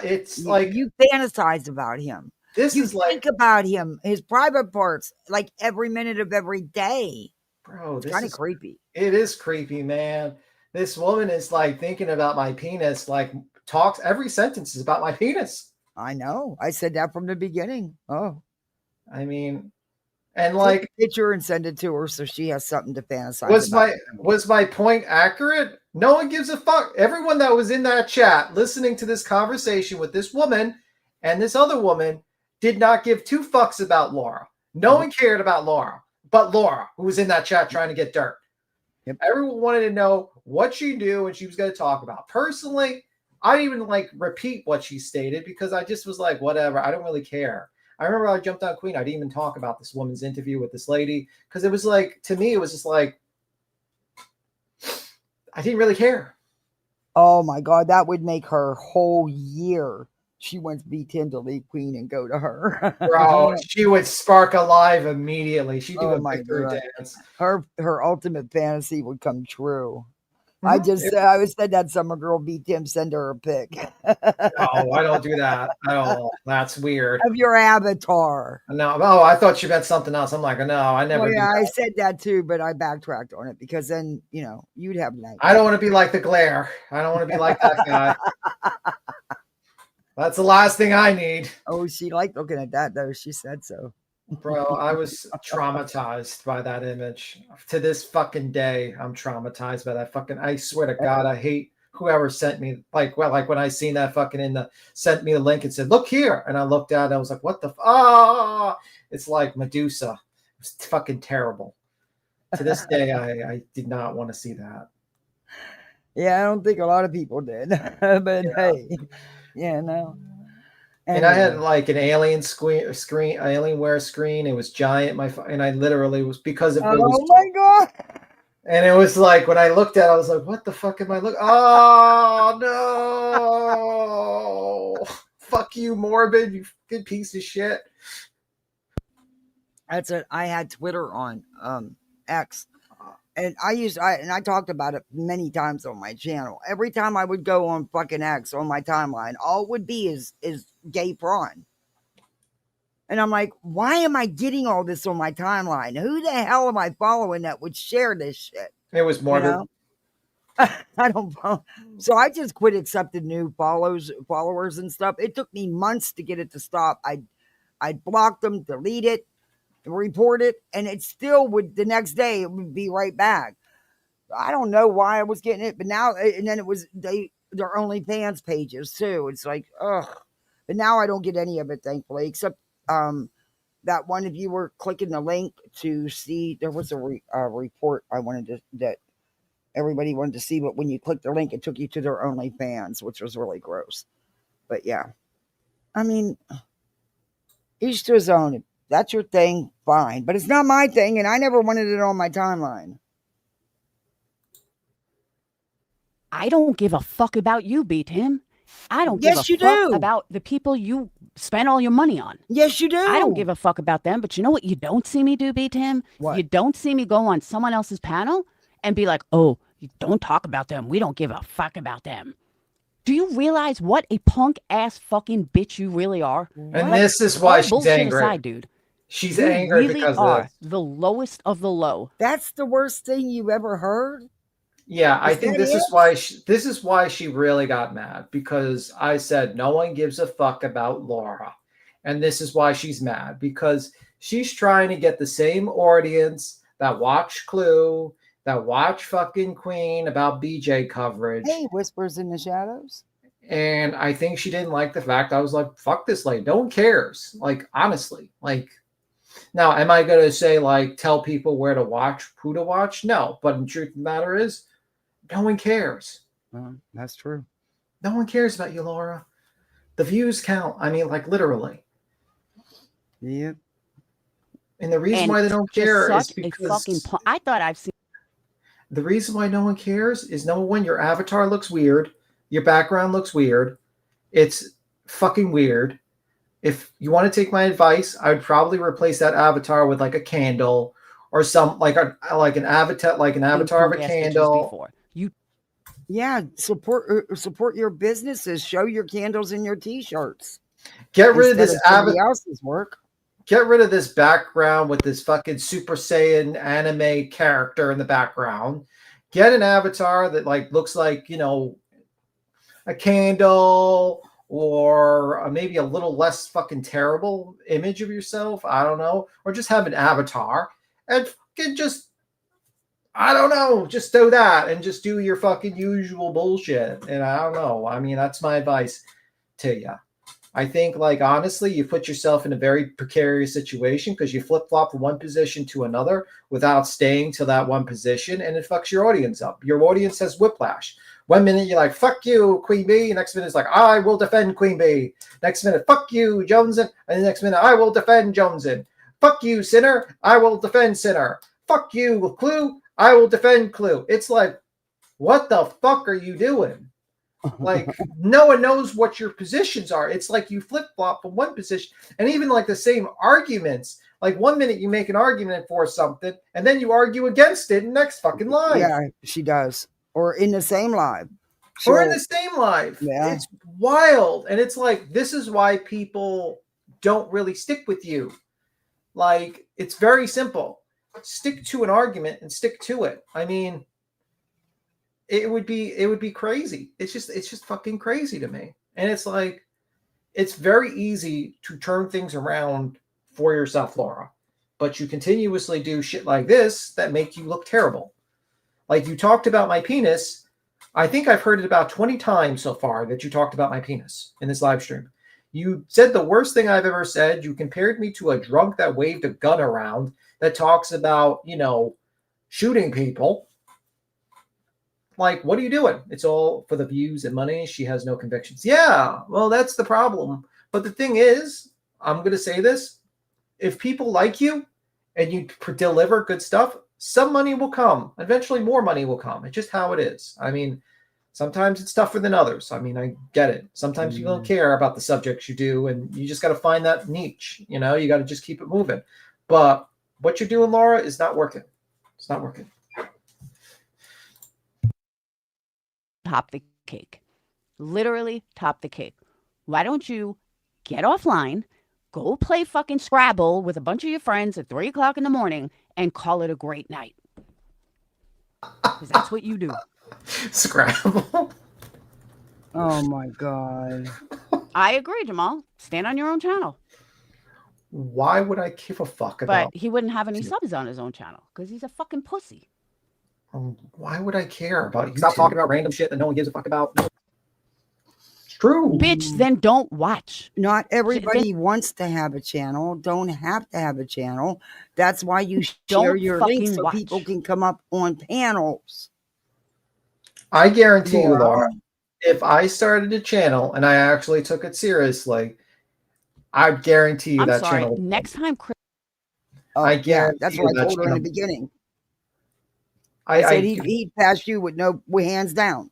S4: It's like
S1: you fantasize about him.
S4: You
S1: think about him, his private parts, like every minute of every day.
S4: Bro,
S1: it's kind of creepy.
S4: It is creepy, man. This woman is like thinking about my penis, like talks every sentence is about my penis.
S1: I know. I said that from the beginning. Oh,
S4: I mean, and like
S1: take a picture and send it to her so she has something to fantasize about.
S4: Was my point accurate? No one gives a fuck. Everyone that was in that chat listening to this conversation with this woman and this other woman did not give two fucks about Laura. No one cared about Laura. But Laura, who was in that chat trying to get dirt. Yep. Everyone wanted to know what she knew and she was going to talk about. Personally, I didn't even like repeat what she stated because I just was like, whatever. I don't really care. I remember I jumped on Queen. I didn't even talk about this woman's interview with this lady because it was like, to me, it was just like, I didn't really care.
S1: Oh my God, that would make her whole year. She wants Btim to leave Queen and go to her.
S4: Bro, she would spark alive immediately. She'd do a victory dance.
S1: Her ultimate fantasy would come true. I said that summer girl Btim, send her a pic.
S4: Oh, I don't do that at all. That's weird.
S1: Of your avatar.
S4: No, I thought she meant something else. I'm like, no, I never.
S1: Well, yeah, I said that too, but I backtracked on it because then you'd have like.
S4: I don't want to be like the glare. I don't want to be like that guy. That's the last thing I need.
S1: Oh, she liked looking at that though. She said so.
S4: Bro, I was traumatized by that image. To this fucking day, I'm traumatized by that fucking. I swear to God, I hate whoever sent me. Like when I seen that fucking sent me the link and said, "Look here," and I looked at it, I was like, "What the? It's like Medusa. It's fucking terrible." To this day, I did not want to see that.
S1: Yeah, I don't think a lot of people did, but hey, yeah, no.
S4: And I had like an alien screen, Alienware screen. It was giant. And I literally was because of it was.
S1: Oh my God!
S4: And it was like when I looked at it, I was like, "What the fuck am I looking? Oh no! Fuck you, Morbid, you good piece of shit."
S1: That's it. I had Twitter on X, and I talked about it many times on my channel. Every time I would go on fucking X on my timeline, all it would be is gay prawn. And I'm like, why am I getting all this on my timeline? Who the hell am I following that would share this shit?
S4: It was Morbid.
S1: You know? I don't follow. So I just quit accepting new followers and stuff. It took me months to get it to stop. I'd block them, delete it, report it, and it still would, the next day it would be right back. I don't know why I was getting it, but now, and then it was their OnlyFans pages too. It's like, ugh. But now I don't get any of it, thankfully, except that one, if you were clicking the link to see, there was a report I wanted that everybody wanted to see, but when you clicked the link, it took you to their OnlyFans, which was really gross. But yeah, I mean, each to his own. If that's your thing, fine, but it's not my thing, and I never wanted it on my timeline.
S3: I don't give a fuck about you, Btim. I don't
S1: Yes,
S3: give
S1: you
S3: a fuck
S1: do.
S3: about the people you spend all your money on.
S1: Yes, you do.
S3: I don't give a fuck about them, but you know what you don't see me do, Btim?
S1: What?
S3: You don't see me go on someone else's panel and be like, oh, you don't talk about them. We don't give a fuck about them. Do you realize what a punk ass fucking bitch you really are?
S4: And this is why she's
S3: bullshit
S4: angry.
S3: Aside, dude.
S4: She's
S3: You
S4: angry
S3: really
S4: because
S3: are
S4: of this.
S3: the lowest of the low.
S1: That's the worst thing you ever heard?
S4: Yeah, I think this
S1: that
S4: is why she really got mad, because I said no one gives a fuck about Laura. And this is why she's mad, because she's trying to get the same audience that watch Clue, that watch fucking Queen about BJ coverage.
S1: Hey, Whispers in the Shadows.
S4: And I think she didn't like the fact I was like, fuck this lady. No one cares. Like, honestly. Like, now, am I going to say, like, tell people where to watch, who to watch? No. But the truth of the matter is, no one cares.
S1: That's true.
S4: No one cares about you, Laura. The views count. I mean, like, literally.
S1: Yeah.
S4: And the reason why they don't care is because
S3: I thought I've seen.
S4: The reason why no one cares is, number one, your avatar looks weird. Your background looks weird. It's fucking weird. If you want to take my advice, I would probably replace that avatar with like a candle or some like an avatar of a candle.
S1: Yeah, support your businesses. Show your candles in your t-shirts.
S4: Get rid of this
S1: else's work.
S4: Get rid of this background with this fucking Super Saiyan anime character in the background. Get an avatar that like looks like, you know, a candle or maybe a little less fucking terrible image of yourself. I don't know. Or just have an avatar and just, I don't know, just do that and just do your fucking usual bullshit. And I don't know. I mean, that's my advice to you. I think, like, honestly, you put yourself in a very precarious situation because you flip-flop from one position to another without staying to that one position, and it fucks your audience up. Your audience has whiplash. One minute you're like, fuck you, Queen Bee. Next minute it's like, I will defend Queen Bee. Next minute, fuck you, Joneson. And the next minute, I will defend Joneson. Fuck you, Sinner. I will defend Sinner. Fuck you, Clue. I will defend Clue. It's like, what the fuck are you doing? Like, no one knows what your positions are. It's like you flip-flop from one position, and even like the same arguments. Like, one minute you make an argument for something, and then you argue against it in the next fucking live.
S1: Yeah, she does. Or in the same live.
S4: Or in the same live.
S1: Yeah.
S4: It's wild. And it's like, this is why people don't really stick with you. Like, it's very simple. Stick to an argument and stick to it. I mean, it would be crazy. It's just fucking crazy to me. And it's like, it's very easy to turn things around for yourself, Laura. But you continuously do shit like this that make you look terrible. Like you talked about my penis. I think I've heard it about 20 times so far that you talked about my penis in this live stream. You said the worst thing I've ever said. You compared me to a drunk that waved a gun around that talks about, shooting people. Like, what are you doing? It's all for the views and money. She has no convictions. Yeah, well, that's the problem. But the thing is, I'm going to say this. If people like you and you deliver good stuff, some money will come. Eventually, more money will come. It's just how it is. I mean, sometimes it's tougher than others. I mean, I get it. Sometimes you don't care about the subjects you do, and you just got to find that niche. You got to just keep it moving. But what you're doing, Laura, is not working. It's not working.
S3: Top the cake. Literally top the cake. Why don't you get offline, go play fucking Scrabble with a bunch of your friends at 3 o'clock in the morning and call it a great night? Because that's what you do.
S4: Scrabble.
S1: Oh my God.
S3: I agree, Jamal. Stand on your own channel.
S4: Why would I give a fuck about?
S3: But he wouldn't have any subs on his own channel because he's a fucking pussy.
S4: Why would I care about you? Stop talking about random shit that no one gives a fuck about. It's true.
S3: Bitch, then don't watch.
S1: Not everybody wants to have a channel. Don't have to have a channel. That's why you share
S3: Don't
S1: your
S3: fucking
S1: links so
S3: watch.
S1: people can come up on panels.
S4: I guarantee you,
S1: Laura.
S4: Laura, if I started a channel and I actually took it seriously, I guarantee you
S3: I'm
S4: that
S3: sorry.
S4: channel.
S3: Next time, Chris.
S1: Oh,
S4: I
S1: yeah,
S4: guarantee
S1: that's
S4: you
S1: what I
S4: that
S1: told her in the
S4: channel.
S1: beginning. I said he'd pass you with hands down.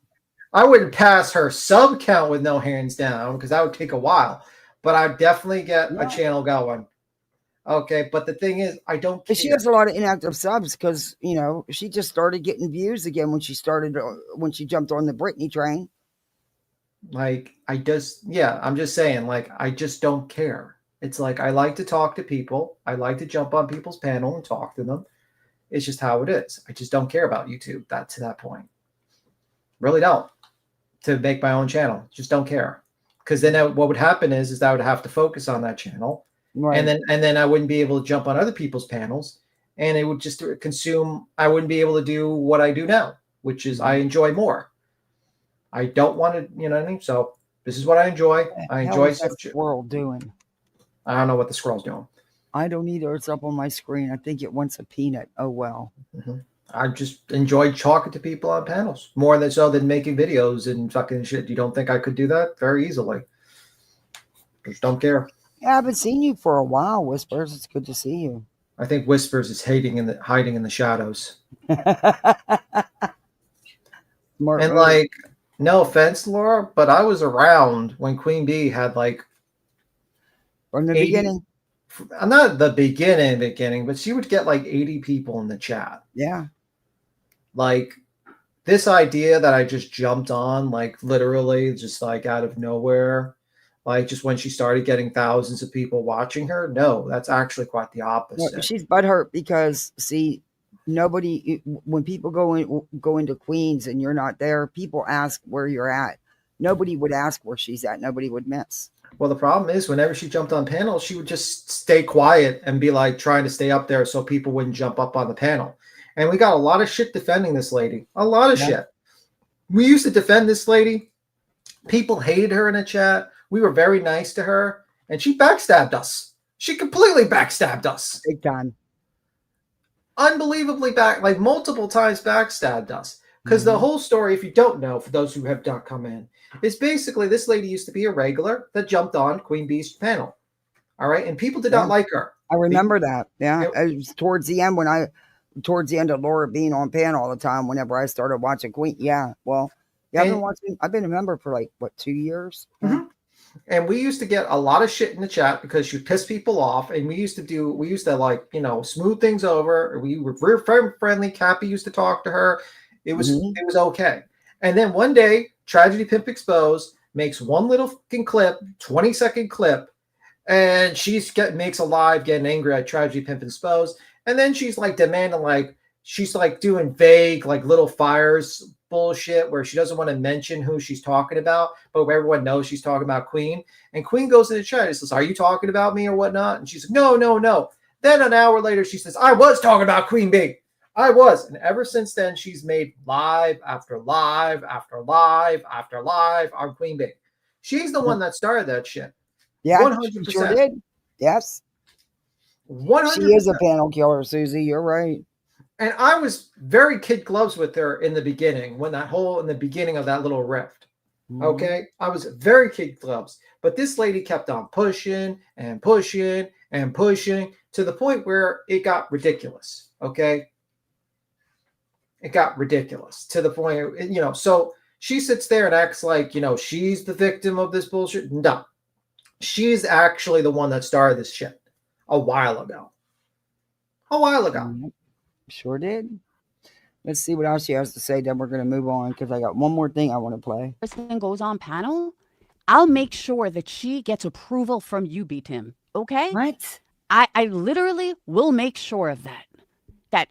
S4: I wouldn't pass her sub count with no hands down because that would take a while. But I'd definitely get a channel going. Okay, but the thing is, I don't care.
S1: She has a lot of inactive subs because she just started getting views again when she jumped on the Britney train.
S4: Like I'm just saying, like I just don't care. It's like I like to talk to people. I like to jump on people's panel and talk to them. It's just how it is. I just don't care about YouTube. To that point. Really don't. To make my own channel. Just don't care. Because then what would happen is I would have to focus on that channel. Right. And then I wouldn't be able to jump on other people's panels. And it would just consume. I wouldn't be able to do what I do now, which is I enjoy more. I don't want to, you know what I mean? So this is what I enjoy. I enjoy
S1: that squirrel doing.
S4: I don't know what the squirrel's doing.
S1: I don't either. It's up on my screen. I think it wants a peanut. Oh, well.
S4: Mm-hmm. I just enjoy talking to people on panels more than making videos and fucking shit. You don't think I could do that? Very easily. Just don't care.
S1: Yeah, I haven't seen you for a while, Whispers. It's good to see you.
S4: I think Whispers is hiding in the shadows. Like, no offense, Laura, but I was around when Queen Bee had like
S1: from the beginning.
S4: Not the beginning, but she would get like 80 people in the chat.
S1: Yeah.
S4: Like this idea that I just jumped on, like literally just like out of nowhere, like just when she started getting thousands of people watching her. No, that's actually quite the opposite.
S1: Well, she's butthurt because when people go into Queens and you're not there, people ask where you're at. Nobody would ask where she's at. Nobody would miss.
S4: Well, the problem is whenever she jumped on panels, she would just stay quiet and be like trying to stay up there so people wouldn't jump up on the panel. And we got a lot of shit defending this lady. A lot of shit. We used to defend this lady. People hated her in the chat. We were very nice to her. And she backstabbed us. She completely backstabbed us.
S1: Big time.
S4: Unbelievably like multiple times backstabbed us. Because the whole story, if you don't know, for those who have not come in, is basically this lady used to be a regular that jumped on Queen Bee's panel. All right. And people did not like her.
S1: I remember that. Yeah. It was towards the end of Laura being on panel all the time, whenever I started watching Queen. Yeah. Well, yeah, I've been a member for like, 2 years?
S4: Mm-hmm. And we used to get a lot of shit in the chat because she pissed people off. And we used to like, smooth things over. We were very friendly. Cappy used to talk to her. It was okay. And then one day, Tragedy Pimp Exposed makes one little fucking clip, 20-second clip, and makes a live getting angry at Tragedy Pimp Exposed. And then she's like demanding, like, she's like doing vague, like little fires bullshit where she doesn't want to mention who she's talking about, but everyone knows she's talking about Queen. And Queen goes in the chat and says, "Are you talking about me or whatnot?" And she's like, "No, no, no." Then an hour later, she says, "I was talking about Queen Bee. I was." And ever since then, she's made live after live after live after live on Queen Bee. She's the one that started that shit.
S1: Yeah,
S4: 100%.
S1: she sure did. Yes.
S4: 100%.
S1: She is a panel killer, Susie. You're right.
S4: And I was very kid gloves with her in the beginning, when in the beginning of that little rift. Okay. I was very kid gloves, but this lady kept on pushing and pushing and pushing to the point where it got ridiculous. Okay. It got ridiculous to the point, so she sits there and acts like, she's the victim of this bullshit. No, she's actually the one that started this shit a while ago.
S1: Sure did. Let's see what else she has to say. Then we're going to move on because I got one more thing I want to play.
S3: Person goes on panel, I'll make sure that she gets approval from you, Btim. Okay?
S1: What?
S3: I literally will make sure of that. That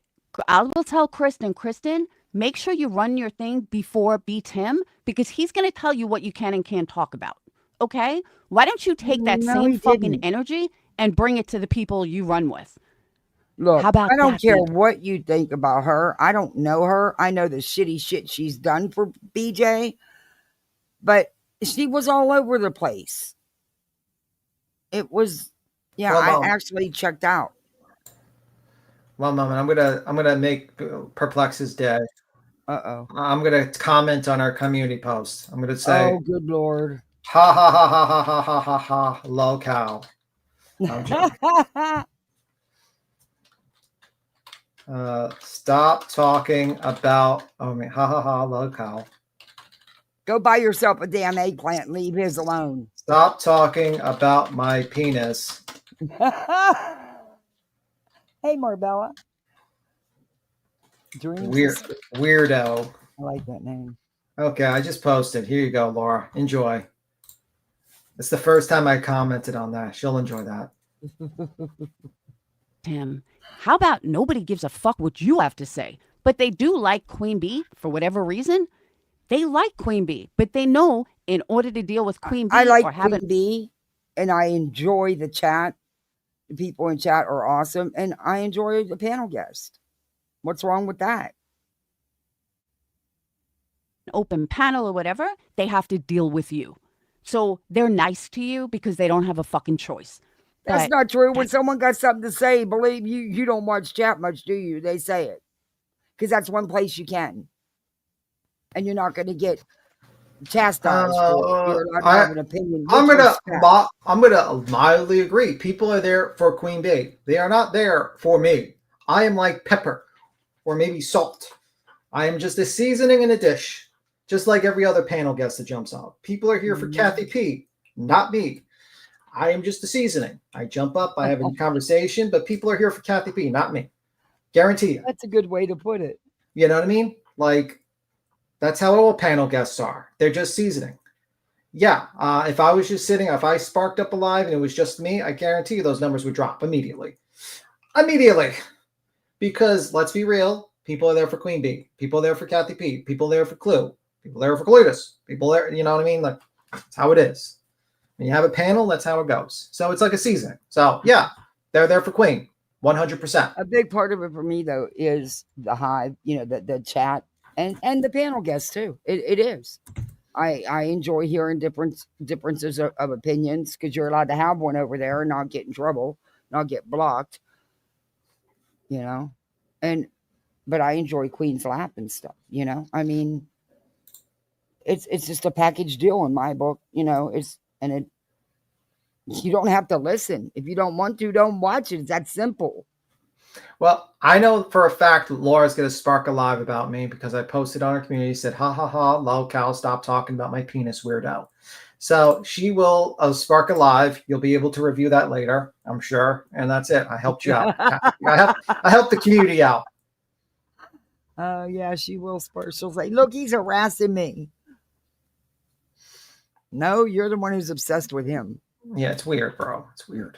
S3: I will tell Kristen, make sure you run your thing before Btim, because he's going to tell you what you can and can't talk about. Okay? Why don't you take that same fucking energy and bring it to the people you run with?
S1: Look,
S3: how about
S1: I don't care
S3: Beat?
S1: what you think about her. I don't know her. I know the shitty shit she's done for BJ, but she was all over the place. It was, I actually checked out.
S4: One moment, I'm gonna make Perplexed's day.
S1: Uh-oh.
S4: I'm gonna comment on our community post. I'm gonna say,
S1: "Oh, good Lord!
S4: Ha ha ha ha ha ha ha ha ha! Lol cow." Stop talking about. Oh man, ha ha ha! Lol cow.
S1: Go buy yourself a damn eggplant. Leave his alone.
S4: Stop talking about my penis.
S1: Hey, Marbella.
S4: Weirdo.
S1: I like that name.
S4: Okay, I just posted. Here you go, Laura. Enjoy. It's the first time I commented on that. She'll enjoy that.
S3: Tim, how about nobody gives a fuck what you have to say, but they do like Queen Bee for whatever reason? They like Queen Bee, but they know in order to deal with Queen Bee,
S1: I like Queen Bee, and I enjoy the chat. The people in chat are awesome, and I enjoy the panel guest. What's wrong with that?
S3: Open panel or whatever, they have to deal with you. So they're nice to you because they don't have a fucking choice.
S1: That's not true. When someone got something to say, believe you don't watch chat much, do you? They say it. Because that's one place you can. And you're not going to get chastised for it. You're not going to have an opinion.
S4: I'm gonna mildly agree. People are there for Queen Bee. They are not there for me. I am like pepper or maybe salt. I am just a seasoning in a dish, just like every other panel guest that jumps out. People are here for Kathy P, not me. I am just a seasoning. I jump up, I have a conversation, but people are here for Kathy P, not me. Guarantee you.
S1: That's a good way to put it.
S4: You know what I mean? Like, that's how all panel guests are. They're just seasoning. Yeah, if I was just sitting, if I sparked up a live and it was just me, I guarantee you those numbers would drop immediately. Because let's be real, people are there for Queen Bee. People are there for Kathy P. People are there for Clue. People are there for Colutus. People there, you know what I mean? Like, that's how it is. When you have a panel, that's how it goes. So it's like a season. So yeah, they're there for Queen, 100%.
S1: A big part of it for me though is the hive, the chat and the panel guests too. It is. I enjoy hearing differences of opinions because you're allowed to have one over there and not get in trouble, not get blocked. But I enjoy Queen's Lap and stuff. I mean, it's just a package deal in my book. You don't have to listen. If you don't want to, don't watch it. It's that simple.
S4: Well, I know for a fact that Laura's going to spark a live about me because I posted on her community, said, ha, ha, ha, lol, cow, stop talking about my penis, weirdo. So she will spark a live. You'll be able to review that later, I'm sure. And that's it. I helped you out. I helped the community out.
S1: Yeah, she will spark. She'll say, look, he's harassing me. No, you're the one who's obsessed with him.
S4: Yeah, it's weird, bro. It's weird.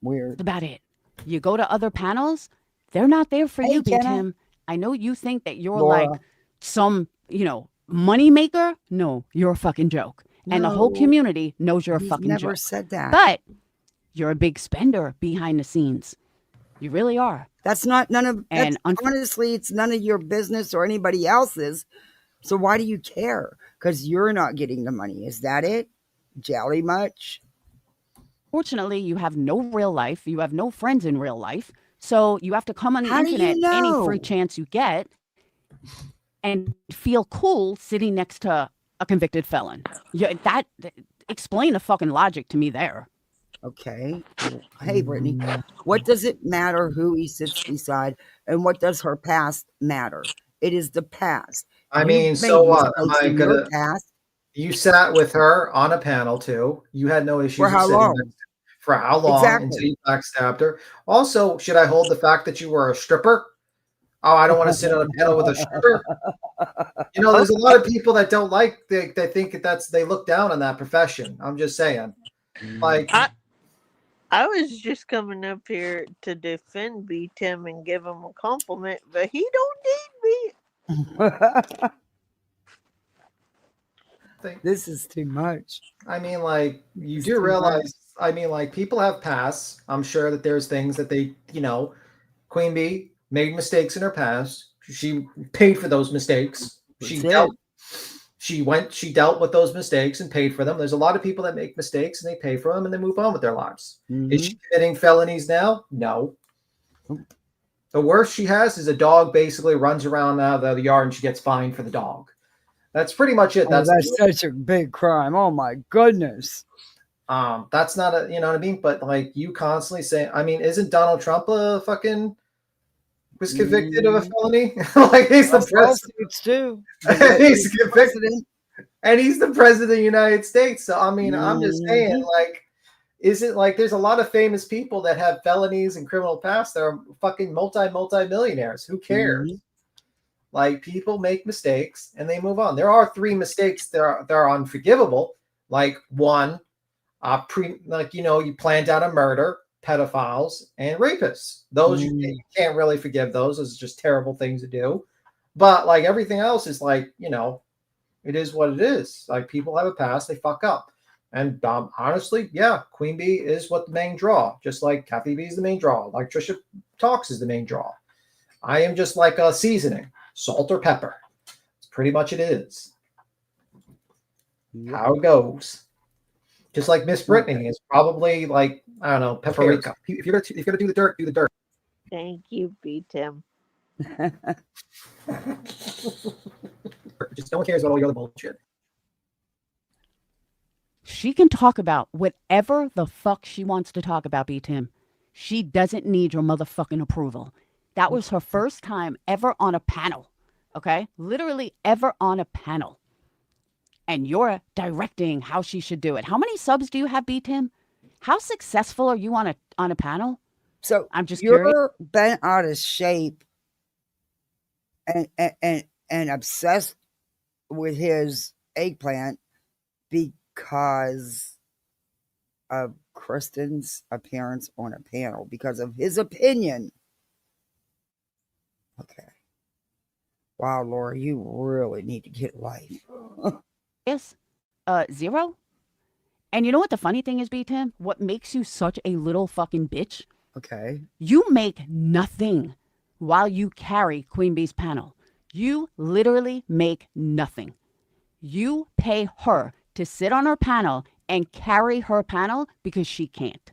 S1: Weird.
S3: That's about it. You go to other panels, they're not there for you, Btim. I know you think that you're
S1: Laura.
S3: like some money maker, no, you're a fucking joke. And the whole
S1: No,
S3: community knows you're a
S1: he's
S3: fucking
S1: never
S3: joke.
S1: said that.
S3: But you're a big spender behind the scenes. You really are.
S1: That's not none of.
S3: And
S1: honestly, it's none of your business or anybody else's. So why do you care? Because you're not getting the money. Is that it? Jelly much?
S3: Fortunately, you have no real life. You have no friends in real life. So you have to come on the
S1: How do
S3: internet
S1: you
S3: any
S1: know?
S3: free chance you get and feel cool sitting next to a convicted felon. That explain the fucking logic to me there.
S1: Okay. Hey, Brittany, what does it matter who he sits beside, and what does her past matter? It is the past.
S4: I
S1: You've
S4: mean,
S1: made
S4: so what? Am
S1: mistakes
S4: I
S1: in your
S4: gonna?
S1: past.
S4: You sat with her on a panel too. You had no
S1: For
S4: issues of
S1: how
S4: sitting
S1: long?
S4: next to for how long until
S1: Exactly.
S4: you backstabbed her. Also, should I hold the fact that you were a stripper? Oh, I don't want to sit on a panel with a stripper. There's a lot of people that don't like. They think they look down on that profession. I'm just saying. Like,
S7: I was just coming up here to defend Btim and give him a compliment, but he don't need me.
S1: This is too much.
S4: I mean, like, you
S1: It's
S4: do
S1: too
S4: realize.
S1: much.
S4: I mean, like, people have pasts. I'm sure that there's things that they, Queen Bee made mistakes in her past. She paid for those mistakes. She dealt with those mistakes and paid for them. There's a lot of people that make mistakes and they pay for them and they move on with their lives. Is she committing felonies now? No. The worst she has is a dog basically runs around the yard and she gets fined for the dog. That's pretty much it.
S1: That's such a big crime. Oh my goodness.
S4: That's not a, you know what I mean? But like you constantly say, I mean, isn't Donald Trump a fucking was convicted of a felony? Like he's the president
S1: too.
S4: he's convicted, and he's the president of the United States. So I mean, I'm just saying, like, isn't like there's a lot of famous people that have felonies and criminal past that are fucking multi-millionaires. Who cares? Like people make mistakes and they move on. There are 3 mistakes that are unforgivable. Like one, you planned out a murder, pedophiles, and rapists. Those you can't really forgive those. Those are just terrible things to do. But like everything else is like, it is what it is. Like people have a past, they fuck up. And honestly, yeah, Queen Bee is what the main draw. Just like Kathy B is the main draw. Like Trisha Talks is the main draw. I am just like a seasoning, salt or pepper. It's pretty much it is. How it goes. Just like Miss Brittany is probably like, I don't know, paprika. If you're gonna do the dirt, do the dirt.
S7: Thank you, Btim.
S4: Just no one cares about all the other bullshit.
S3: She can talk about whatever the fuck she wants to talk about, Btim. She doesn't need your motherfucking approval. That was her first time ever on a panel. Okay? Literally ever on a panel. And you're directing how she should do it. How many subs do you have, Btim? How successful are you on a panel?
S1: So
S3: I'm just curious.
S1: You're bent out of shape and obsessed with his eggplant because of Kristen's appearance on a panel, because of his opinion. Okay. Wow, Laura, you really need to get life.
S3: Yes. 0. And you know what the funny thing is, Btim? What makes you such a little fucking bitch?
S1: Okay.
S3: You make nothing while you carry Queen Bee's panel. You literally make nothing. You pay her to sit on her panel and carry her panel because she can't.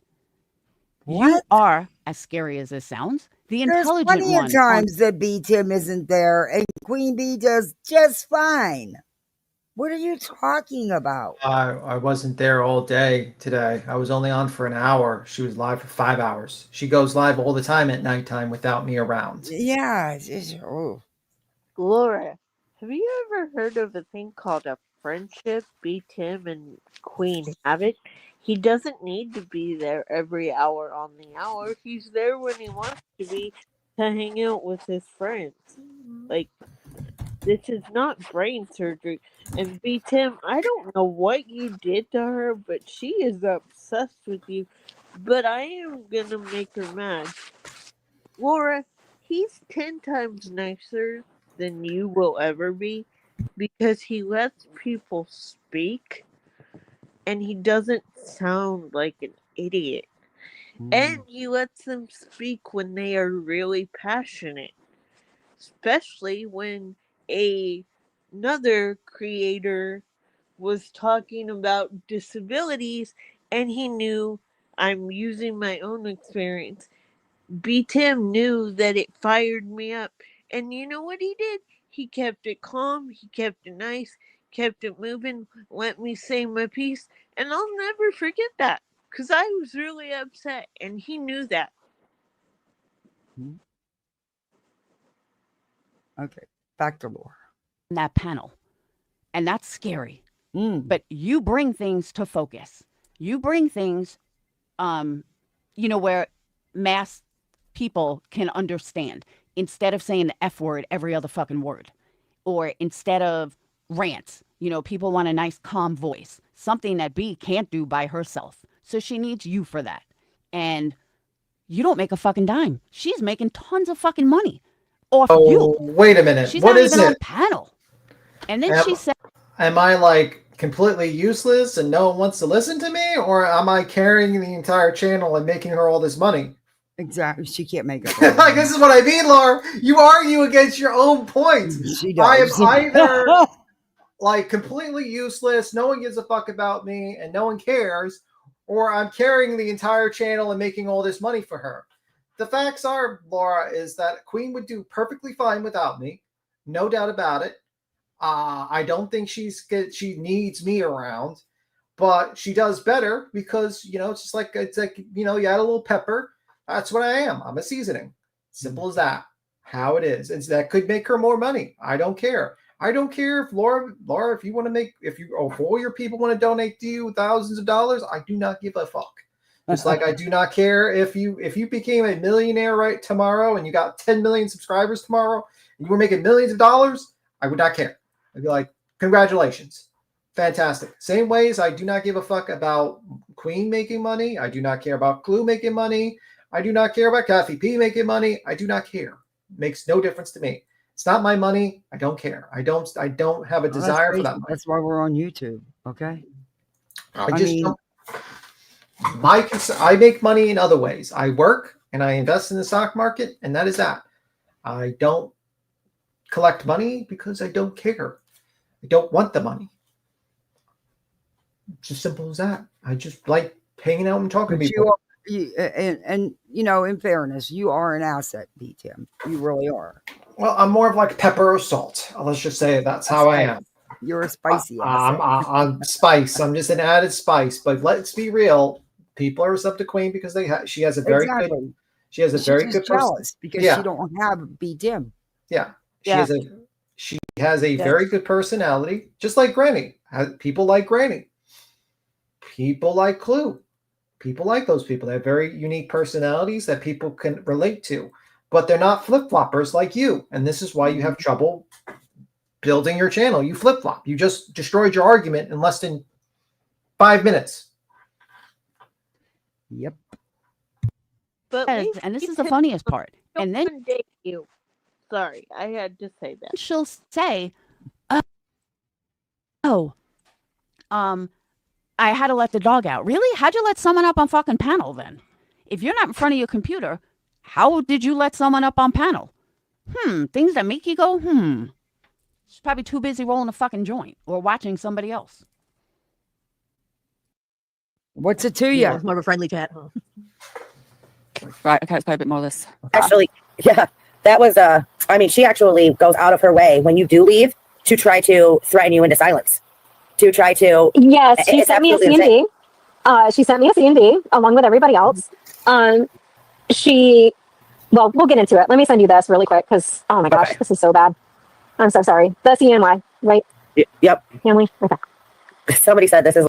S1: What?
S3: You are, as scary as this sounds, the intelligent one.
S1: There's plenty of times that Btim isn't there and Queen Bee does just fine. What are you talking about?
S4: I wasn't there all day today. I was only on for an hour. She was live for 5 hours. She goes live all the time at nighttime without me around.
S1: Yeah.
S7: Laura, have you ever heard of a thing called a friendship? Btim and Queen have it. He doesn't need to be there every hour on the hour. He's there when he wants to be to hang out with his friends. Like, this is not brain surgery. And Btim, I don't know what you did to her, but she is obsessed with you. But I am gonna make her mad. Laura, he's 10 times nicer than you will ever be. because he lets people speak and he doesn't sound like an idiot. And he lets them speak when they are really passionate, especially when another creator was talking about disabilities and he knew, I'm using my own experience. Btim knew that it fired me up. And you know what he did? He kept it calm, he kept it nice, kept it moving, let me say my piece, and I'll never forget that because I was really upset and he knew that.
S1: Okay, back to Laura.
S3: That panel. And that's scary. But you bring things to focus. You bring things, where mass people can understand instead of saying the F word every other fucking word. Or instead of rants, people want a nice, calm voice, something that B can't do by herself. So she needs you for that. And you don't make a fucking dime. She's making tons of fucking money off you.
S4: Wait a minute.
S3: She's
S4: What
S3: not
S4: is
S3: even
S4: it?
S3: on panel. And then she said,
S4: am I like completely useless and no one wants to listen to me? Or am I carrying the entire channel and making her all this money?
S1: Exactly. She can't make up.
S4: Like, this is what I mean, Laura. You argue against your own points.
S1: She does.
S4: I am either like completely useless, no one gives a fuck about me, and no one cares, or I'm carrying the entire channel and making all this money for her. The facts are, Laura, is that Queen would do perfectly fine without me. No doubt about it. I don't think she needs me around, but she does better because, it's like you add a little pepper. That's what I am. I'm a seasoning. Simple as that. How it is. And that could make her more money. I don't care. I don't care if Laura, if you want to if all your people want to donate to you thousands of dollars, I do not give a fuck. Just like I do not care if you became a millionaire right tomorrow and you got 10 million subscribers tomorrow and you were making millions of dollars, I would not care. I'd be like, congratulations. Fantastic. Same ways I do not give a fuck about Queen making money. I do not care about Clue making money. I do not care about Kathy P making money. I do not care. Makes no difference to me. It's not my money. I don't care. I don't have a desire for that money.
S1: That's why we're on YouTube. Okay.
S4: I make money in other ways. I work and I invest in the stock market, and that is that. I don't collect money because I don't care. I don't want the money. It's as simple as that. I just like hanging out and talking to people.
S1: In fairness, you are an asset, Btim. You really are.
S4: Well, I'm more of like pepper or salt. Let's just say that's how I am.
S1: You're a spicy
S4: asset. I'm spice. I'm just an added spice. But let's be real. People are up to Queen because she has a very good. She has a very good
S1: jealous because she don't have Btim.
S4: Yeah. She has a very good personality, just like Granny. People like Granny. People like Clue. People like those people. They have very unique personalities that people can relate to, but they're not flip-floppers like you. And this is why you have trouble building your channel. You flip-flop. You just destroyed your argument in less than 5 minutes.
S1: Yep.
S7: But
S3: and this is the funniest part. And then
S7: you. Sorry, I had to say that.
S3: She'll say, I had to let the dog out. Really? How'd you let someone up on fucking panel then? If you're not in front of your computer, how did you let someone up on panel? Things that make you go, She's probably too busy rolling a fucking joint or watching somebody else.
S1: What's it to you?
S8: It's more of a friendly chat.
S5: Right, okay, let's play a bit more of this.
S9: Actually, yeah, that was, she actually goes out of her way when you do leave to try to threaten you into silence. To try to.
S10: Yes, she sent me a C&D. She sent me a C&D along with everybody else. We'll get into it. Let me send you this really quick because, oh my gosh, This is so bad. I'm so sorry. The CNY, right?
S9: Yep.
S10: Family? Okay.
S9: Somebody said this is.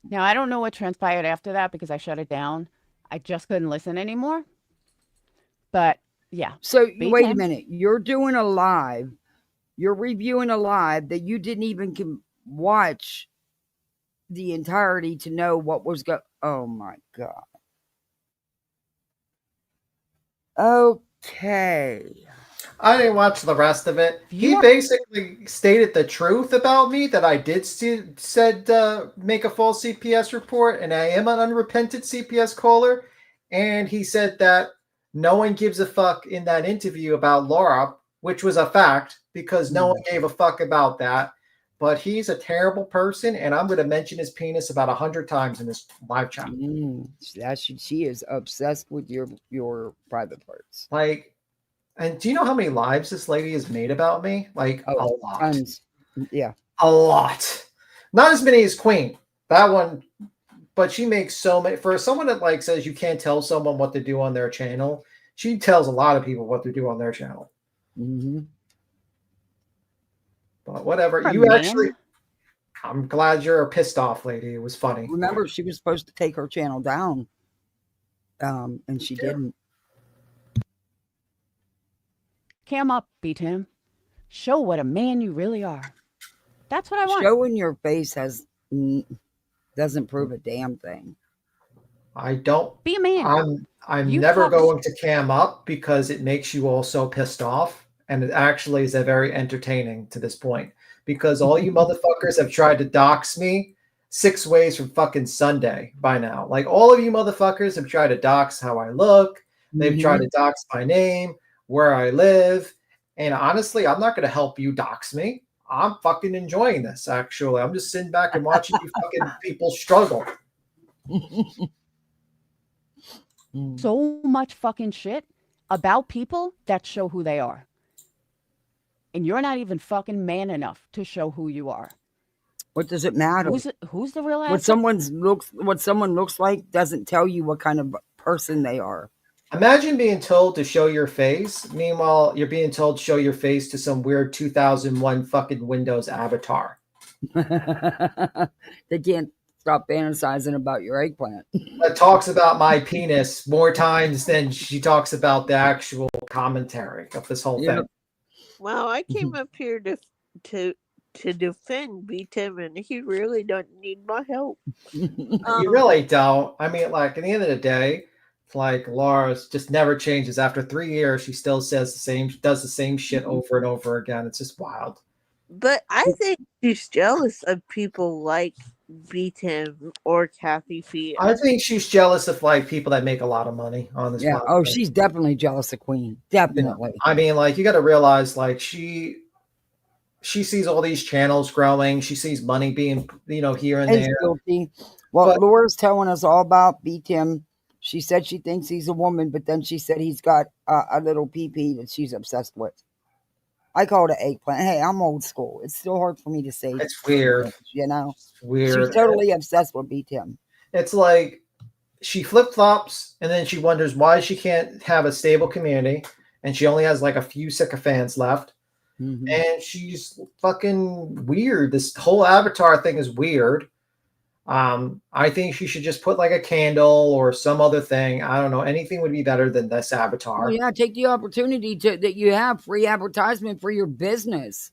S3: Now, I don't know what transpired after that because I shut it down. I just couldn't listen anymore. But yeah.
S1: So wait a minute. You're doing a live. You're reviewing a live that you didn't even watch the entirety to know what was going. Oh my God. Okay.
S4: I didn't watch the rest of it. He basically stated the truth about me that I did said make a false CPS report, and I am an unrepentant CPS caller. And he said that no one gives a fuck in that interview about Laura, which was a fact because no one gave a fuck about that. But he's a terrible person, and I'm going to mention his penis about 100 times in this live chat.
S1: She is obsessed with your private parts.
S4: Like, and do you know how many lives this lady has made about me? Like, a lot.
S1: Tons. Yeah.
S4: A lot. Not as many as Queen. That one, but she makes so many. For someone that like says you can't tell someone what to do on their channel, she tells a lot of people what to do on their channel.
S1: Mm-hmm.
S4: But whatever. I'm glad you're a pissed off lady. It was funny.
S1: Remember, she was supposed to take her channel down, and she didn't.
S3: Cam up, Btim. Show what a man you really are. That's what I want.
S1: Showing your face doesn't prove a damn thing.
S4: I don't.
S3: Be a man.
S4: I'm never going to cam up because it makes you all so pissed off, and it actually is very entertaining to this point because all you motherfuckers have tried to dox me 6 ways from fucking Sunday by now. Like all of you motherfuckers have tried to dox how I look. They've tried to dox my name, where I live, and honestly, I'm not going to help you dox me. I'm fucking enjoying this. Actually, I'm just sitting back and watching you fucking people struggle.
S3: So much fucking shit about people that show who they are. And you're not even fucking man enough to show who you are.
S1: What does it matter?
S3: Who's the real asshole?
S1: What someone looks like doesn't tell you what kind of person they are.
S4: Imagine being told to show your face. Meanwhile, you're being told to show your face to some weird 2001 fucking Windows avatar.
S1: They can't stop fantasizing about your eggplant.
S4: That talks about my penis more times than she talks about the actual commentary of this whole thing.
S7: Well, I came up here to defend Btim, and he really doesn't need my help.
S4: You really don't. I mean, like, at the end of the day, like, Laura's just never changes. After 3 years, she still does the same shit over and over again. It's just wild.
S7: But I think she's jealous of people like Btim or Kathy Fee.
S4: I think she's jealous of like people that make a lot of money on this.
S1: Yeah.
S4: platform.
S1: Oh, she's definitely jealous of Queen. Definitely.
S4: Yeah. I mean, like, you got to realize, like, she sees all these channels growing. She sees money being, here and there.
S1: Guilty. Well, Laura's telling us all about Btim. She said she thinks he's a woman, but then she said he's got a little pee-pee that she's obsessed with. I call it an eggplant. Hey, I'm old school. It's still hard for me to say.
S4: It's weird.
S1: It's
S4: weird.
S1: She's totally obsessed with Btim.
S4: It's like she flip-flops, and then she wonders why she can't have a stable community, and she only has like a few sycophants left. Mm-hmm. And she's fucking weird. This whole avatar thing is weird. I think she should just put like a candle or some other thing. I don't know. Anything would be better than this avatar.
S1: Well, yeah, take the opportunity that you have free advertisement for your business.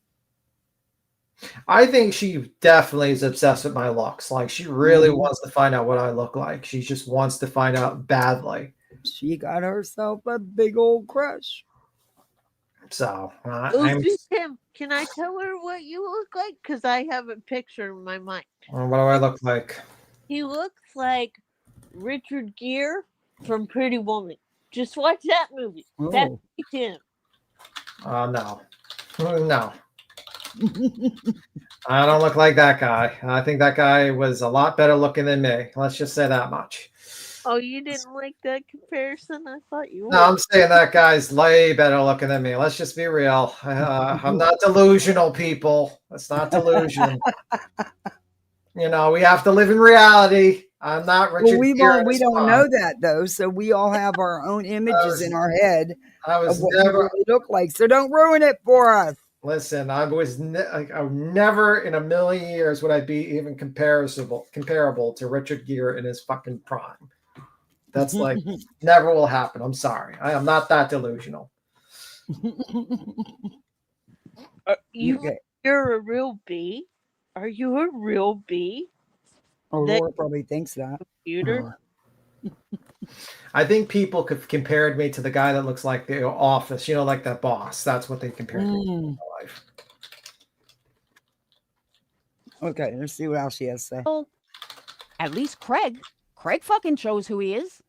S4: I think she definitely is obsessed with my looks. Like, she really wants to find out what I look like. She just wants to find out badly.
S1: She got herself a big old crush.
S4: So,
S7: Tim, can I tell her what you look like? Because I have a picture in my mind.
S4: What do I look like?
S7: He looks like Richard Gere from Pretty Woman. Just watch that movie. Oh. That's Tim.
S4: No. No. I don't look like that guy. I think that guy was a lot better looking than me. Let's just say that much.
S7: Oh, you didn't like that comparison? I thought you would.
S4: No, I'm saying that guy's way better looking than me. Let's just be real. I'm not delusional, people. That's not delusion. We have to live in reality. I'm not Richard.
S1: Well, we don't know that, though. So we all have our own images in our head of what we really look like. So don't ruin it for us.
S4: Listen, I was never in a million years would I be even comparable to Richard Gere in his fucking prime. That's like never will happen. I'm sorry. I am not that delusional.
S7: You're a real bee? Are you a real bee?
S1: Oh, Laura probably thinks that.
S7: Computer?
S4: I think people compared me to the guy that looks like the Office, like that boss. That's what they compared me to in my life.
S1: Okay, let's see what else she has to say.
S3: Well, at least Craig fucking shows who he is.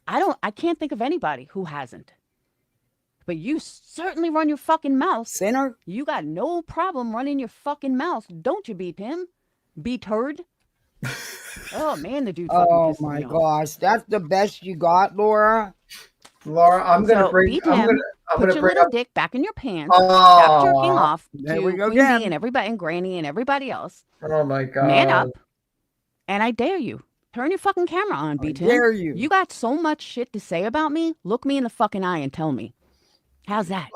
S3: I can't think of anybody who hasn't. But you certainly run your fucking mouth.
S1: Sinner?
S3: You got no problem running your fucking mouth, don't you, Btim? B-turd? Oh, man, the dude fucking
S1: Oh
S3: pisses
S1: my
S3: me off.
S1: gosh, that's the best you got, Laura?
S4: Laura, I'm gonna
S3: So,
S4: bring. I'm
S3: Btim,
S4: gonna. I'm
S3: put
S4: gonna
S3: your
S4: bring
S3: little
S4: up.
S3: dick back in your pants. Stop jerking
S4: Oh,
S3: off
S1: There we
S3: to
S1: go
S3: Queen Bee
S1: again.
S3: and everybody and Granny and everybody else.
S4: oh my
S3: Man
S4: God.
S3: up, and I dare you. Turn your fucking camera on,
S1: I
S3: Btim.
S1: dare you.
S3: You got so much shit to say about me. Look me in the fucking eye and tell me. How's that?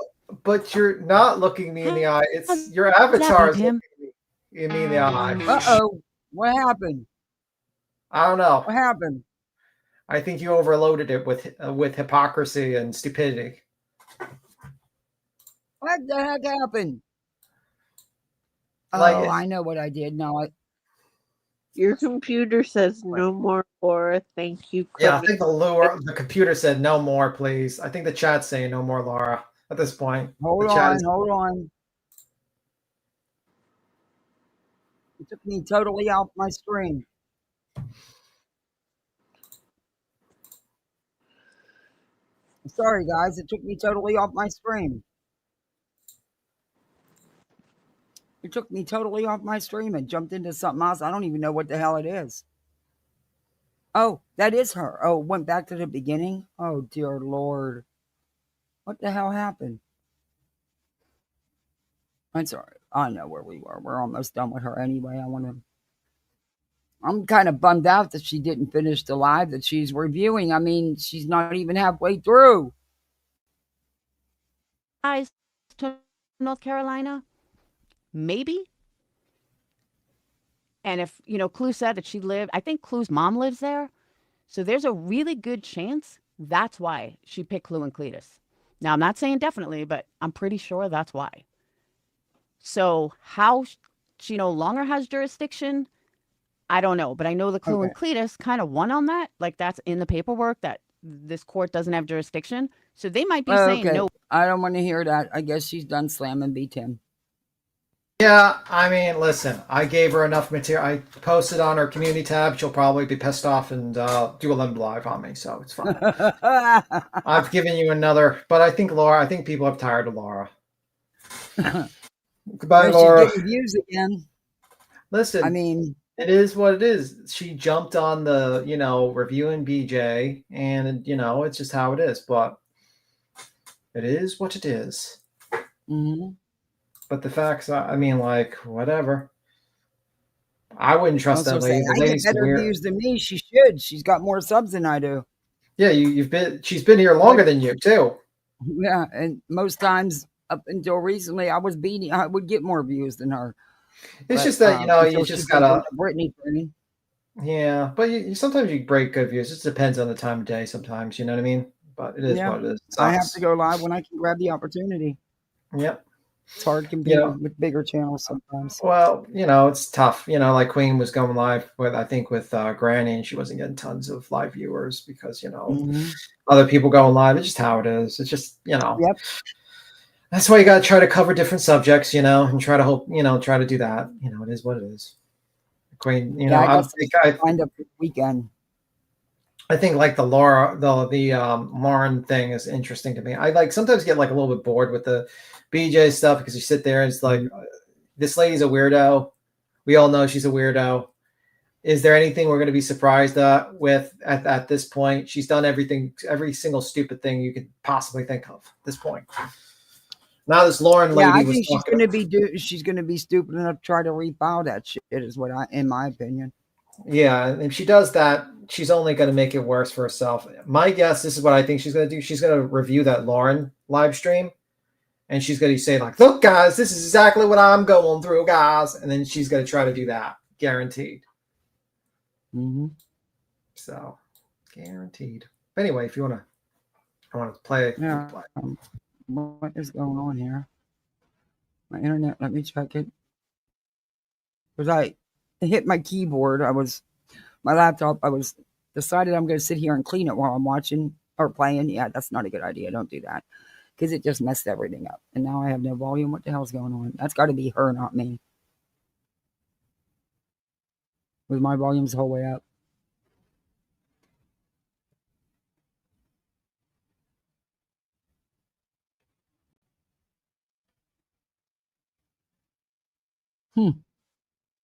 S4: But you're not looking me in the eye. It's
S3: How's
S4: your
S3: that,
S4: avatar is
S3: Btim?
S4: looking me in the eye.
S1: Uh-oh. What happened?
S4: I don't know.
S1: What happened?
S4: I think you overloaded it with hypocrisy and stupidity.
S1: What the heck happened?
S4: Like,
S1: Oh, I know what I did. No,
S7: Your computer says no more Laura. Thank you,
S4: yeah, I
S7: Craig.
S4: think the computer said no more, please. I think the chat's saying no more, Laura. At this point,
S1: hold
S4: the chat
S1: on,
S4: is.
S1: hold on. It took me totally off my screen. Sorry, guys. It took me totally off my screen. It took me totally off my stream and jumped into something else. I don't even know what the hell it is. Oh, that is her. Oh, it went back to the beginning. Oh, dear Lord. What the hell happened? I'm sorry. I know where we were. We're almost done with her anyway. I'm kind of bummed out that she didn't finish the live that she's reviewing. I mean, she's not even halfway through.
S3: Guys, to North Carolina? Maybe. And if, Clue said that she lived, I think Clue's mom lives there. So there's a really good chance that's why she picked Clue and Cletus. Now, I'm not saying definitely, but I'm pretty sure that's why. So how she no longer has jurisdiction, I don't know. But I know the Clue and Cletus kind of won on that. Like, that's in the paperwork that this court doesn't have jurisdiction. So they might be saying no.
S1: I don't want to hear that. I guess she's done slamming Btim.
S4: Yeah, I mean, listen, I gave her enough material. I posted on her community tab. She'll probably be pissed off and do a limb live on me, so it's fine. I've given you another, but I think people are tired of Laura. Goodbye, Laura.
S1: She's getting views again.
S4: Listen,
S1: I mean,
S4: it is what it is. She jumped on the, reviewing BJ, and it's just how it is. But it is what it is.
S1: Mm-hmm.
S4: But the facts, I mean, like, whatever. I wouldn't trust that lady.
S1: I get better views than me. She should. She's got more subs than I do.
S4: Yeah, she's been here longer than you too.
S1: Yeah, and most times up until recently, I would get more views than her.
S4: It's just that you just gotta
S1: Brittany thing.
S4: Yeah, but sometimes you break good views. It just depends on the time of day. Sometimes, you know what I mean. But it is what it is.
S1: I have to go live when I can grab the opportunity.
S4: Yep.
S1: It's hard competing with bigger channels sometimes.
S4: Well, it's tough. Like Queen was going live with Granny, and she wasn't getting tons of live viewers because other people going live. It's just how it is. It's just
S1: Yep.
S4: That's why you got to try to cover different subjects, and try to hope, try to do that. It is what it is. Queen,
S1: I find up the weekend.
S4: I think like the Laura, the Lauren thing is interesting to me. I sometimes get like a little bit bored with the BJ stuff because you sit there and it's like, this lady's a weirdo. We all know she's a weirdo. Is there anything we're going to be surprised with at this point? She's done every single stupid thing you could possibly think of at this point. Now this Lauren lady,
S1: I think she's going to be stupid enough to try to refile that shit. Is in my opinion.
S4: Yeah, and if she does that, she's only going to make it worse for herself. My guess, this is what I think she's going to do. She's going to review that Lauren live stream, and she's going to say like, "Look, guys, this is exactly what I'm going through, guys," and then she's going to try to do that, guaranteed.
S1: Mm-hmm.
S4: So, guaranteed. But anyway, if you want to play.
S1: Yeah. What is going on here? My internet. Let me check it. Because I hit my keyboard. My laptop. I was decided I'm going to sit here and clean it while I'm watching or playing. Yeah, that's not a good idea. Don't do that because it just messed everything up. And now I have no volume. What the hell's going on? That's got to be her, not me. With my volumes the whole way up.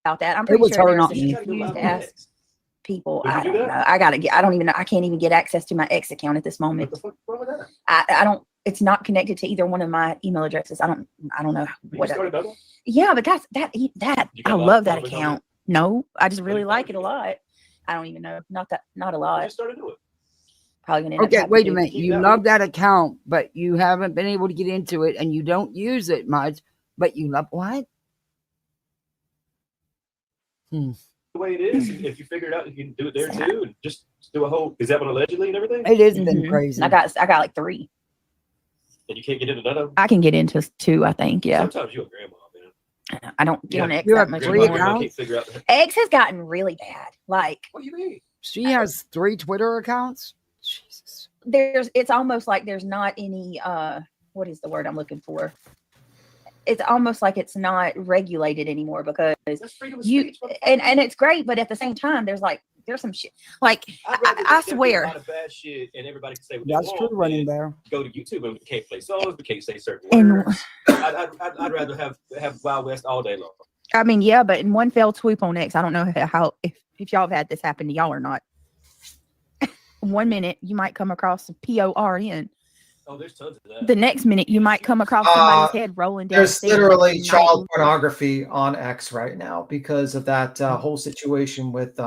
S8: About that. I'm
S1: It
S8: pretty
S1: was
S8: sure
S1: her,
S8: there's
S1: not
S8: a
S1: me.
S8: confused ass people.
S11: Did you
S8: I
S11: do
S8: don't
S11: that?
S8: know. I gotta get. I don't even know. I can't even get access to my X account at this
S11: What
S8: moment.
S11: the fuck wrong with that?
S8: I don't. It's not connected to either one of my email addresses. I don't know
S11: You
S8: what.
S11: started another one?
S8: Yeah, but that
S11: You
S8: I
S11: got a lot
S8: love
S11: of
S8: that
S11: followers on
S8: account. No, I just
S11: How
S8: really
S11: many
S8: like it
S11: followers
S8: a
S11: you got?
S8: lot. I don't even know. Not a
S11: You
S8: lot.
S11: just started doing it.
S8: Probably gonna end up
S1: Okay,
S8: having
S1: wait a
S8: to.
S1: minute.
S11: Keep
S1: You
S11: that
S1: love
S11: one.
S1: that account, but you haven't been able to get into it and you don't use it much, but you love what?
S11: The way it is, and if you figure it out, you can do it there too, and just do a whole. Is that one allegedly and everything?
S1: It has been
S8: Mhm.
S1: crazy.
S8: I got like 3.
S11: And you can't get into none of them.
S8: I can get into 2. I think. Yeah.
S11: Sometimes you're a grandma, man.
S8: I don't get on X
S1: You
S8: that
S1: have
S8: much
S1: 3
S8: anymore.
S11: Grandma
S1: accounts?
S11: can't figure out.
S8: X has gotten really bad. Like
S11: What do you mean?
S1: She has 3 Twitter accounts? Jesus.
S8: it's almost like there's not any what is the word I'm looking for? It's almost like it's not regulated anymore because
S11: That's freedom of
S8: you
S11: speech. motherfucker.
S8: and it's great, but at the same time there's some shit. Like
S11: I'd rather
S8: I
S11: there be a
S8: swear.
S11: lot of bad shit, and everybody can say what
S1: That's
S11: they
S1: true,
S11: want.
S1: Running
S11: and
S1: Bear.
S11: Go to YouTube and we can't play songs, we can't say certain
S8: And
S11: words. I'd rather have Wild West all day long.
S8: I mean, yeah, but in one fell swoop on X, I don't know how if y'all have had this happen to y'all or not. 1 minute you might come across a PORN.
S11: Oh, there's tons of that.
S8: The next minute you might come across somebody's head rolling down.
S4: There's
S8: stairs
S4: literally
S8: at
S4: child
S8: night.
S4: pornography on X right now because of that whole situation with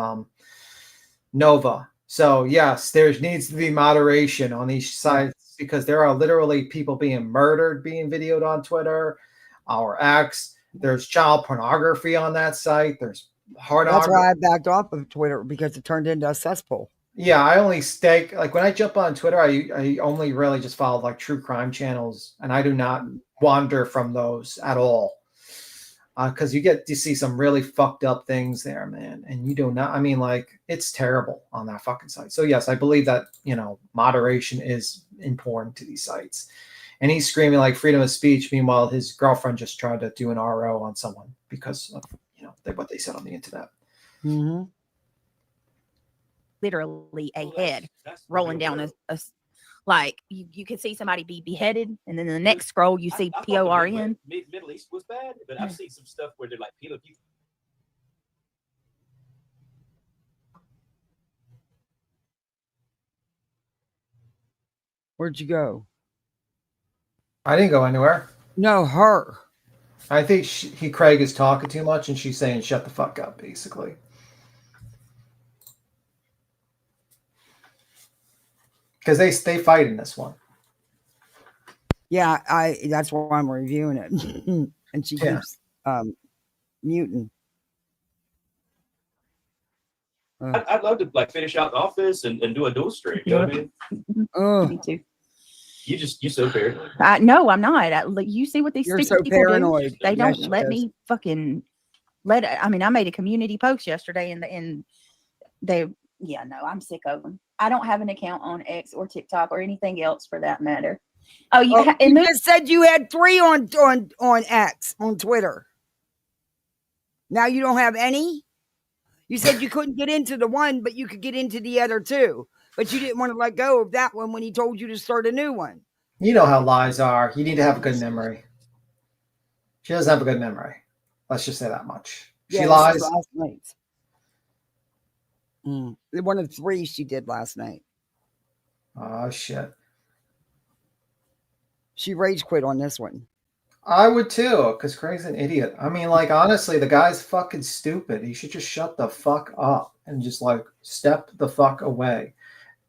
S4: Nova. So yes, there needs to be moderation on these sites because there are literally people being murdered being videoed on Twitter or X. There's child pornography on that site. There's
S1: That's why I backed off of Twitter because it turned into a cesspool.
S4: Yeah, I only stay like when I jump on Twitter, I only really just follow like true crime channels, and I do not wander from those at all. Because you get to see some really fucked up things there, man, and you do not. I mean, like it's terrible on that fucking site. So yes, I believe that moderation is important to these sites. And he's screaming like freedom of speech. Meanwhile, his girlfriend just tried to do an RO on someone because of what they said on the internet.
S1: Mm-hmm.
S8: Literally a head rolling down a like you could see somebody be beheaded, and then in the next scroll you see
S11: I thought
S8: PORN.
S11: the Middle East was bad, but I've seen some stuff where they're like peeling people.
S1: Where'd you go?
S4: I didn't go anywhere.
S1: No, her.
S4: I think Craig is talking too much, and she's saying shut the fuck up, basically. Because they fight in this one.
S1: Yeah, that's why I'm reviewing it. And she keeps muting.
S11: I'd love to like finish out the office and do a dual stream. You know what I mean?
S8: Me too.
S11: You so paranoid.
S8: No, I'm not. You see what these
S1: You're
S8: stupid
S1: so
S8: people
S1: paranoid.
S8: do? They
S1: Yes,
S8: don't
S1: she
S8: let
S1: is.
S8: me fucking I mean, I made a community post yesterday, and they I'm sick of them. I don't have an account on X or TikTok or anything else for that matter. Oh,
S1: You just said you had 3 on X on Twitter. Now you don't have any? You said you couldn't get into the one, but you could get into the other 2. But you didn't want to let go of that one when he told you to start a new one.
S4: You know how lies are. You need to have a good memory. She doesn't have a good memory. Let's just say that much. She lies.
S1: Last night. One of 3 she did last night.
S4: Oh, shit.
S1: She rage quit on this one.
S4: I would too, because Craig's an idiot. I mean, like, honestly, the guy's fucking stupid. He should just shut the fuck up and just, like, step the fuck away.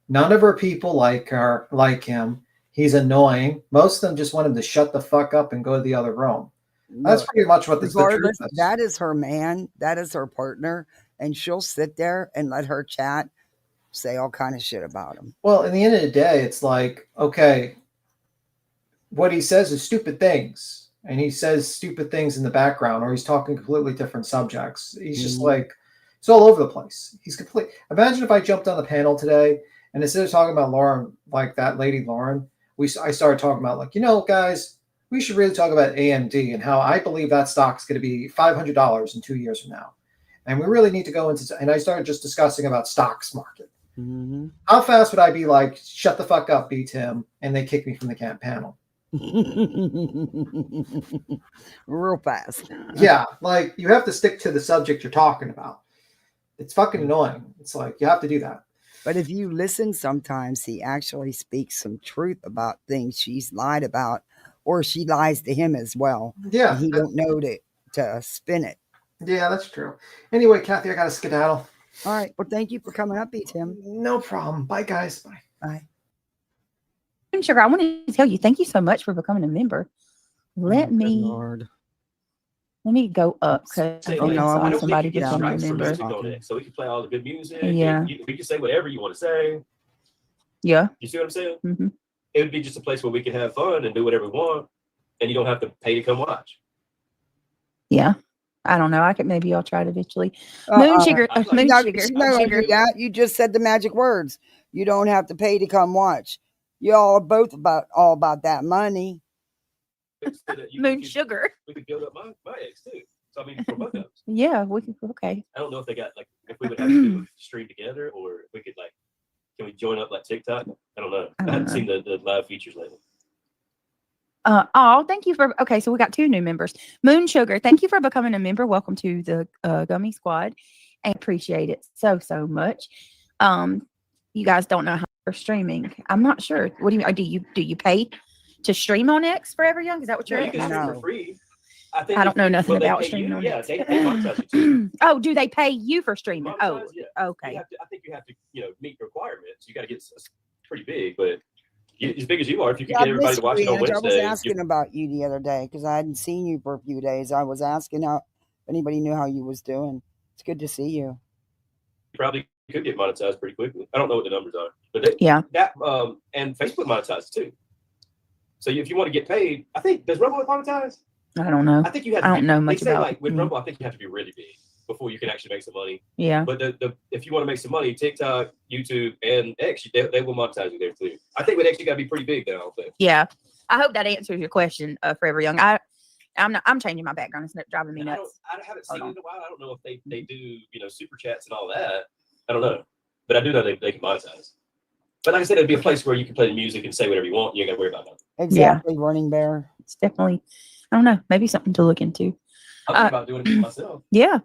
S4: None of her people like him. He's annoying. Most of them just want him to shut the fuck up and go to the other room. That's
S1: Look,
S4: pretty much what the truth is.
S1: That is her man. That is her partner. And she'll sit there and let her chat, say all kind of shit about him.
S4: Well, in the end of the day, it's like, okay, what he says is stupid things. And he says stupid things in the background, or he's talking completely different subjects. He's just like He's all over the place. He's complete. Imagine if I jumped on the panel today and instead of talking about Lauren, like that lady Lauren, I started talking about like, guys, we should really talk about AMD and how I believe that stock is going to be $500 in 2 years from now. And we really need to go into, and I started just discussing about stocks market.
S1: Mm-hmm.
S4: How fast would I be like, shut the fuck up, Btim, and they kick me from the panel?
S1: Real fast.
S4: Yeah, like you have to stick to the subject you're talking about. It's fucking annoying. It's like you have to do that.
S1: But if you listen, sometimes he actually speaks some truth about things she's lied about, or she lies to him as well.
S4: Yeah,
S1: and he don't know to spin it.
S4: Yeah, that's true. Anyway, Kathy, I got to skedaddle.
S1: All right. Well, thank you for coming up, Btim.
S4: No problem. Bye, guys. Bye.
S1: Bye.
S8: Sugar, I wanted to tell you, thank you so much for becoming a member. Let
S1: Good
S8: me
S1: Lord.
S8: go up because
S11: Say,
S8: I
S11: like,
S8: saw
S11: I don't
S8: somebody
S11: think you get
S8: become a
S11: strikes for
S8: member.
S11: music on it, so we can play all the good music.
S8: Yeah.
S11: We can say whatever you want to say.
S8: Yeah.
S11: You see what I'm saying?
S8: Mm-hmm.
S11: It would be just a place where we can have fun and do whatever we want, and you don't have to pay to come watch.
S8: Yeah. I don't know. Maybe I'll try it eventually. Moon sugar. Moon sugar.
S1: No,
S8: Sugar.
S1: yeah, you just said the magic words. You don't have to pay to come watch. You all are both all about that money.
S8: Moon sugar.
S11: We could build up my eggs too. So I mean, for both of us.
S8: Yeah, we could. Okay.
S11: I don't know if they got like if we would have to do a stream together or if we could like can we join up like TikTok? I don't know. I haven't seen the live features lately.
S8: Thank you for. Okay, so we got 2 new members. Moon Sugar, thank you for becoming a member. Welcome to the Gummy Squad. I appreciate it so much. You guys don't know how we're streaming. I'm not sure. What do you do? You pay to stream on X Forever Young? Is that what you're?
S11: You can stream for free. I
S8: don't know nothing about streaming on X.
S11: They monetize you too.
S8: Oh, do they pay you for streaming?
S11: Monetize, yeah.
S8: Okay.
S11: I think you have to meet requirements. You got to get pretty big, but as big as you are, if you can get everybody to watch it on Wednesday.
S1: I was asking about you the other day because I hadn't seen you for a few days. I was asking if anybody knew how you was doing. It's good to see you.
S11: You probably could get monetized pretty quickly. I don't know what the numbers are, but and Facebook monetized too. So if you want to get paid, I think does Rumble monetize?
S8: I don't know.
S11: I think you have.
S8: I don't know much about.
S11: Like with Rumble, I think you have to be really big before you can actually make some money.
S8: Yeah.
S11: But if you want to make some money, TikTok, YouTube, and X, they will monetize you there too. I think with X you got to be pretty big now.
S8: Yeah. I hope that answers your question, Forever Young. I'm changing my background. It's driving me nuts.
S11: I haven't seen it in a while. I don't know if they do super chats and all that. I don't know, but I do know they can monetize. But like I said, it'd be a place where you can play the music and say whatever you want. You ain't got to worry about nothing.
S1: Exactly, Running Bear.
S8: It's definitely. I don't know. Maybe something to look into.
S11: I'm thinking about doing it myself.
S8: Yeah,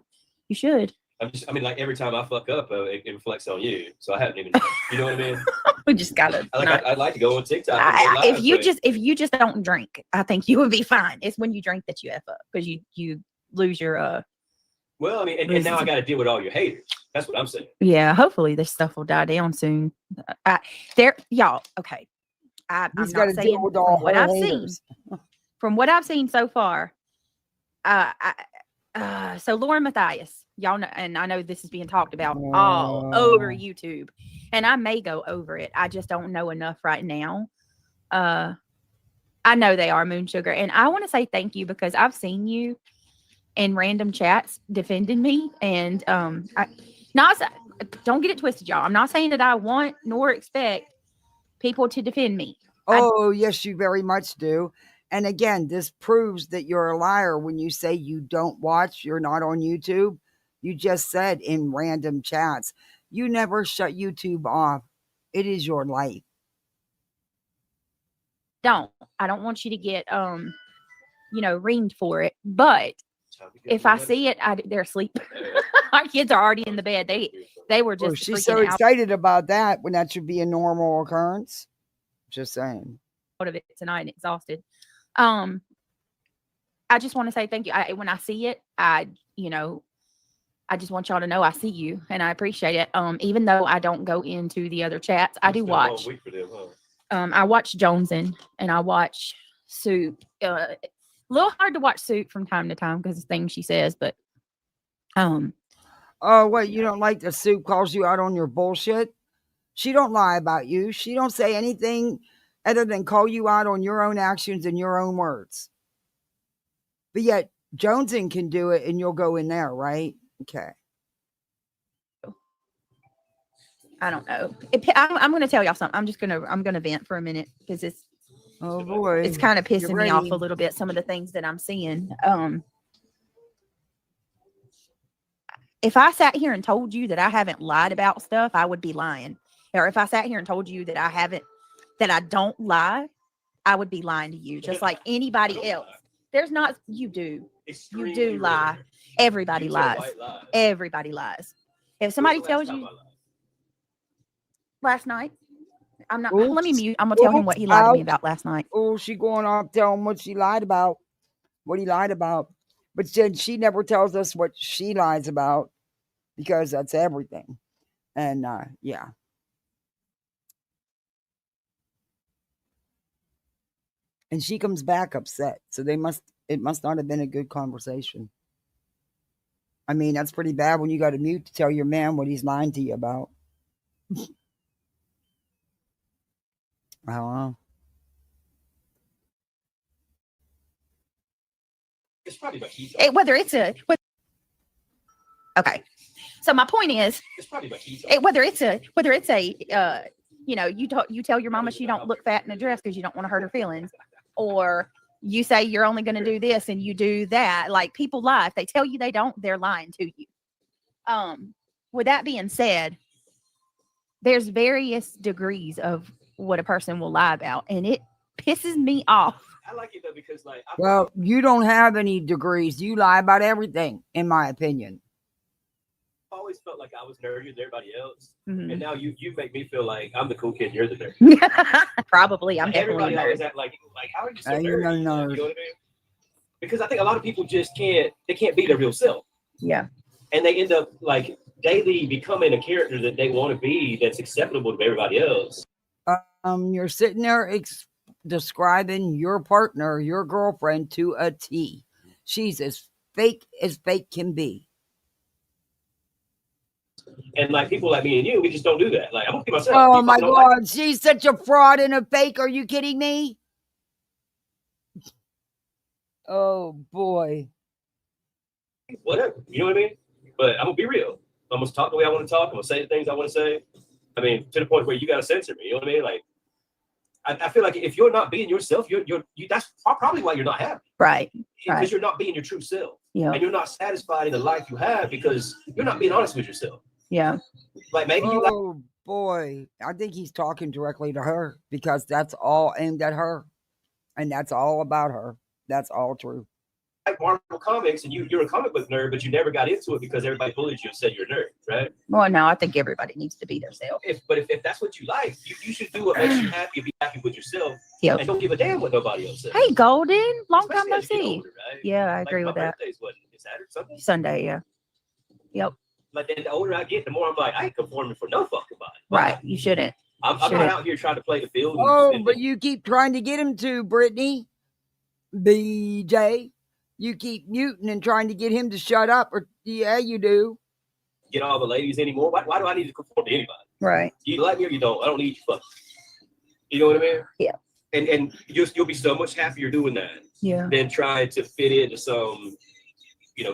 S8: you should.
S11: Like every time I fuck up, it reflects on you. So I haven't even, you know what I mean?
S8: We just gotta.
S11: I'd like to go on TikTok.
S8: If you just don't drink, I think you would be fine. It's when you drink that you F up because you lose your.
S11: Well, I mean, and now I got to deal with all your haters. That's what I'm saying.
S8: Yeah, hopefully this stuff will die down soon. Y'all. Okay, I'm not saying from what I've seen. From what I've seen so far, so Lauren Matthias, y'all know, and I know this is being talked about all over YouTube, and I may go over it. I just don't know enough right now. I know they are Moon Sugar, and I want to say thank you because I've seen you in random chats defending me, and don't get it twisted, y'all. I'm not saying that I want nor expect people to defend me.
S1: Yes, you very much do. And again, this proves that you're a liar when you say you don't watch, you're not on YouTube. You just said in random chats, you never shut YouTube off. It is your life.
S8: I don't want you to get, reamed for it. But if I see it, they're asleep. Our kids are already in the bed. They were just.
S1: She's so excited about that when that should be a normal occurrence. Just saying.
S8: Out of it tonight and exhausted. I just want to say thank you. When I see it, I just want y'all to know I see you and I appreciate it. Even though I don't go into the other chats, I do watch. I watch Jonesin and I watch Soup. A little hard to watch Soup from time to time because of things she says, but
S1: what, you don't like the Soup calls you out on your bullshit? She don't lie about you. She don't say anything other than call you out on your own actions and your own words. But yet Jonesin can do it and you'll go in there, right? Okay.
S8: I don't know. I'm going to tell y'all something. I'm going to vent for a minute because
S1: Oh boy.
S8: it's kind of
S1: You're
S8: pissing me off
S1: ready.
S8: a little bit. Some of the things that I'm seeing. If I sat here and told you that I haven't lied about stuff, I would be lying. Or if I sat here and told you that I don't lie, I would be lying to you, just like anybody else. There's not, you do lie. Everybody lies. Everybody lies. If somebody tells you last night, let me mute. I'm going to tell him what he lied to me about last night.
S1: Oh, she going off telling what she lied about, what he lied about. But then she never tells us what she lies about because that's everything. And yeah. And she comes back upset. So it must not have been a good conversation. I mean, that's pretty bad when you got to mute to tell your man what he's lying to you about. I don't know.
S11: It's probably
S8: okay. So my point is, whether it's a you tell your mama she don't look fat in a dress because you don't want to hurt her feelings, or you say you're only going to do this and you do that. Like, people lie. If they tell you they don't, they're lying to you. With that being said, there's various degrees of what a person will lie about, and it pisses me off.
S11: I like it though because
S1: well, you don't have any degrees. You lie about everything, in my opinion.
S11: I always felt like I was nerdier than everybody else,
S8: Mm-hmm.
S11: and now you make me feel like I'm the cool kid. You're the nerd.
S8: Probably, I'm
S11: everybody
S8: definitely a
S11: always
S8: nerd.
S11: act like how are you so
S1: You're
S11: nerdy?
S1: a nerd.
S11: You know what I mean? Because I think a lot of people just can't be their real self.
S8: Yeah.
S11: And they end up like daily becoming a character that they want to be that's acceptable to everybody else.
S1: You're sitting there describing your partner, your girlfriend, to a T. She's as fake can be.
S11: And like people like me and you, we just don't do that. Like, I'm gonna be myself.
S1: Oh my God, she's such a fraud and a fake. Are you kidding me? Oh boy.
S11: Whatever, you know what I mean? But I'm gonna be real. I'm gonna talk the way I want to talk. I'm gonna say the things I want to say. I mean, to the point where you gotta censor me. You know what I mean? Like, I feel like if you're not being yourself, you that's probably why you're not happy.
S8: Right.
S11: Because you're not being your true self.
S8: Yeah.
S11: And you're not satisfied in the life you have because you're not being honest with yourself.
S8: Yeah.
S11: Like maybe
S1: you boy, I think he's talking directly to her because that's all aimed at her. And that's all about her. That's all true.
S11: Like Marvel comics, and you're a comic book nerd, but you never got into it because everybody bullied you and said you're a nerd, right?
S8: Well, no, I think everybody needs to be themselves.
S11: If that's what you like, you should do what makes you happy and be happy with yourself.
S8: Yep.
S11: And don't give a damn what nobody else says.
S8: Hey, Golden, long time no see.
S11: Older, right?
S8: Yeah, I
S11: like
S8: agree with that.
S11: My birthday's what? Is Saturday, Sunday?
S8: Sunday, yeah. Yep.
S11: Like then the older I get, the more I'm like, I ain't conforming for no fucking body.
S8: Right, you shouldn't.
S11: I'm not out here trying to play the field.
S1: But you keep trying to get him to, Brittany. BJ. You keep muting and trying to get him to shut up. Or yeah, you do.
S11: Get all the ladies anymore. Why do I need to conform to anybody?
S8: Right.
S11: You like me or you don't. I don't need you fucking. You know what I mean?
S8: Yeah.
S11: And you'll be so much happier doing that.
S8: Yeah.
S11: Than trying to fit into some,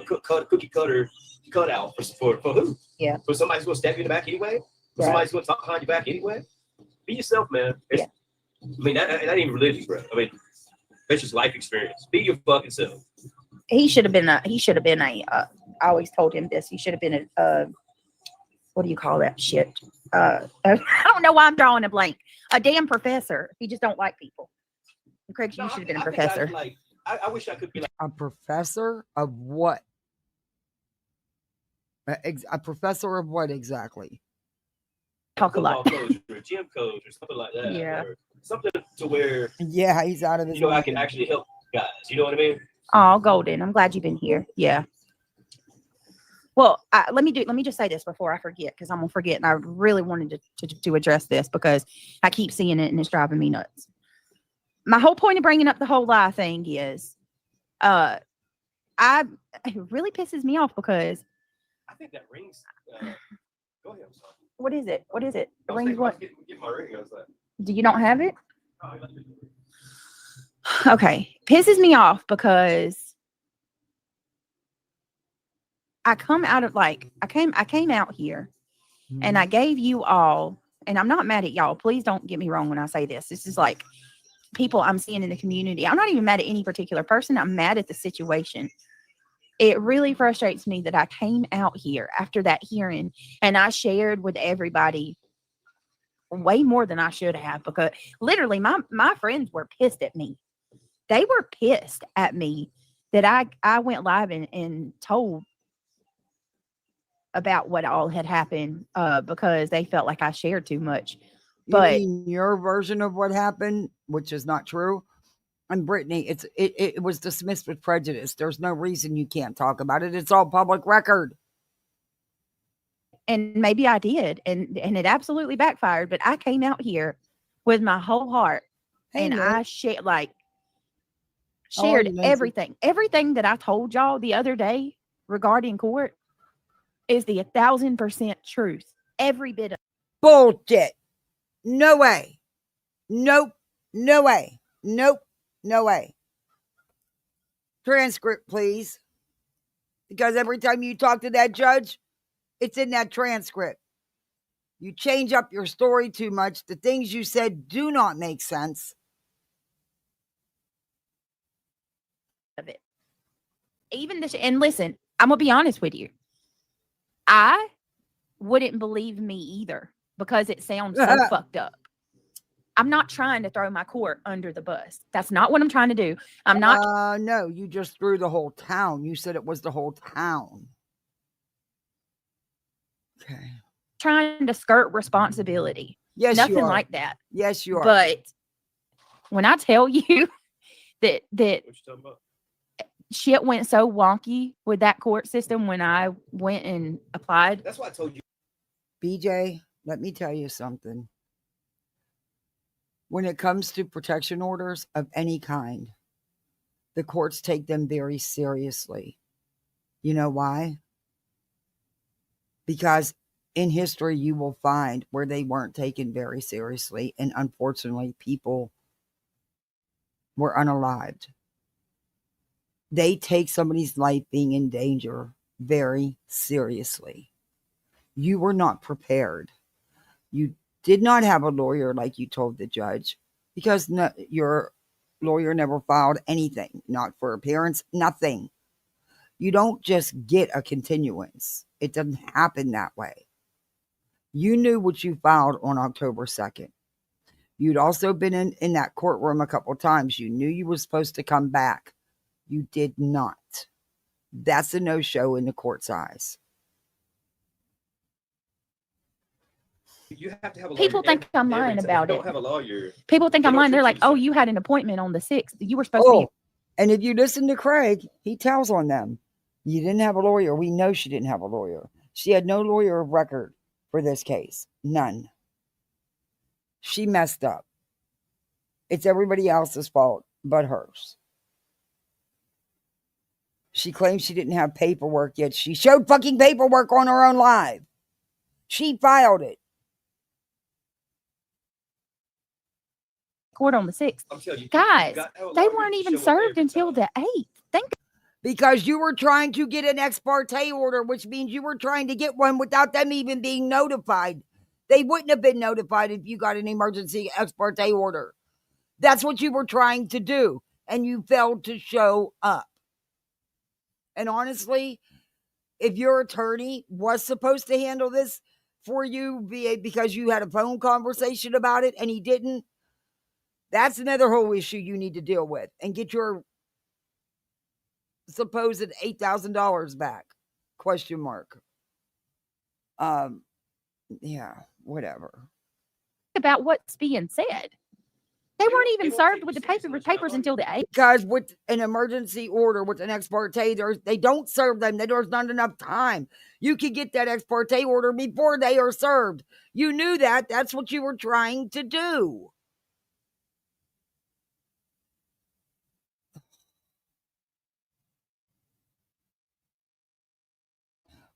S11: cookie cutter cutout for who?
S8: Yeah.
S11: For somebody's gonna stab you in the back anyway. For somebody's gonna talk behind your back anyway. Be yourself, man. I mean, that ain't even religion, bro. I mean, that's just life experience. Be your fucking self.
S8: He should have been I always told him this. He should have been what do you call that shit? I don't know why I'm drawing a blank. A damn professor. He just don't like people. Craig, you should have been a professor.
S11: I wish I could be like
S1: a professor of what? A professor of what exactly?
S8: Talk a lot.
S11: Coach or a gym coach or something like that.
S8: Yeah.
S11: Or something to where
S1: he's out of his
S11: I can actually help guys. You know what I mean?
S8: Oh, Golden, I'm glad you've been here. Yeah. Well, let me just say this before I forget, because I'm gonna forget, and I really wanted to address this because I keep seeing it and it's driving me nuts. My whole point of bringing up the whole lie thing is, it really pisses me off because
S11: I think that rings. Go ahead. I'm sorry.
S8: What is it? What is it?
S11: I was
S8: Rings what?
S11: Get my ring. I was like,
S8: Do you not have it? Okay, pisses me off because I came out here And I gave you all, and I'm not mad at y'all. Please don't get me wrong when I say this. This is like people I'm seeing in the community. I'm not even mad at any particular person. I'm mad at the situation. It really frustrates me that I came out here after that hearing and I shared with everybody way more than I should have, because literally my friends were pissed at me. They were pissed at me that I went live and told about what all had happened because they felt like I shared too much. But
S1: you mean your version of what happened, which is not true? And Brittany, it was dismissed with prejudice. There's no reason you can't talk about it. It's all public record.
S8: And maybe I did, and it absolutely backfired. But I came out here with my whole heart, and I shared everything that I told y'all the other day regarding court is the 1,000% truth. Every bit of
S1: bullshit. No way. Nope. No way. Nope. No way. Transcript, please. Because every time you talk to that judge, it's in that transcript. You change up your story too much. The things you said do not make sense.
S8: Of it. Even this, and listen, I'm gonna be honest with you. I wouldn't believe me either because it sounds so fucked up. I'm not trying to throw my court under the bus. That's not what I'm trying to do. I'm not.
S1: No, you just threw the whole town. You said it was the whole town. Okay.
S8: Trying to skirt responsibility.
S1: Yes,
S8: nothing
S1: you are.
S8: like that.
S1: Yes, you are.
S8: But when I tell you that shit went so wonky with that court system when I went and applied.
S11: That's why I told you.
S1: BJ, let me tell you something. When it comes to protection orders of any kind, the courts take them very seriously. You know why? Because in history, you will find where they weren't taken very seriously. And unfortunately, people were unalived. They take somebody's life being in danger very seriously. You were not prepared. You did not have a lawyer like you told the judge because your lawyer never filed anything, not for appearance, nothing. You don't just get a continuance. It doesn't happen that way. You knew what you filed on October 2nd. You'd also been in that courtroom a couple of times. You knew you were supposed to come back. You did not. That's a no-show in the court's eyes.
S11: You have to have a lawyer.
S8: People think I'm lying about it.
S11: Don't have a lawyer.
S8: People think I'm lying. They're like, "Oh, you had an appointment on the 6th. You were supposed to be."
S1: And if you listen to Craig, he tells on them. You didn't have a lawyer. We know she didn't have a lawyer. She had no lawyer of record for this case. None. She messed up. It's everybody else's fault but hers. She claims she didn't have paperwork, yet she showed fucking paperwork on her own live. She filed it.
S8: Court on the 6th. Guys, they weren't even served until the 8th.
S1: Because you were trying to get an ex parte order, which means you were trying to get one without them even being notified. They wouldn't have been notified if you got an emergency ex parte order. That's what you were trying to do, and you failed to show up. And honestly, if your attorney was supposed to handle this for you because you had a phone conversation about it and he didn't, that's another whole issue you need to deal with and get your supposed $8,000 back. Question mark. Yeah, whatever.
S8: About what's being said. They weren't even served with the papers until the 8th.
S1: Because with an emergency order, with an ex parte, they don't serve them. There's not enough time. You can get that ex parte order before they are served. You knew that. That's what you were trying to do.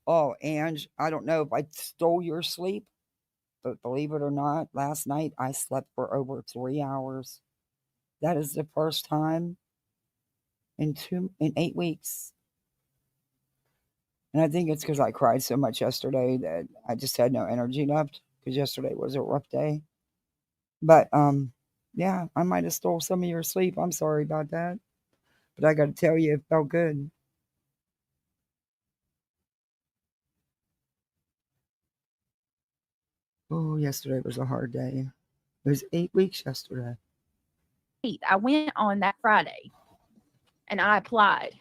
S1: Oh, Ange, I don't know if I stole your sleep, but believe it or not, last night I slept for over 3 hours. That is the first time in 8 weeks. And I think it's because I cried so much yesterday that I just had no energy left because yesterday was a rough day. But yeah, I might have stole some of your sleep. I'm sorry about that. But I got to tell you, it felt good. Oh, yesterday was a hard day. It was 8 weeks yesterday.
S8: I went on that Friday and I applied,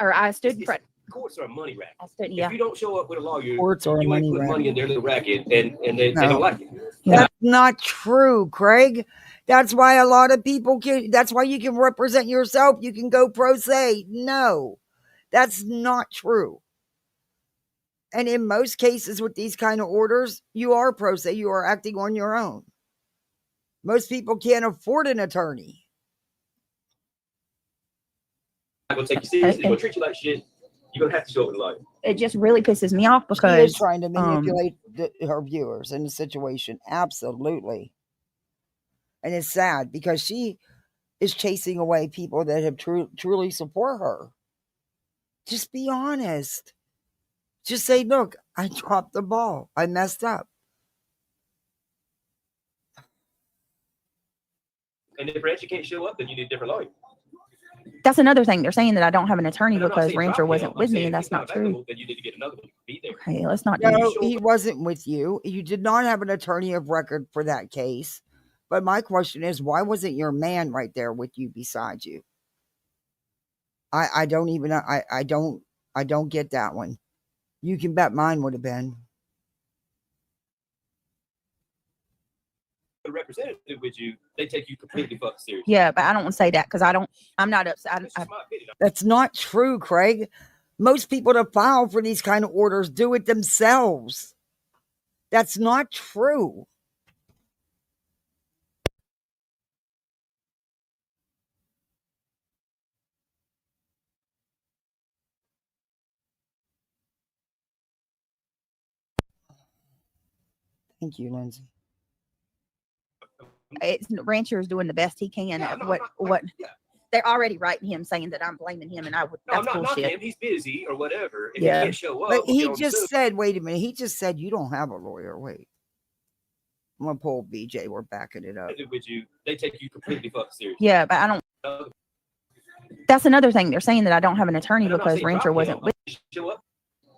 S8: or I stood in front.
S11: Courts are a money racket.
S8: I stood, yeah.
S11: If you don't show up with a lawyer,
S1: Courts are a
S11: you ain't
S1: money
S11: put money in
S1: racket.
S11: their little racket, and they
S1: No.
S11: don't like it.
S1: That's not true, Craig. That's why a lot of people can. That's why you can represent yourself. You can go pro se. No, that's not true. And in most cases with these kind of orders, you are pro se. You are acting on your own. Most people can't afford an attorney.
S11: I'm gonna take you seriously. They're gonna treat you like shit. You're gonna have to show up with a lawyer.
S8: It just really pisses me off
S1: She
S8: because
S1: is trying to manipulate her viewers in the situation. Absolutely. And it's sad because she is chasing away people that have truly support her. Just be honest. Just say, look, I dropped the ball. I messed up.
S11: And if Rancher can't show up, then you need a different lawyer.
S8: that's another thing. They're saying that I don't have an attorney
S11: And I'm not
S8: because
S11: saying
S8: Rancher
S11: drop
S8: wasn't
S11: him.
S8: with
S11: I'm
S8: me,
S11: saying
S8: and
S11: if
S8: that's
S11: he's
S8: not true.
S11: available, then you need to get another one. Be there.
S8: Okay, let's not do
S1: No,
S8: that.
S1: he wasn't with you. You did not have an attorney of record for that case. But my question is, why wasn't your man right there with you beside you? I don't even I don't get that one. You can bet mine would have been.
S11: A representative with you, they take you completely fucking serious.
S8: Yeah, but I don't want to say that because I'm not upset.
S11: That's just my opinion.
S1: That's not true, Craig. Most people that file for these kind of orders do it themselves. That's not true. Thank you, Lindsay.
S8: It's Rancher is doing the best he can
S11: Yeah,
S8: at
S11: no,
S8: what
S11: yeah.
S8: they're already writing him saying that I'm blaming him, and I would.
S11: No,
S8: That's
S11: I'm not
S8: bullshit.
S11: him. He's busy or whatever. If
S8: Yeah.
S11: he can't show up,
S1: But
S11: we'll
S1: he
S11: get on
S1: just
S11: Zoom.
S1: said, wait a minute. He just said you don't have a lawyer. Wait. I'm gonna pull BJ. We're backing it up.
S11: With you, they take you completely fucking serious.
S8: Yeah, but I don't. That's another thing. They're saying that I don't have an attorney
S11: And I'm not
S8: because
S11: saying
S8: Rancher
S11: drop
S8: wasn't
S11: him.
S8: with.
S11: Show up.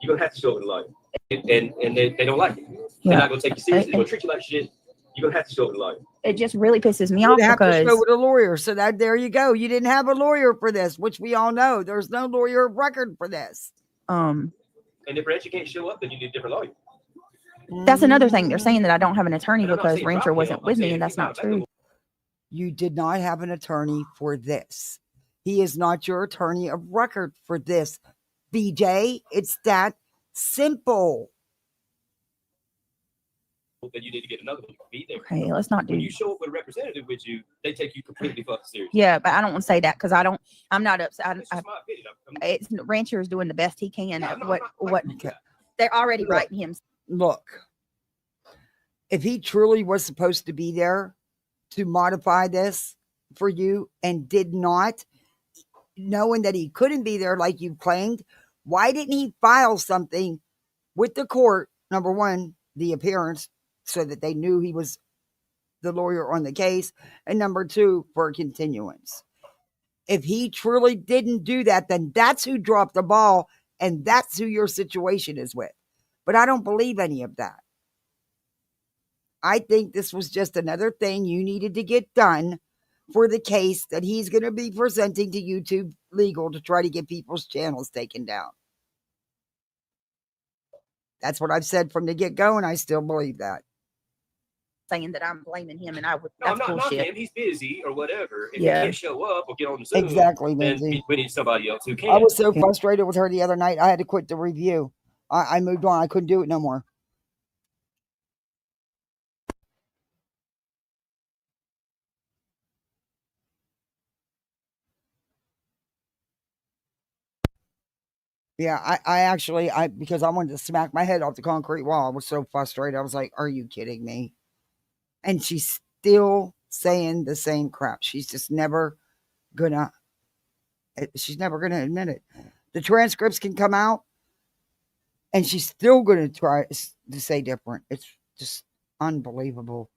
S11: You're gonna have to show up with a lawyer, and they don't like it. They're
S8: Yeah.
S11: not gonna take you seriously. They're gonna treat you like shit. You're gonna have to show up with a lawyer.
S8: It just really pisses me
S1: You
S8: off
S1: have to show
S8: because
S1: with a lawyer. So that there you go. You didn't have a lawyer for this, which we all know. There's no lawyer of record for this.
S11: And if Rancher can't show up, then you need a different lawyer.
S8: that's another thing. They're saying that I don't have an attorney
S11: And I'm not
S8: because
S11: saying
S8: Rancher
S11: drop
S8: wasn't
S11: him. I'm
S8: with me,
S11: saying
S8: and
S11: if
S8: that's
S11: he's
S8: not
S11: not
S8: true.
S11: available.
S1: You did not have an attorney for this. He is not your attorney of record for this. BJ, it's that simple.
S11: Then you need to get another one. Be there.
S8: Okay, let's not do.
S11: When you show up with a representative with you, they take you completely fucking serious.
S8: Yeah, but I don't want to say that because I'm not upset.
S11: That's just my opinion.
S8: It's Rancher is doing the best he can
S11: Yeah,
S8: at
S11: I'm
S8: what
S11: not
S1: Okay.
S8: they're already
S1: Look.
S8: writing him.
S1: Look, if he truly was supposed to be there to modify this for you and did not, knowing that he couldn't be there like you claimed, why didn't he file something with the court? Number one, the appearance, so that they knew he was the lawyer on the case. And number two, for a continuance. If he truly didn't do that, then that's who dropped the ball and that's who your situation is with. But I don't believe any of that. I think this was just another thing you needed to get done for the case that he's going to be presenting to YouTube Legal to try to get people's channels taken down. That's what I've said from the get-go, and I still believe that.
S8: Saying that I'm blaming him, and I would.
S11: No, I'm
S8: That's
S11: not
S8: bullshit.
S11: him. He's busy or whatever. If
S8: Yeah.
S11: he can't show up or get on the Zoom,
S1: Exactly,
S11: then
S1: Lindsay.
S11: we need somebody else who can.
S1: I was so frustrated with her the other night, I had to quit the review. I moved on. I couldn't do it no more. Yeah, I actually, because I wanted to smack my head off the concrete wall. I was so frustrated. I was like, are you kidding me? And she's still saying the same crap. She's just never gonna admit it. The transcripts can come out. And she's still going to try to say different. It's just unbelievable.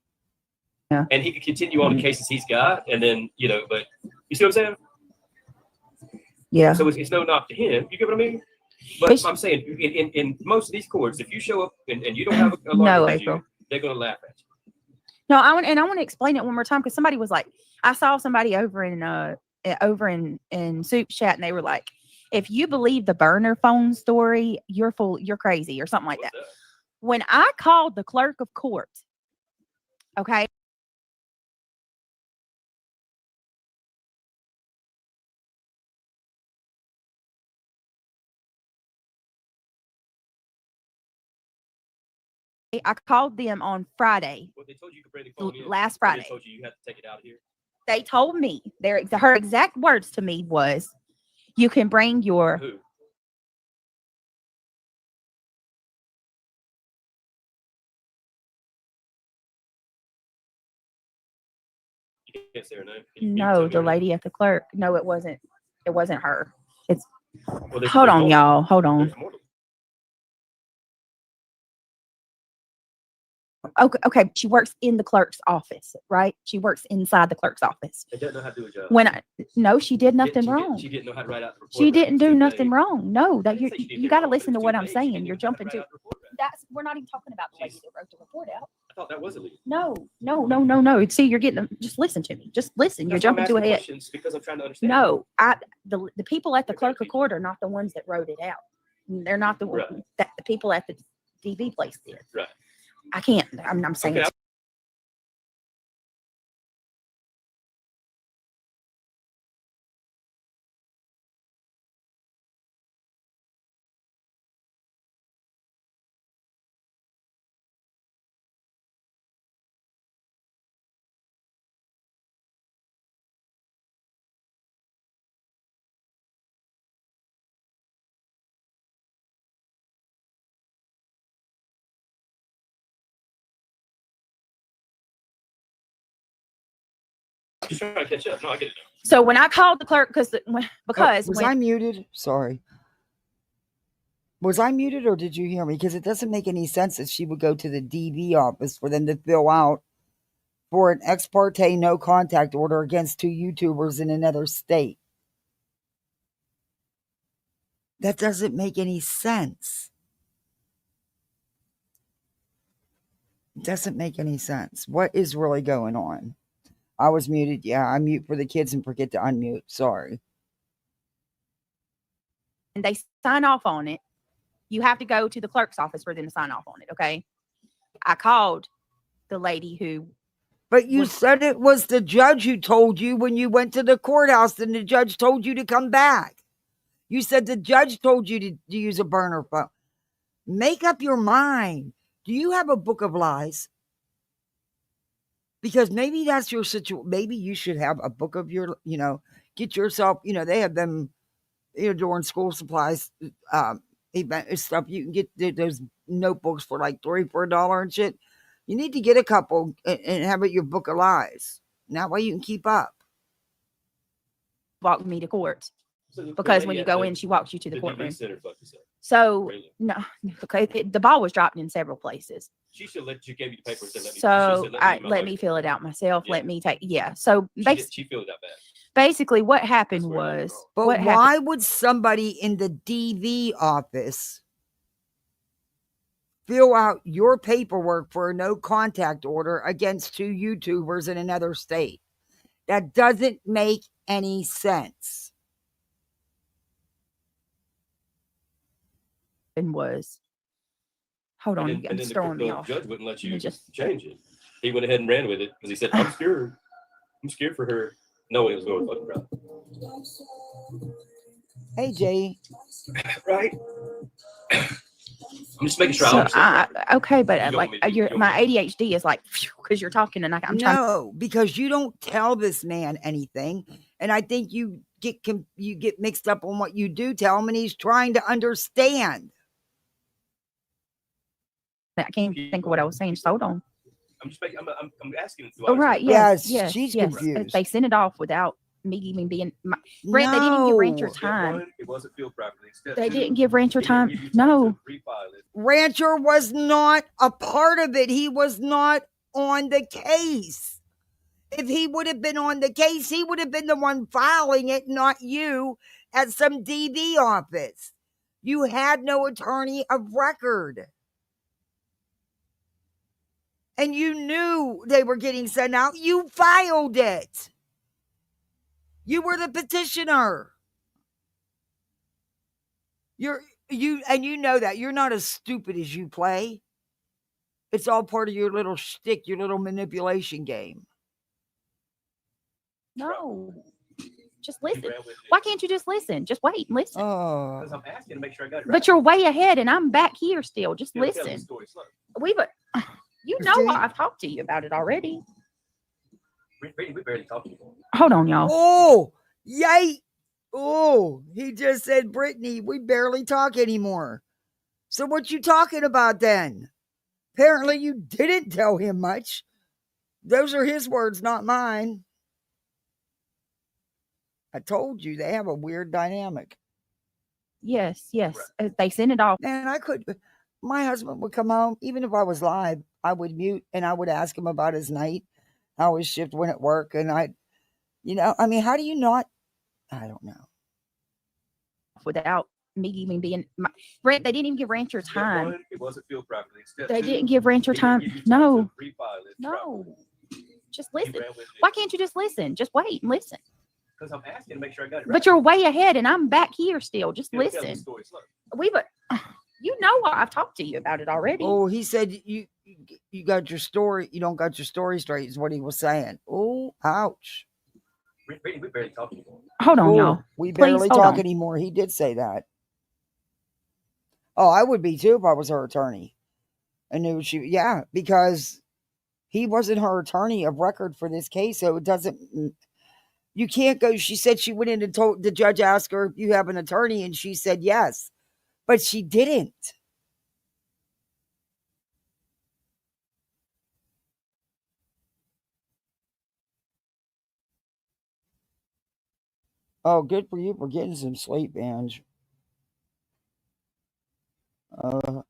S8: Yeah.
S11: And he could continue on the cases he's got, and then but you see what I'm saying?
S8: Yeah.
S11: So it's no knock to him. You get what I mean? But I'm saying in most of these courts, if you show up and you don't have a lawyer with you, they're going to laugh at you.
S8: No, I want to explain it one more time because somebody was like, I saw somebody over in Soup Chat, and they were like, if you believe the burner phone story, you're crazy or something like that. When I called the clerk of court, okay. I called them on Friday.
S11: Well, they told you could bring the phone in.
S8: Last Friday.
S11: They told you had to take it out of here.
S8: They told me her exact words to me was, "You can bring your."
S11: Who? You can't say her name.
S8: No, the lady at the clerk. No, it wasn't. It wasn't her. It's.
S11: Well,
S8: hold on, y'all. Hold on. Okay. She works in the clerk's office, right? She works inside the clerk's office.
S11: They doesn't know how to do a job.
S8: No, she did nothing wrong.
S11: She didn't know how to write out the report.
S8: She didn't do nothing wrong. No, that you got to listen to what I'm saying. You're jumping to. We're not even talking about the lady that wrote the report out.
S11: I thought that was illegal.
S8: No. See, you're getting. Just listen to me. Just listen. You're jumping to ahead.
S11: Because I'm trying to understand.
S8: No, the people at the clerk of court are not the ones that wrote it out. They're not the ones that the people at the DV place did.
S11: Right.
S8: I can't. I'm saying.
S11: Okay. She's trying to catch up. No, I get it.
S8: So when I called the clerk, because
S1: was I muted? Sorry. Was I muted or did you hear me? Because it doesn't make any sense that she would go to the DV office for them to fill out for an ex parte no contact order against two YouTubers in another state. That doesn't make any sense. It doesn't make any sense. What is really going on? I was muted. Yeah, I mute for the kids and forget to unmute. Sorry.
S8: And they sign off on it. You have to go to the clerk's office for them to sign off on it. Okay. I called the lady who.
S1: But you said it was the judge who told you when you went to the courthouse and the judge told you to come back. You said the judge told you to use a burner phone. Make up your mind. Do you have a book of lies? Because maybe that's your situation. Maybe you should have a book of your, get yourself, they have them, during school supplies, event and stuff. You can get those notebooks for like $3 for $1 and shit. You need to get a couple and have it your book of lies. And that way you can keep up.
S8: Walk me to court. Because when you go in, she walks you to the courtroom. So, no, okay, the ball was dropped in several places.
S11: She should let you give you the papers and let me.
S8: So let me fill it out myself. Yeah. Let me take. Yeah. So
S11: she filled it out bad.
S8: Basically, what happened was.
S1: But why would somebody in the DV office fill out your paperwork for a no contact order against two YouTubers in another state? That doesn't make any sense.
S8: And was. Hold on, I'm throwing me off.
S11: The judge wouldn't let you just change it. He went ahead and ran with it because he said, "I'm scared. I'm scared for her." Knowing it was going to fucking crowd.
S1: Hey, Jay.
S11: Right. I'm just making sure.
S8: Okay, but my ADHD is like because you're talking and I'm trying.
S1: No, because you don't tell this man anything, and I think you get mixed up on what you do tell him, and he's trying to understand.
S8: I can't think of what I was saying. So hold on.
S11: I'm asking.
S8: Oh right, yes,
S1: she's confused.
S8: They sent it off without me even being. They didn't give Rancher time.
S11: It wasn't filled properly.
S8: They didn't give Rancher time. No.
S1: Rancher was not a part of it. He was not on the case. If he would have been on the case, he would have been the one filing it, not you at some DV office. You had no attorney of record. And you knew they were getting sent out. You filed it. You were the petitioner. You know that. You're not as stupid as you play. It's all part of your little shtick, your little manipulation game.
S8: No. Just listen. Why can't you just listen? Just wait and listen.
S1: Oh.
S11: Because I'm asking to make sure I got it right.
S8: But you're way ahead and I'm back here still. Just
S11: You gotta tell me the
S8: listen.
S11: story slow.
S8: You know I've talked to you about it already.
S11: We barely talk anymore.
S8: Hold on, y'all.
S1: Oh, yay. Oh, he just said, Brittany, we barely talk anymore. So what you talking about then? Apparently you didn't tell him much. Those are his words, not mine. I told you they have a weird dynamic.
S8: Yes. They send it off.
S1: And my husband would come home, even if I was live, I would mute and I would ask him about his night, how his shift went at work. And how do you not? I don't know.
S8: Without me even being, they didn't even give Rancher time.
S11: It wasn't filled properly.
S8: They didn't give Rancher time. No. Just listen. Why can't you just listen? Just wait and listen.
S11: Because I'm asking to make sure I got it right.
S8: But you're way ahead and I'm back here still. Just
S11: You gotta tell me the
S8: listen.
S11: story slow.
S8: You know I've talked to you about it already.
S1: Oh, he said you got your story. You don't got your story straight is what he was saying. Oh, ouch.
S11: We barely talk anymore.
S8: Hold on, y'all.
S1: We
S8: Please,
S1: barely
S8: hold
S1: talk
S8: on.
S1: anymore. He did say that. Oh, I would be too if I was her attorney. I knew because he wasn't her attorney of record for this case. So it doesn't, you can't go. She said she went in and told the judge, asked her if you have an attorney. And she said yes, but she didn't. Oh, good for you for getting some sleep, Ange.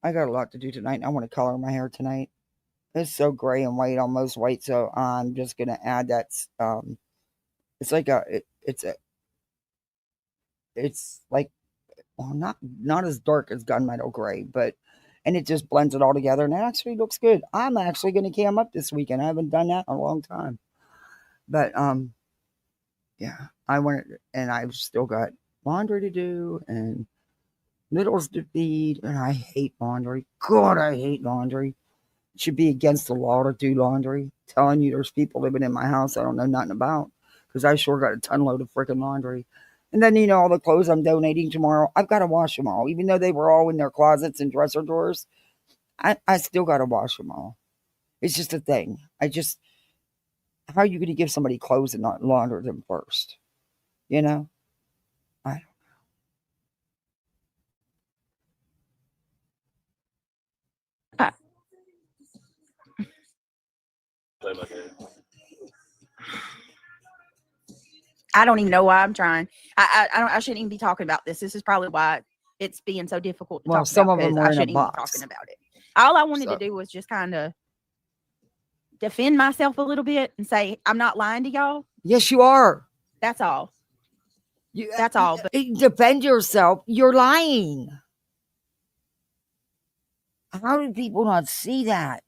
S1: I got a lot to do tonight. I want to color my hair tonight. It's so gray and white, almost white. So I'm just gonna add that. It's like it's like, well, not as dark as gunmetal gray, and it just blends it all together, and it actually looks good. I'm actually gonna cam up this weekend. I haven't done that in a long time, but yeah, I went and I've still got laundry to do and littles to feed, and I hate laundry. God, I hate laundry. It should be against the law to do laundry. Telling you there's people living in my house I don't know nothing about, because I sure got a ton load of freaking laundry. And then, all the clothes I'm donating tomorrow, I've got to wash them all. Even though they were all in their closets and dresser drawers, I still got to wash them all. It's just a thing. How are you going to give somebody clothes and not launder them first? I don't
S8: I don't even know why I'm trying. I shouldn't even be talking about this. This is probably why it's being so difficult to talk
S1: some
S8: about.
S1: of them were
S8: I
S1: in a
S8: shouldn't even be
S1: box.
S8: talking about it. All I wanted to do was just kind of defend myself a little bit and say I'm not lying to y'all.
S1: Yes, you are.
S8: That's all. That's all. But
S1: defend yourself. You're lying. How do people not see that?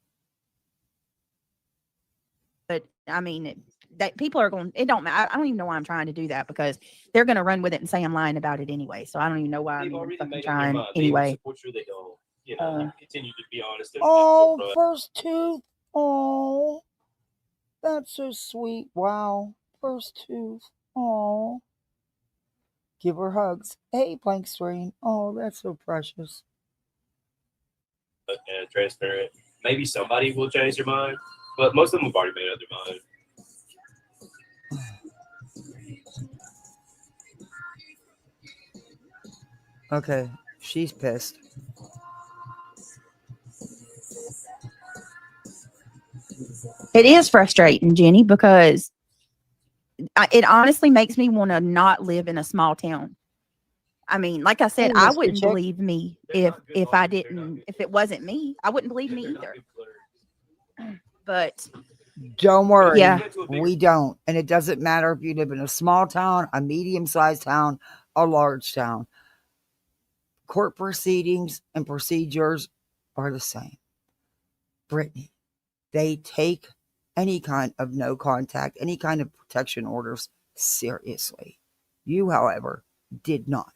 S8: But I mean, that people are going. It don't matter. I don't even know why I'm trying to do that, because they're going to run with it and say I'm lying about it anyway. So I don't even know why I'm even fucking trying anyway.
S11: They don't, continue to be honest.
S1: Oh, first tooth. Oh, that's so sweet. Wow, first tooth. Oh, give her hugs. Hey, blank screen. Oh, that's so precious.
S11: And transparent. Maybe somebody will change their mind, but most of them have already made up their mind.
S1: Okay, she's pissed.
S8: It is frustrating, Jenny, because it honestly makes me want to not live in a small town. I mean, like I said,
S1: Hey,
S8: I
S1: Mr.
S8: wouldn't
S1: Chick.
S8: believe me
S11: They're
S8: if
S11: not good
S8: if I
S11: lawyers. They're
S8: didn't
S11: not-
S8: if it wasn't me. I wouldn't believe me
S11: They're not
S8: either.
S11: good lawyers.
S8: But
S1: Don't worry.
S8: yeah,
S11: Went to a bigger-
S1: We don't. And it doesn't matter if you live in a small town, a medium-sized town, a large town. Court proceedings and procedures are the same. Brittany, they take any kind of no contact, any kind of protection orders seriously. You, however, did not.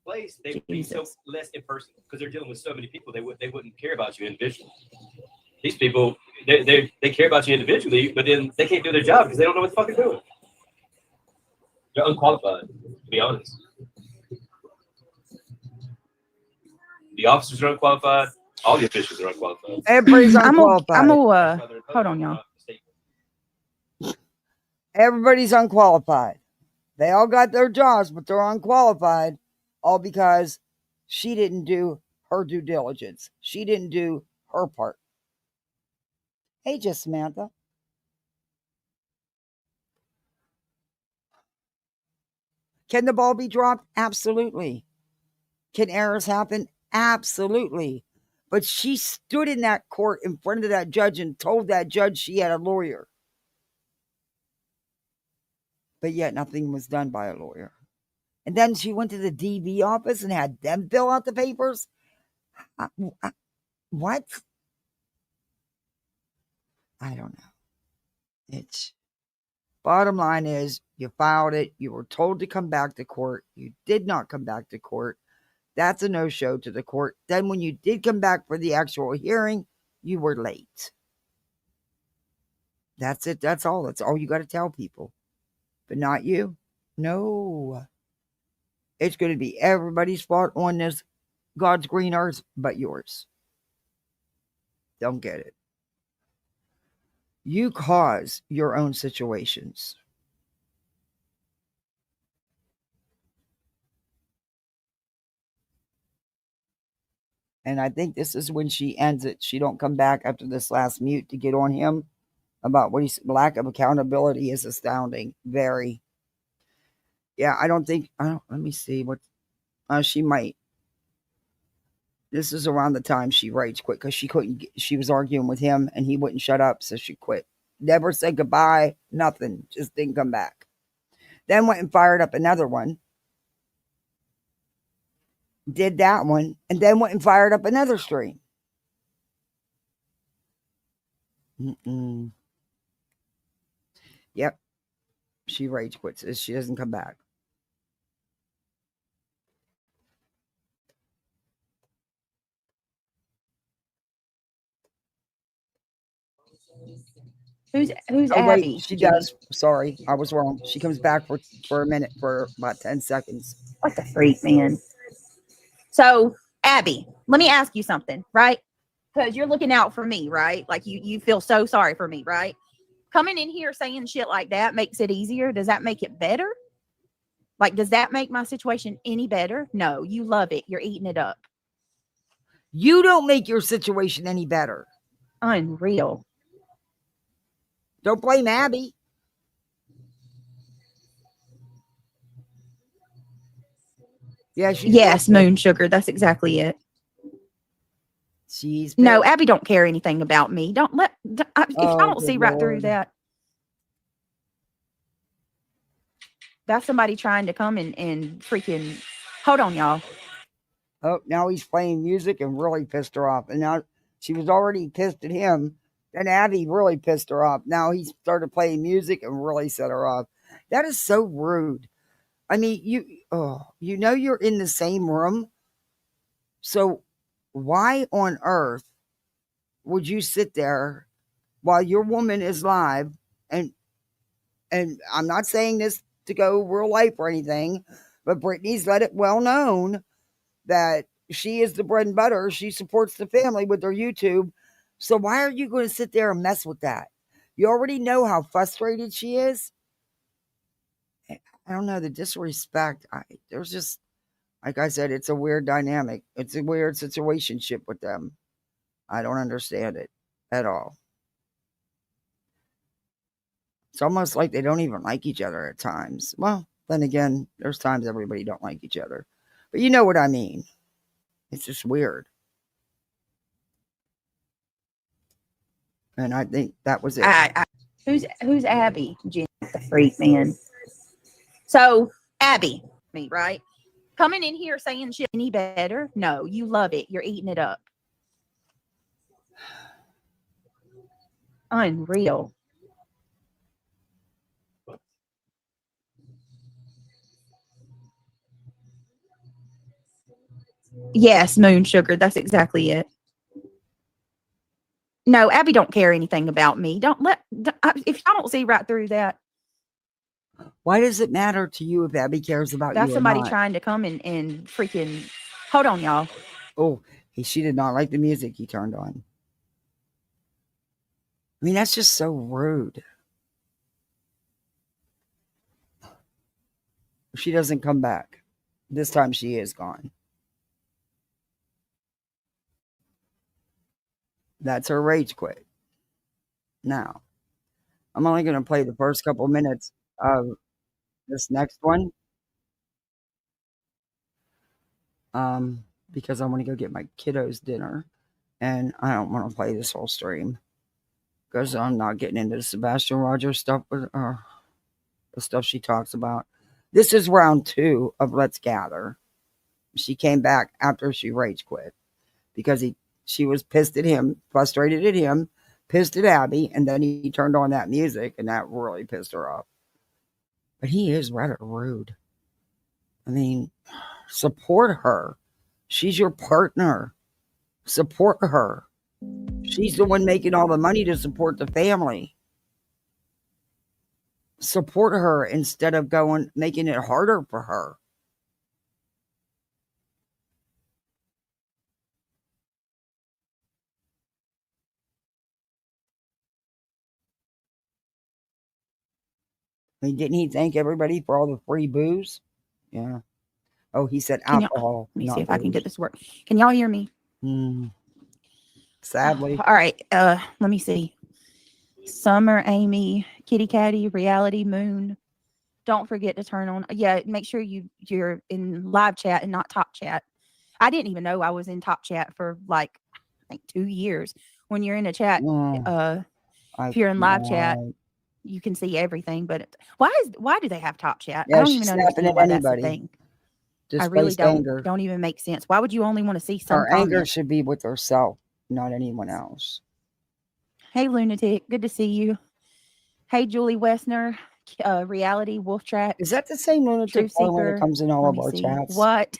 S11: place, they would be so
S8: Jesus.
S11: less impersonal because they're dealing with so many people. They wouldn't care about you individually. These people, they care about you individually, but then they can't do their job because they don't know what the fuck they're doing. They're unqualified, to be honest. The officers are unqualified. All the officials are unqualified.
S1: Everybody's
S8: I'm
S1: unqualified.
S8: hold on, y'all.
S1: Everybody's unqualified. They all got their jobs, but they're unqualified, all because she didn't do her due diligence. She didn't do her part. Hey, just Samantha. Can the ball be dropped? Absolutely. Can errors happen? Absolutely. But she stood in that court in front of that judge and told that judge she had a lawyer. But yet nothing was done by a lawyer. And then she went to the DV office and had them fill out the papers. What? I don't know. It's bottom line is you filed it. You were told to come back to court. You did not come back to court. That's a no-show to the court. Then when you did come back for the actual hearing, you were late. That's it. That's all. That's all you got to tell people. But not you. No. It's going to be everybody's fault on this God's green earth but yours. Don't get it. You cause your own situations. And I think this is when she ends it. She don't come back after this last mute to get on him about what he's lack of accountability is astounding. Very. Yeah, let me see what she might. This is around the time she writes quit because she was arguing with him and he wouldn't shut up, so she quit. Never said goodbye, nothing, just didn't come back. Then went and fired up another one. Did that one, and then went and fired up another stream. Yep. She rage quits. She doesn't come back.
S8: Who's
S1: Oh,
S8: Abby?
S1: wait, she
S8: Jenny?
S1: does. Sorry, I was wrong. She comes back for a minute, for about 10 seconds.
S8: What the freak, man? So, Abby, let me ask you something, right? Because you're looking out for me, right? Like you feel so sorry for me, right? Coming in here saying shit like that makes it easier. Does that make it better? Like, does that make my situation any better? No, you love it. You're eating it up.
S1: You don't make your situation any better.
S8: Unreal.
S1: Don't blame Abby. Yeah,
S8: yes, Moon Sugar. That's exactly it.
S1: She's
S8: no, Abby don't care anything about me. Don't let if I don't see right through that. That's somebody trying to come and freaking hold on, y'all.
S1: Oh, now he's playing music and really pissed her off. And now she was already pissed at him. Then Abby really pissed her off. Now he started playing music and really set her off. That is so rude. I mean, you know you're in the same room. So why on earth would you sit there while your woman is live? And I'm not saying this to go real life or anything, but Brittany's let it well known that she is the bread and butter. She supports the family with her YouTube. So why are you going to sit there and mess with that? You already know how frustrated she is. I don't know, the disrespect. There's just, like I said, it's a weird dynamic. It's a weird situationship with them. I don't understand it at all. It's almost like they don't even like each other at times. Well, Then again, there's times everybody don't like each other. But you know what I mean. It's just weird. And I think that was it.
S8: Who's Abby? Jen, the freak, man. So Abby, me, right? Coming in here saying shit any better? No, you love it. You're eating it up. Unreal. Yes, moon sugar. That's exactly it. No, Abby don't care anything about me. If y'all don't see right through that.
S1: Why does it matter to you if Abby cares about
S8: That's
S1: you or
S8: somebody
S1: not?
S8: trying to come and freaking. Hold on, y'all.
S1: Oh, she did not like the music he turned on. I mean, that's just so rude. She doesn't come back. This time she is gone. That's her rage quit. Now, I'm only going to play the first couple minutes of this next one. Because I want to go get my kiddos dinner. And I don't want to play this whole stream. Because I'm not getting into the Sebastian Rogers stuff with the stuff she talks about. This is round 2 of Let's Gather. She came back after she rage quit. Because she was pissed at him, frustrated at him, pissed at Abby, and then he turned on that music, and that really pissed her off. But he is rather rude. I mean, support her. She's your partner. Support her. She's the one making all the money to support the family. Support her instead of making it harder for her. I mean, didn't he thank everybody for all the free booze? Yeah. Oh, he said alcohol.
S8: Let me see if I can get this to work. Can y'all hear me?
S1: Sadly.
S8: All right. Let me see. Summer, Amy, Kitty Catty, Reality, Moon. Don't forget to turn on. Yeah, make sure you're in live chat and not top chat. I didn't even know I was in top chat for like I think 2 years. When you're in a chat, if you're in live chat, you can see everything. But why do they have top chat?
S1: Yeah,
S8: I don't
S1: she's
S8: even
S1: snapping
S8: understand
S1: at
S8: why that's the
S1: anybody.
S8: thing. I
S1: Displaced
S8: really
S1: anger.
S8: don't even make sense. Why would you only want to see some
S1: Her anger
S8: comment?
S1: should be with herself, not anyone else.
S8: Hey, Lunatic. Good to see you. Hey, Julie Westner. Reality Wolf Track.
S1: Is that the same Lunatic
S8: Truth
S1: one when it
S8: Seeker?
S1: comes in all
S8: Let
S1: of
S8: me
S1: our
S8: see.
S1: chats?
S8: What?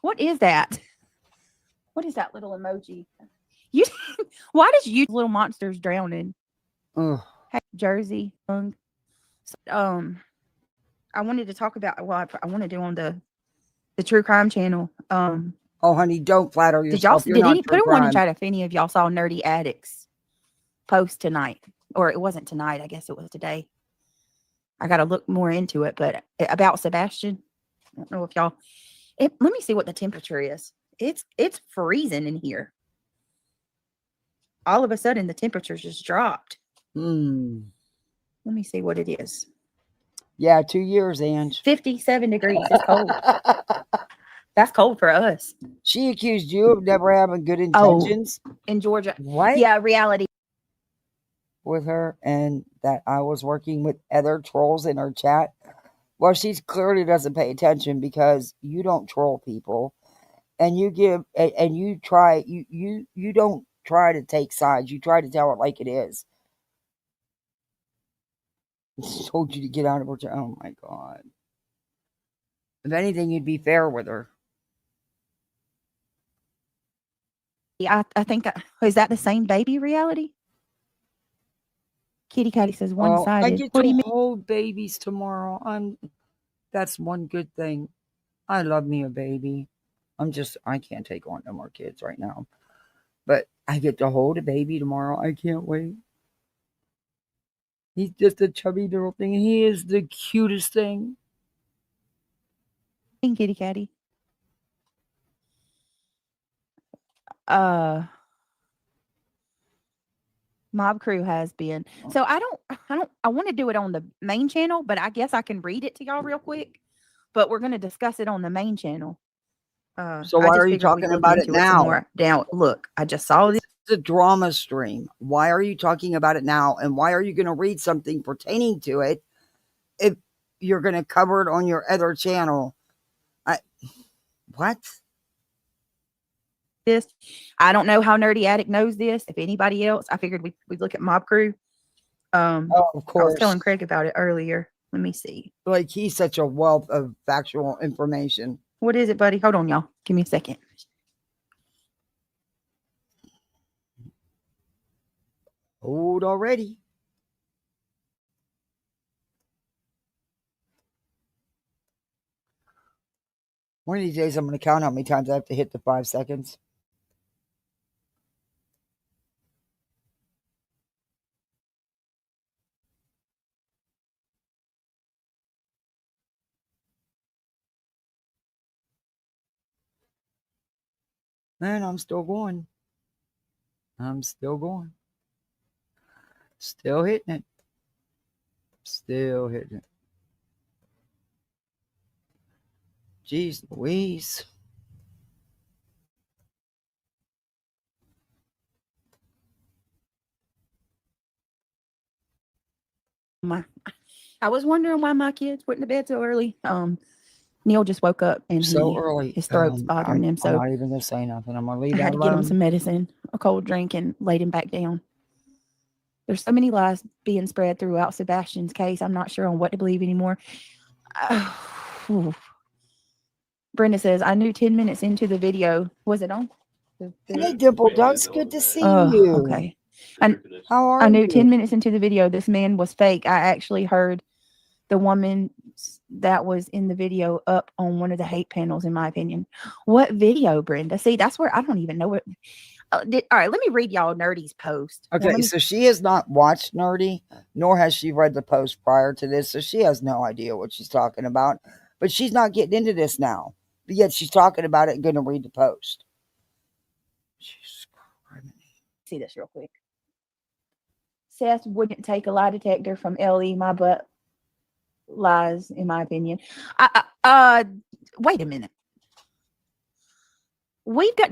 S8: What is that? What is that little emoji? Why does you little monsters drowning?
S1: Ugh.
S8: Hey, Jersey. I wanted to talk about what I want to do on the true crime channel.
S1: Oh, honey, don't flatter
S8: Did y'all?
S1: yourself. You're
S8: Did
S1: not
S8: any
S1: true
S8: put one in
S1: crime.
S8: chat if any of y'all saw Nerdy Addicts post tonight, or it wasn't tonight? I guess it was today. I got to look more into it, but about Sebastian, I don't know if y'all. Let me see what the temperature is. It's freezing in here. All of a sudden, the temperature just dropped. Let me see what it is.
S1: Yeah, 2 years, Ange.
S8: 57 degrees. It's cold. That's cold for us.
S1: She accused you of never having good intentions.
S8: In Georgia.
S1: What?
S8: Yeah, reality.
S1: With her, and that I was working with other trolls in her chat. Well, she clearly doesn't pay attention because you don't troll people, and you don't try to take sides. You try to tell it like it is. She told you to get out of her chat. Oh my God. If anything, you'd be fair with her.
S8: Yeah, I think is that the same baby reality? Kitty Catty says one-sided.
S1: I get
S8: What
S1: to
S8: do you mean?
S1: hold babies tomorrow. That's one good thing. I love me a baby. I can't take on no more kids right now. But I get to hold a baby tomorrow. I can't wait. He's just a chubby little thing. He is the cutest thing.
S8: Kitty Catty. Mob Crew has been. So I I want to do it on the main channel, but I guess I can read it to y'all real quick. But we're going to discuss it on the main channel.
S1: So why are you talking about it now?
S8: Now, look, I just saw this.
S1: It's a drama stream. Why are you talking about it now? And why are you going to read something pertaining to it if you're going to cover it on your other channel? What?
S8: This, I don't know how Nerdy Addict knows this. If anybody else, I figured we'd look at Mob Crew.
S1: Oh, of course.
S8: I was telling Craig about it earlier. Let me see.
S1: Like, he's such a wealth of factual information.
S8: What is it, buddy? Hold on, y'all. Give me a second.
S1: Old already. One of these days, I'm going to count how many times I have to hit the 5 seconds. Man, I'm still going. I'm still going. Still hitting it. Still hitting it. Jeez Louise.
S8: I was wondering why my kids went to bed so early. Neil just woke up and
S1: So early.
S8: his throat's bothering him. So
S1: I'm not even going to say nothing. I'm going to leave
S8: I
S1: that
S8: had to
S1: alone.
S8: get him some medicine, a cold drink, and laid him back down. There's so many lies being spread throughout Sebastian's case. I'm not sure on what to believe anymore. Brenda says, I knew 10 minutes into the video. Was it on?
S1: Hey, Dimple Ducks, good to see you.
S8: Okay.
S1: How are
S8: I knew
S1: you?
S8: 10 minutes into the video, this man was fake. I actually heard the woman that was in the video up on one of the hate panels, in my opinion. What video, Brenda? See, that's where I don't even know what. All right, let me read y'all Nerdy's post.
S1: Okay, so she has not watched Nerdy, nor has she read the post prior to this, so she has no idea what she's talking about. But she's not getting into this now. But yet she's talking about it and going to read the post.
S8: See this real quick. Seth wouldn't take a lie detector from LE. My butt lies, in my opinion. Wait a minute. We've got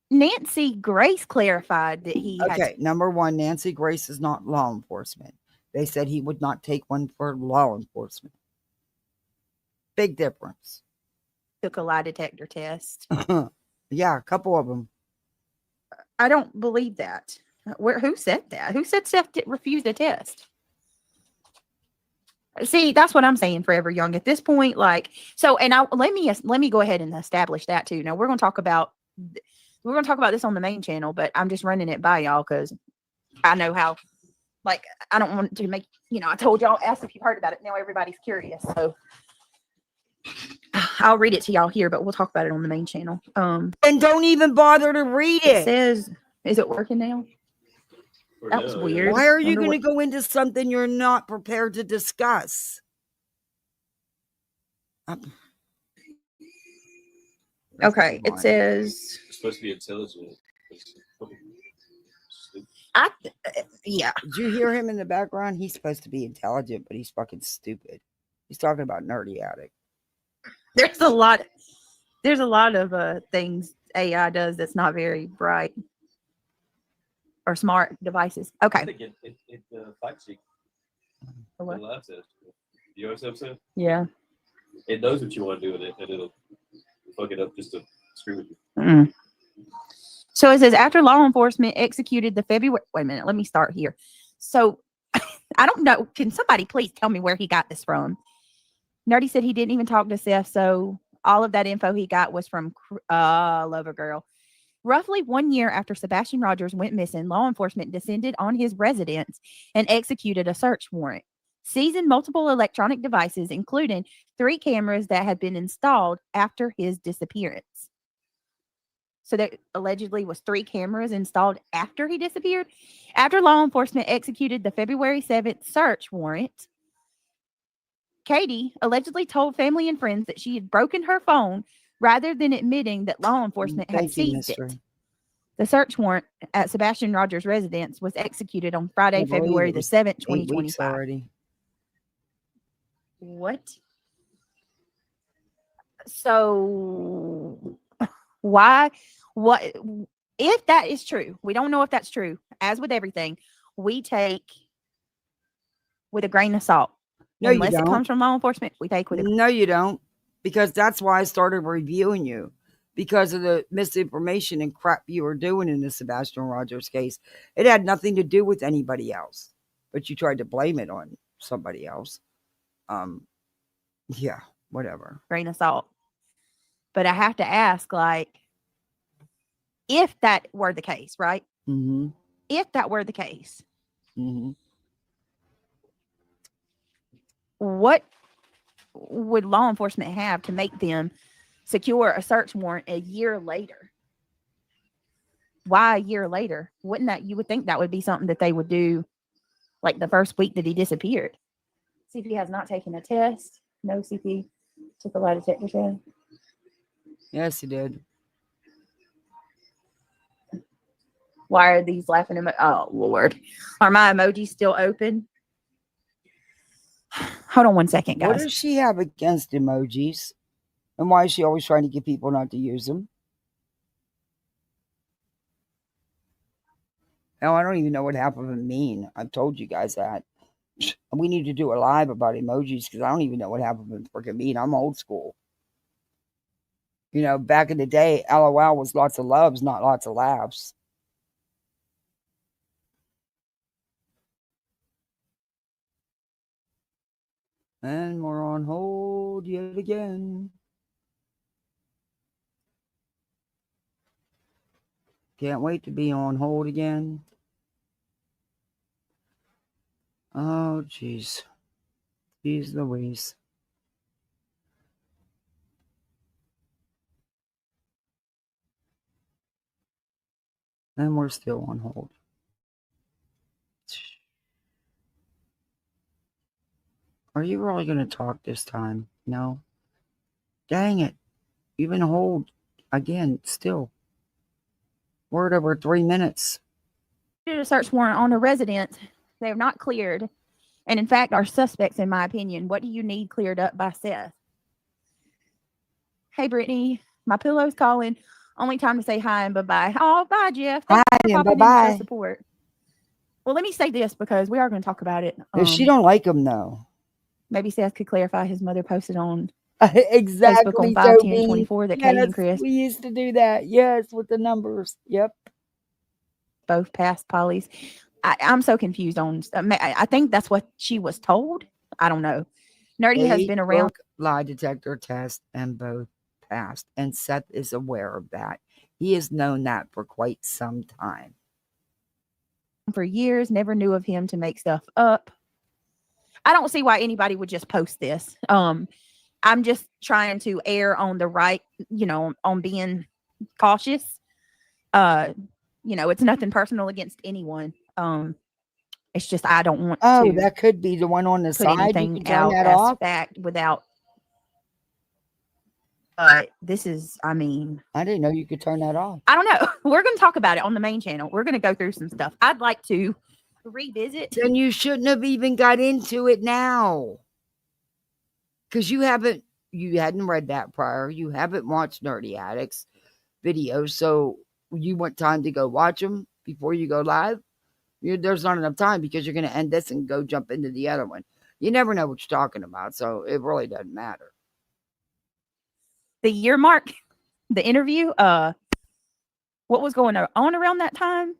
S8: Nancy Grace clarified that he
S1: Okay, number one, Nancy Grace is not law enforcement. They said he would not take one for law enforcement. Big difference.
S8: Took a lie detector test.
S1: Yeah, a couple of them.
S8: I don't believe that. Who said that? Who said Seth refused a test? See, that's what I'm saying, Forever Young. At this point, like, so, and let me go ahead and establish that too. Now we're going to talk about this on the main channel, but I'm just running it by y'all because I know how. Like, I don't want to make, I told y'all, asked if you heard about it. Now everybody's curious, so I'll read it to y'all here, but we'll talk about it on the main channel.
S1: And don't even bother to read it.
S8: It says, is it working now? That was weird.
S1: Why are you going to go into something you're not prepared to discuss?
S8: Okay, it says.
S11: It's supposed to be intelligent.
S1: Yeah. Did you hear him in the background? He's supposed to be intelligent, but he's fucking stupid. He's talking about Nerdy Addict.
S8: There's a lot of things AI does that's not very bright or smart devices. Okay.
S11: I think it fights you.
S8: For what?
S11: The live test. You know what I'm saying?
S8: Yeah.
S11: It knows what you want to do with it, and it'll fuck it up just to screw with you.
S8: Mm. So it says, after law enforcement executed the February. Wait a minute. Let me start here. So I don't know. Can somebody please tell me where he got this from? Nerdy said he didn't even talk to Seth, so all of that info he got was from Lover Girl. Roughly 1 year after Sebastian Rogers went missing, law enforcement descended on his residence and executed a search warrant, seizing multiple electronic devices, including 3 cameras that had been installed after his disappearance. So there allegedly was 3 cameras installed after he disappeared. After law enforcement executed the February 7th search warrant, Katie allegedly told family and friends that she had broken her phone rather than admitting that law enforcement had seized it. The search warrant at Sebastian Rogers' residence was executed on Friday,
S1: I believe
S8: February
S1: it
S8: the
S1: was
S8: 7th,
S1: 8 weeks
S8: 2025.
S1: already.
S8: What? So why? What? If that is true, we don't know if that's true. As with everything, we take with a grain of salt.
S1: No, you
S8: Unless it
S1: don't.
S8: comes from law enforcement, we take with a
S1: No, you don't. Because that's why I started reviewing you. Because of the misinformation and crap you were doing in the Sebastian Rogers case. It had nothing to do with anybody else. But you tried to blame it on somebody else. Yeah, whatever.
S8: grain of salt. But I have to ask, like, if that were the case, right?
S1: Mm-hmm.
S8: If that were the case,
S1: Mm-hmm.
S8: what would law enforcement have to make them secure a search warrant a year later? Why a year later? Wouldn't that, you would think that would be something that they would do like the first week that he disappeared? CP has not taken a test. No CP took a lie detector test.
S1: Yes, he did.
S8: Why are these laughing emojis? Oh, Lord. Are my emojis still open? Hold on one second,
S1: What
S8: guys.
S1: does she have against emojis? And why is she always trying to get people not to use them? Hell, I don't even know what half of them mean. I've told you guys that. We need to do a live about emojis because I don't even know what half of them freaking mean. I'm old school. You know, back in the day, LOL was lots of loves, not lots of laughs. And we're on hold yet again. Can't wait to be on hold again. Oh, jeez. Jeez Louise. And we're still on hold. Are you really going to talk this time? No. Dang it. You've been hold again, still. We're at over 3 minutes.
S8: Did a search warrant on a residence. They have not cleared. And in fact, are suspects, in my opinion. What do you need cleared up by Seth? Hey, Brittany. My pillow's calling. Only time to say hi and bye-bye. Oh, bye, Jeff. Thanks
S1: Hi
S8: for
S1: and
S8: popping in to show
S1: bye-bye.
S8: support. Well, let me say this because we are going to talk about it.
S1: If she don't like him, though.
S8: Maybe Seth could clarify his mother posted on Facebook on
S1: Exactly,
S8: 5/10/24 that Katie
S1: Yes,
S8: and Chris
S1: we used to do that. Yes, with the numbers. Yep.
S8: both passed polys. I'm so confused on. I think that's what she was told. I don't know. Nerdy has
S1: They
S8: been around
S1: took lie detector test and both passed. And Seth is aware of that. He has known that for quite some time.
S8: for years. Never knew of him to make stuff up. I don't see why anybody would just post this. I'm just trying to err on the right, on being cautious. It's nothing personal against anyone. It's just I don't want
S1: Oh,
S8: to
S1: that could be the one on the
S8: put
S1: side. You
S8: anything
S1: can turn
S8: out
S1: that
S8: as
S1: off.
S8: fact without. This is,
S1: I didn't know you could turn that off.
S8: I don't know. We're going to talk about it on the main channel. We're going to go through some stuff. I'd like to revisit.
S1: Then you shouldn't have even got into it now. Because you hadn't read that prior. You haven't watched Nerdy Addicts videos. So you want time to go watch them before you go live? There's not enough time because you're going to end this and go jump into the other one. You never know what you're talking about. So it really doesn't matter.
S8: The year mark, the interview, what was going on around that time?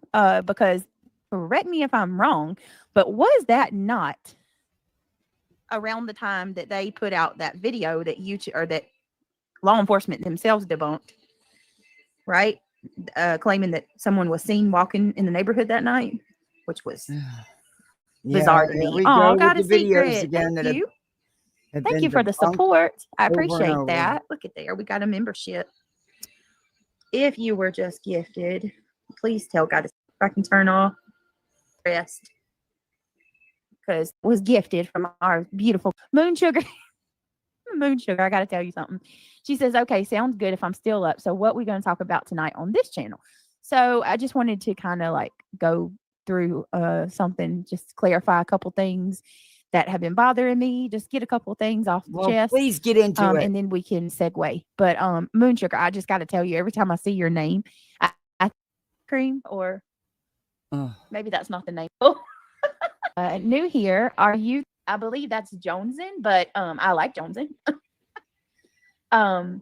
S8: Because correct me if I'm wrong, but was that not around the time that they put out that video that YouTube or that law enforcement themselves debunked, right? Claiming that someone was seen walking in the neighborhood that night, which was bizarre to me. Oh, got a secret. Thank you. Thank you for the support. I appreciate that. Look at there. We got a membership. If you were just gifted, please tell God if I can turn off rest. Because it was gifted from our beautiful Moon Sugar. Moon Sugar, I got to tell you something. She says, okay, sounds good if I'm still up. So what we going to talk about tonight on this channel? So I just wanted to kind of like go through something, just clarify a couple things that have been bothering me. Just get a couple things off the chest.
S1: Please get into it.
S8: And then we can segue. But Moon Sugar, I just got to tell you, every time I see your name, I cream or maybe that's not the name. New here, are you? I believe that's Jonesin, but I like Jonesin. I'm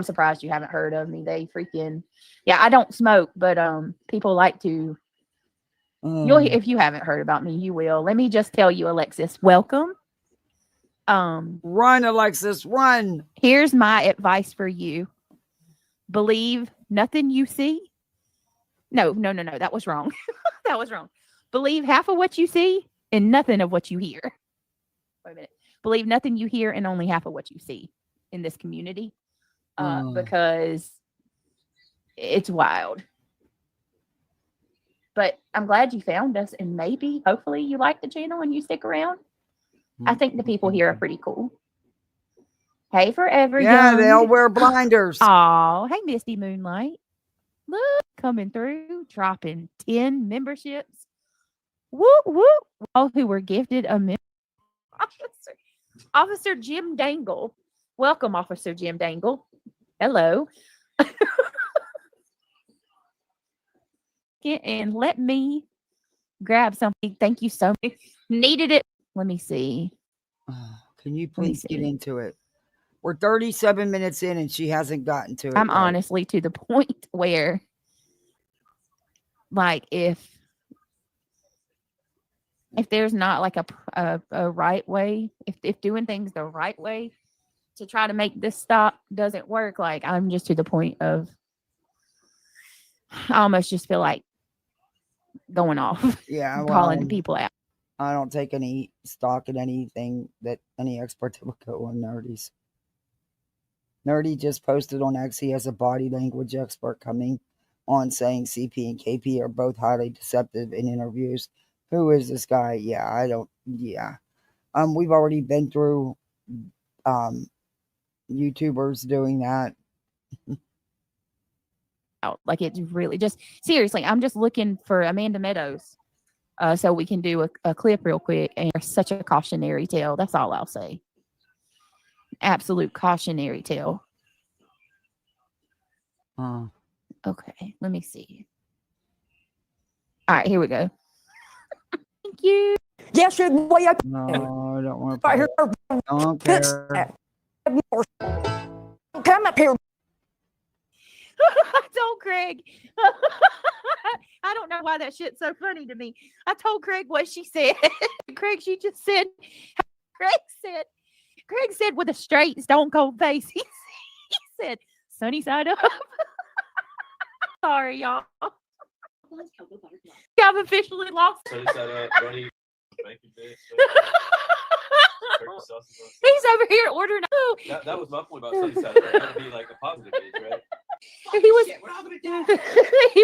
S8: surprised you haven't heard of me. They freaking, I don't smoke, but people like to. If you haven't heard about me, you will. Let me just tell you, Alexis, welcome.
S1: Run, Alexis, run.
S8: Here's my advice for you. Believe nothing you see. No, that was wrong. That was wrong. Believe half of what you see and nothing of what you hear. Wait a minute. Believe nothing you hear and only half of what you see in this community. Because it's wild. But I'm glad you found us, and maybe, hopefully, you like the channel and you stick around. I think the people here are pretty cool. Hey, Forever Young.
S1: They all wear blinders.
S8: Oh, hey, Misty Moonlight. Look, coming through, dropping 10 memberships. Whoop, whoop. All who were gifted a membership. Officer Jim Dangle. Welcome, Officer Jim Dangle. Hello. And let me grab something. Thank you so much. Needed it. Let me see.
S1: Can you please get into it? We're 37 minutes in and she hasn't gotten to it.
S8: I'm honestly to the point where, like, if there's not like a right way, if doing things the right way to try to make this stop doesn't work, like, I'm just to the point of, I almost just feel like going off.
S1: Yeah,
S8: calling people out.
S1: I don't take any stock in anything that any expert would go on Nerdy's. Nerdy just posted on X he has a body language expert coming on saying CP and KP are both highly deceptive in interviews. Who is this guy? We've already been through YouTubers doing that.
S8: Like, it's really just seriously, I'm just looking for Amanda Meadows so we can do a clip real quick, and such a cautionary tale. That's all I'll say. Absolute cautionary tale. Okay, let me see. All right, here we go. Thank you.
S9: Yes, boy.
S1: No, I don't want to. I don't care.
S9: Come up here.
S8: I told Craig. I don't know why that shit's so funny to me. I told Craig what she said. Craig, she just said. Craig said with a straight, stone cold face. He said, "Sunny side up." Sorry, y'all. I've officially lost.
S11: Sunny side up, buddy. Thank you, bitch.
S8: He's over here ordering.
S11: That was my point about sunny side up. That would be like a positive bitch, right?
S8: He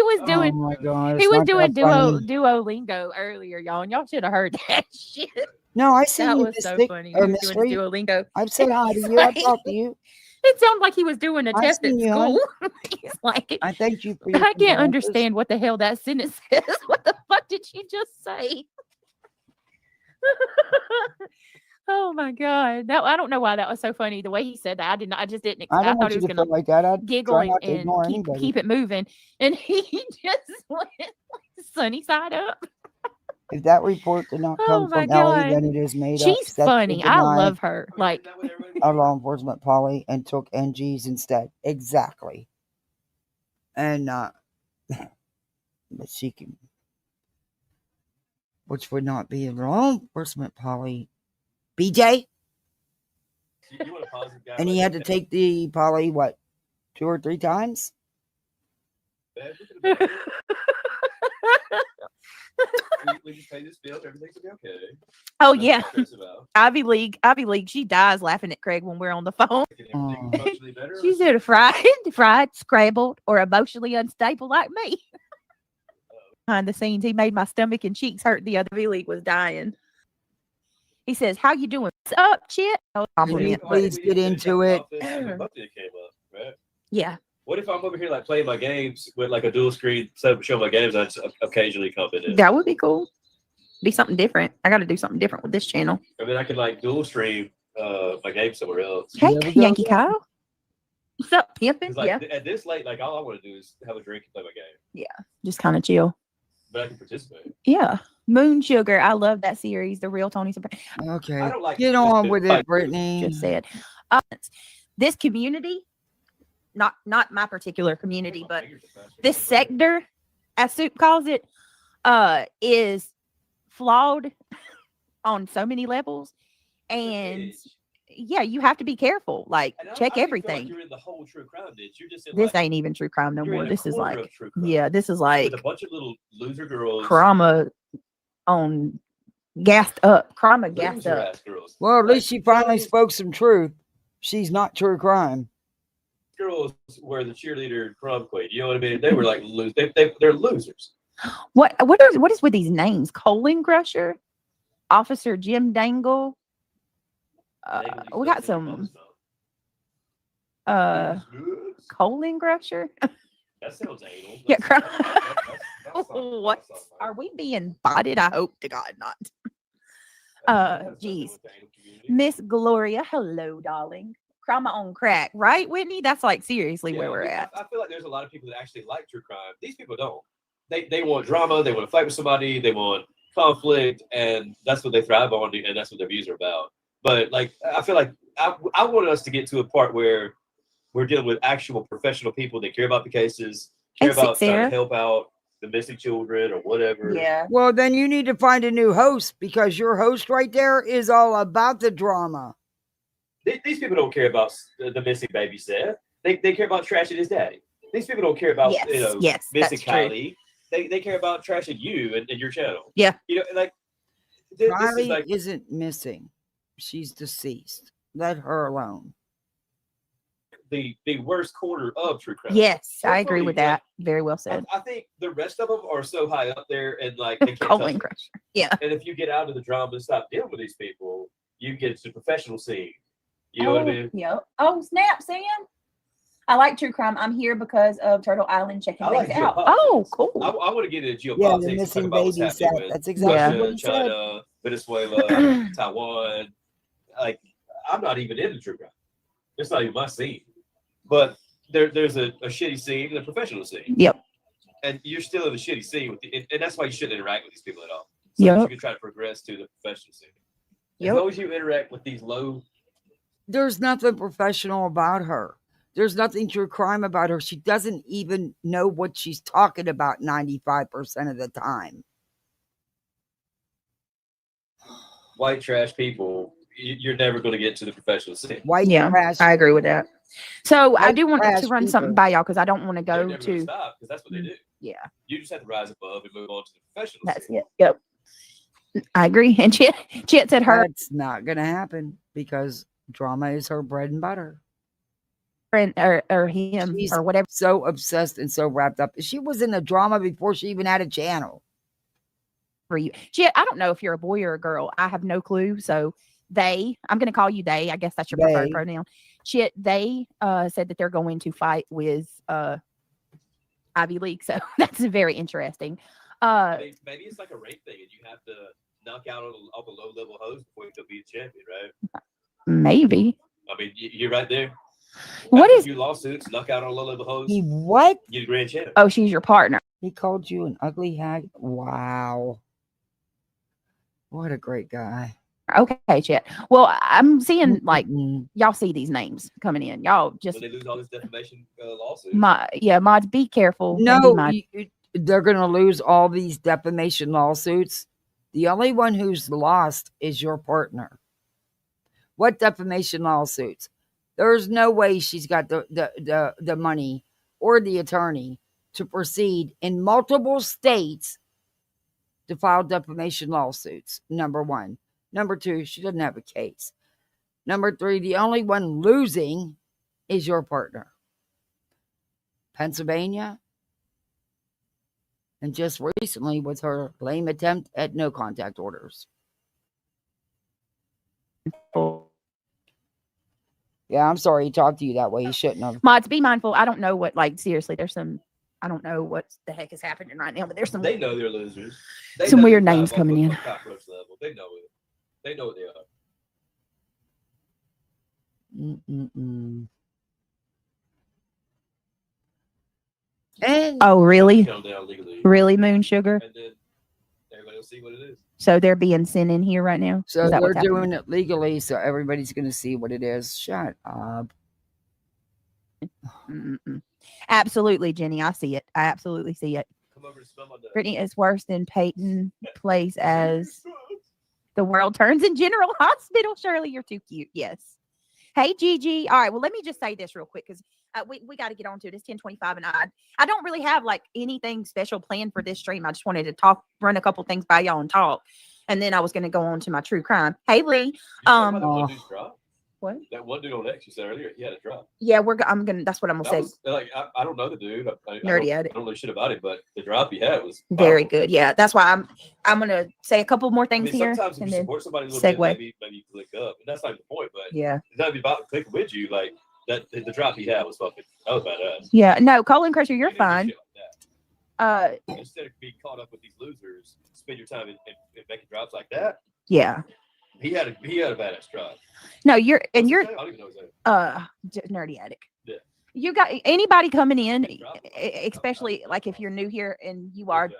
S8: was doing.
S1: Oh my God,
S8: he was doing Duolingo earlier, y'all, and y'all should have heard that shit.
S1: No, I see
S8: that
S1: you.
S8: was so funny. He was doing Duolingo.
S1: I've said hi to you. I've talked to you.
S8: It sounded like he was doing a test at school. He's like,
S1: I thank you for your
S8: I can't understand what the hell that sentence says. What the fuck did she just say? Oh my God. I don't know why that was so funny. The way he said that, I just didn't. I thought he was going to
S1: like that. I'd
S8: giggle and keep it moving. And he just went sunny side up.
S1: If that report did not come from Ellie, then it is made up.
S8: She's funny. I love her. Like
S1: a law enforcement Polly and took NGs instead. Exactly. And but she can, which would not be a law enforcement Polly. BJ?
S11: You want a positive guy,
S1: and he had to take the Polly, what, 2 or 3 times?
S11: We just pay this bill, everything's gonna be okay.
S8: Oh yeah, Ivy League. She dies laughing at Craig when we're on the phone. She said fried, scrambled, or emotionally unstable like me. Behind the scenes, he made my stomach and cheeks hurt. The other Ivy League was dying. He says, "How you doing? What's up, shit?"
S1: Please get into it.
S8: Yeah.
S11: What if I'm over here like playing my games with like a dual screen setup, show my games? I just occasionally come in.
S8: That would be cool. Be something different. I got to do something different with this channel.
S11: I mean, I could like dual stream my game somewhere else.
S8: Hey, Yankee Kyle. What's up, pimping?
S11: Like
S8: Yeah.
S11: at this late, like all I want to do is have a drink and play my game.
S8: Yeah, just kind of chill.
S11: But I can participate.
S8: Yeah. Moon Sugar. I love that series. The real Tony Soprano.
S1: Okay.
S11: I don't like
S1: Get on with it, Brittany.
S8: Just said. This community, not my particular community, but this sector, as Soup calls it, is flawed on so many levels. And yeah, you have to be careful. Like, check everything.
S11: Like you're in the whole true crime niche. You're just in
S8: This
S11: like,
S8: ain't even true crime no
S11: you're
S8: more.
S11: in a
S8: This is
S11: corner
S8: like,
S11: of true crime
S8: yeah, this is like
S11: with a bunch of little loser girls.
S8: Krama on gassed up. Krama gassed
S11: Loser
S8: up.
S11: ass girls.
S1: Well, at least she finally spoke some truth. She's not true crime.
S11: Girls were the cheerleader prom queen. You know what I mean? They were like they're losers.
S8: What is with these names? Colon Crusher, Officer Jim Dangle. We got some colon crusher.
S11: That sounds anal.
S8: Yeah, what are we being botted? I hope to God not. Geez, Miss Gloria, hello, darling. Crime on crack, right, Whitney? That's like seriously where we're at.
S11: I feel like there's a lot of people that actually like true crime. These people don't. They want drama. They want to fight with somebody. They want conflict, and that's what they thrive on, and that's what their views are about. But like, I feel like I want us to get to a part where we're dealing with actual professional people that care about the cases, care about trying to help out the missing children or whatever.
S8: Yeah.
S1: Well, then you need to find a new host because your host right there is all about the drama.
S11: These people don't care about the missing baby Seth. They care about trashing his daddy. These people don't care about missing Kylie. They care about trashing you and your channel.
S8: Yeah.
S11: You know, like
S1: Kylie isn't missing. She's deceased. Let her alone.
S11: The worst corner of true crime.
S8: Yes, I agree with that. Very well said.
S11: I think the rest of them are so high up there and like they can't
S8: Colon Crusher. Yeah.
S11: And if you get out of the drama and stop dealing with these people, you get to the professional scene. You know what I mean?
S8: Yep. Oh, snap, Sam. I like true crime. I'm here because of Turtle Island checking things out. Oh, cool.
S11: I want to get into geopolitics.
S1: Yeah, the missing baby set. That's exactly what he
S11: China, Venezuela, Taiwan. Like, I'm not even into true crime. It's not even my scene. But there's a shitty scene and a professional scene.
S8: Yep.
S11: And you're still in the shitty scene and that's why you shouldn't interact with these people at all. So
S8: Yep.
S11: that you can try to progress to the professional scene. As long as you interact with these low.
S1: There's nothing professional about her. There's nothing true crime about her. She doesn't even know what she's talking about 95% of the time.
S11: White trash people, you're never going to get to the professional scene.
S1: White trash.
S8: I agree with that. So I do want
S1: trash
S8: to run
S1: people.
S8: something by y'all because I don't want to
S11: They're
S8: go
S11: never gonna
S8: to.
S11: stop because that's what they do.
S8: Yeah.
S11: You just have to rise above and move on to the professional
S8: That's
S11: scene.
S8: it. Yep. I agree. And Chit said her
S1: That's not going to happen because drama is her bread and butter.
S8: friend or him
S1: She's
S8: or whatever.
S1: so obsessed and so wrapped up. She was in the drama before she even had a channel.
S8: For you, Chit, I don't know if you're a boy or a girl. I have no clue. So I'm going to call you they. I guess that's your preferred
S1: They.
S8: pronoun. Chit, they said that they're going to fight with Ivy League. So that's very interesting.
S11: Maybe it's like a rape thing, and you have to knock out all the low level hoes before you can be a champion, right?
S8: Maybe.
S11: I mean, you're right there.
S8: What
S11: After
S8: is?
S11: a few lawsuits, knock out all low level hoes.
S1: He what?
S11: You're the grand champ.
S8: Oh, she's your partner.
S1: He called you an ugly hag? Wow. What a great guy.
S8: Okay, Chit. Well, I'm seeing like y'all see these names coming in. Y'all just
S11: When they lose all this defamation lawsuits.
S8: mods, be careful. and be
S1: No,
S8: mod-
S1: they're going to lose all these defamation lawsuits. The only one who's lost is your partner. What defamation lawsuits? There's no way she's got the money or the attorney to proceed in multiple states to file defamation lawsuits. Number one. Number two, she doesn't have a case. Number three, the only one losing is your partner. Pennsylvania. And just recently with her lame attempt at no contact orders. Yeah, I'm sorry he talked to you that way. He shouldn't have.
S8: Mods, be mindful. I don't know what, like, seriously, there's some, I don't know what the heck is happening right now, but there's some.
S11: They know they're losers. They
S8: some
S11: know
S8: weird
S11: they're
S8: names
S11: on
S8: coming in.
S11: cockroach level. They know it. They know what they are.
S1: Mm-mm-mm. And
S8: Oh, really?
S11: Count down legally.
S8: Really, Moon Sugar?
S11: And then everybody will see what it is.
S8: So they're being sent in here right now?
S1: so
S8: Is that
S1: they're
S8: what's happening?
S1: doing it legally, so everybody's going to see what it is. Shut up.
S8: Mm-mm. Absolutely, Jenny. I see it. I absolutely see it.
S11: Come over to smell my nut.
S8: Brittany is worse than Peyton plays as the world turns in General Hospital. Shirley, you're too cute. Yes. Hey, Gigi. All right. Well, let me just say this real quick because we got to get on to it. It's 10:25, and I don't really have like anything special planned for this stream. I just wanted to run a couple things by y'all and talk, and then I was going to go on to my true crime. Hey, Lee.
S11: You talking about that one dude's drop?
S8: What?
S11: That one dude on X you said earlier, he had a drop.
S8: Yeah, I'm gonna. That's what I'm gonna
S11: That
S8: say.
S11: was, like I don't know the dude.
S8: Nerdy at it.
S11: I don't know shit about it, but the drop he had was
S8: Very
S11: powerful.
S8: good. Yeah, that's why I'm gonna say a couple more
S11: I
S8: things
S11: mean,
S8: here
S11: sometimes if
S8: and
S11: you
S8: then
S11: support somebody a little bit,
S8: segue.
S11: maybe you click up, and that's not the point. But
S8: Yeah.
S11: it's not about clicking with you. Like that, the drop he had was fucking. That was badass.
S8: Yeah. No, Colin Crusher, you're
S11: You need to do
S8: fine.
S11: shit like that.
S8: Uh,
S11: Instead of being caught up with these losers, spend your time in making drops like that.
S8: yeah.
S11: He had a badass drop.
S8: No, you're
S11: What's his
S8: you're
S11: name? I don't even know his name.
S8: Nerdy Attic.
S11: Yeah.
S8: You got anybody coming in,
S11: Hey, drop it.
S8: especially like if you're new here and you are,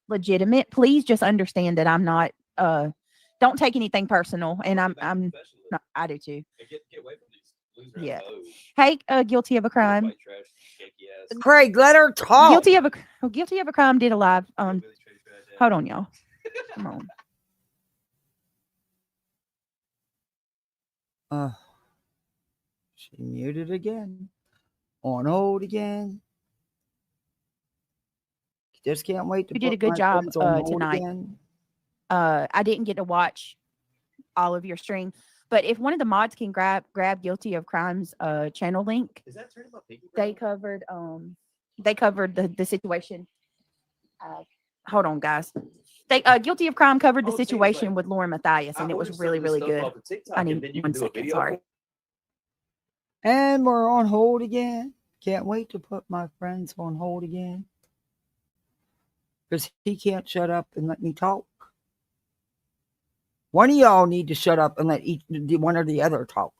S8: legitimate, please just understand that I'm not don't take anything personal, and I'm not, I do too.
S11: Get away from these losers.
S8: Yeah. Hey, guilty of a crime.
S11: White trash, skanky ass.
S1: Craig, let her talk.
S8: Guilty of a crime did a live hold on, y'all. Come on.
S1: She muted again. On hold again. Just can't wait to
S8: You did a
S1: put
S8: good
S1: my
S8: job
S1: friends on hold
S8: tonight.
S1: again.
S8: I didn't get to watch all of your stream, but if one of the mods can grab Guilty of Crime's channel link,
S11: Is that turning my pinky?
S8: they covered the situation. Hold on, guys. They Guilty of Crime covered the situation with Lauren Matthias, and it was really, really good. I need 1 second. Sorry.
S1: And we're on hold again. Can't wait to put my friends on hold again. Because he can't shut up and let me talk. One of y'all need to shut up and let one or the other talk.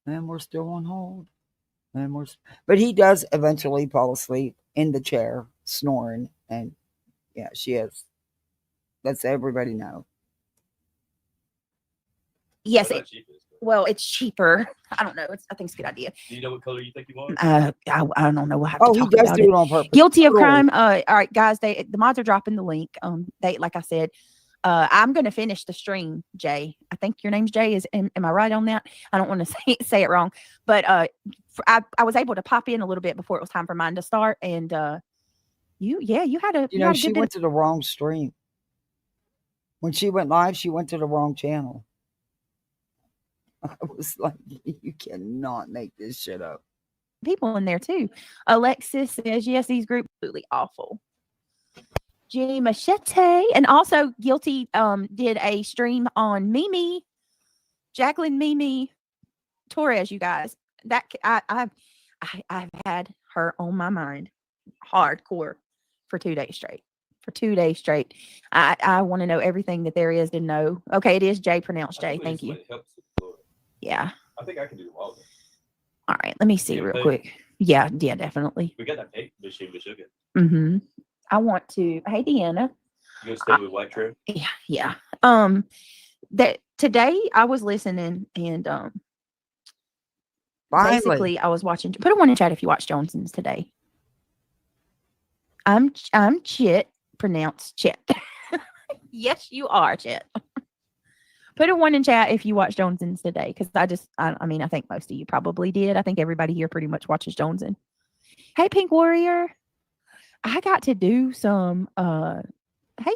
S1: And we're still on hold. But he does eventually fall asleep in the chair, snoring. And yeah, she is. Let's everybody know.
S8: Yes, well, it's cheaper. I don't know. I think it's a good idea.
S11: Do you know what color you think you want?
S8: I don't know. We'll have to
S1: Oh, he
S8: talk
S1: does
S8: about
S1: do it on purpose.
S8: Guilty of Crime. All right, guys. The mods are dropping the link. They, like I said, I'm going to finish the stream. Jay, I think your name's Jay. Am I right on that? I don't want to say it wrong, but I was able to pop in a little bit before it was time for mine to start, and you had a.
S1: She went to the wrong stream. When she went live, she went to the wrong channel. I was like, you cannot make this shit up.
S8: People in there too. Alexis says, yes, these groups are absolutely awful. Jenny Machete, and also Guilty did a stream on Mimi, Jacqueline Mimi Torres. You guys, that I've had her on my mind hardcore for 2 days straight. I want to know everything that there is to know. Okay, it is Jay, pronounced Jay. Thank you. Yeah.
S11: I think I can do them all.
S8: All right, let me see real quick. Yeah, definitely.
S11: We got that tape machine with sugar.
S8: Mm-hmm. I want to. Hey, Deanna.
S11: You gonna stay with white trim?
S8: Yeah. That today I was listening and basically I was watching. Put a 1 in chat if you watch Johnson's today. I'm Chit, pronounced Chet. Yes, you are, Chet. Put a 1 in chat if you watch Jonesins today, because I mean, I think most of you probably did. I think everybody here pretty much watches Jonesin. Hey, Pink Warrior. I got to do some, hey,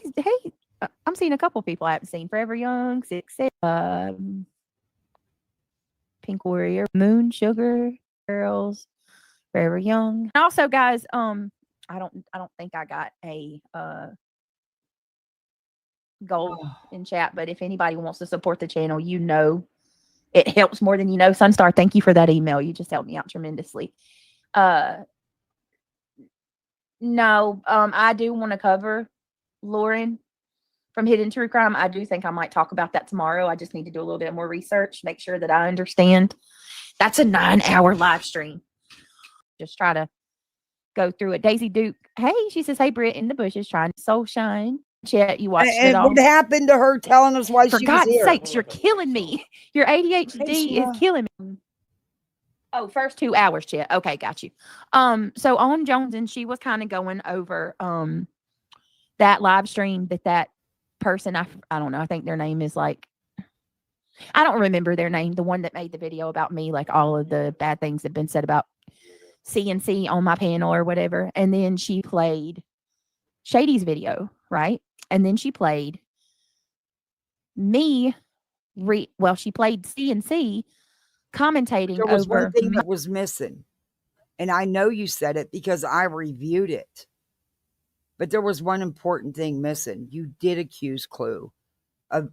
S8: I'm seeing a couple people I haven't seen. Forever Young, 6, Pink Warrior, Moon Sugar, Girls, Forever Young. And also, guys, I don't think I got a, gold in chat, but if anybody wants to support the channel, you know, it helps more than you know. Sunstar, thank you for that email. You just helped me out tremendously. No, I do want to cover Lauren from Hidden True Crime. I do think I might talk about that tomorrow. I just need to do a little bit more research, make sure that I understand. That's a 9-hour live stream. Just try to go through it. Daisy Duke, hey, she says, hey, Britt in the bushes trying to soul shine. Chet, you watched it all.
S1: What happened to her telling us why
S8: For
S1: she
S8: God's
S1: was here?
S8: sakes, you're killing me. Your ADHD is killing me. Oh, first 2 hours, Chet. Okay, got you. So on Jones, and she was kind of going over that live stream that person, I don't know, I think their name is like, I don't remember their name, the one that made the video about me, like all of the bad things that have been said about CNC on my panel or whatever. And then she played Shady's video, right? And then she played me, she played CNC commentating
S1: There was
S8: over
S1: one thing that was missing. And I know you said it because I reviewed it. But there was one important thing missing. You did accuse Clue of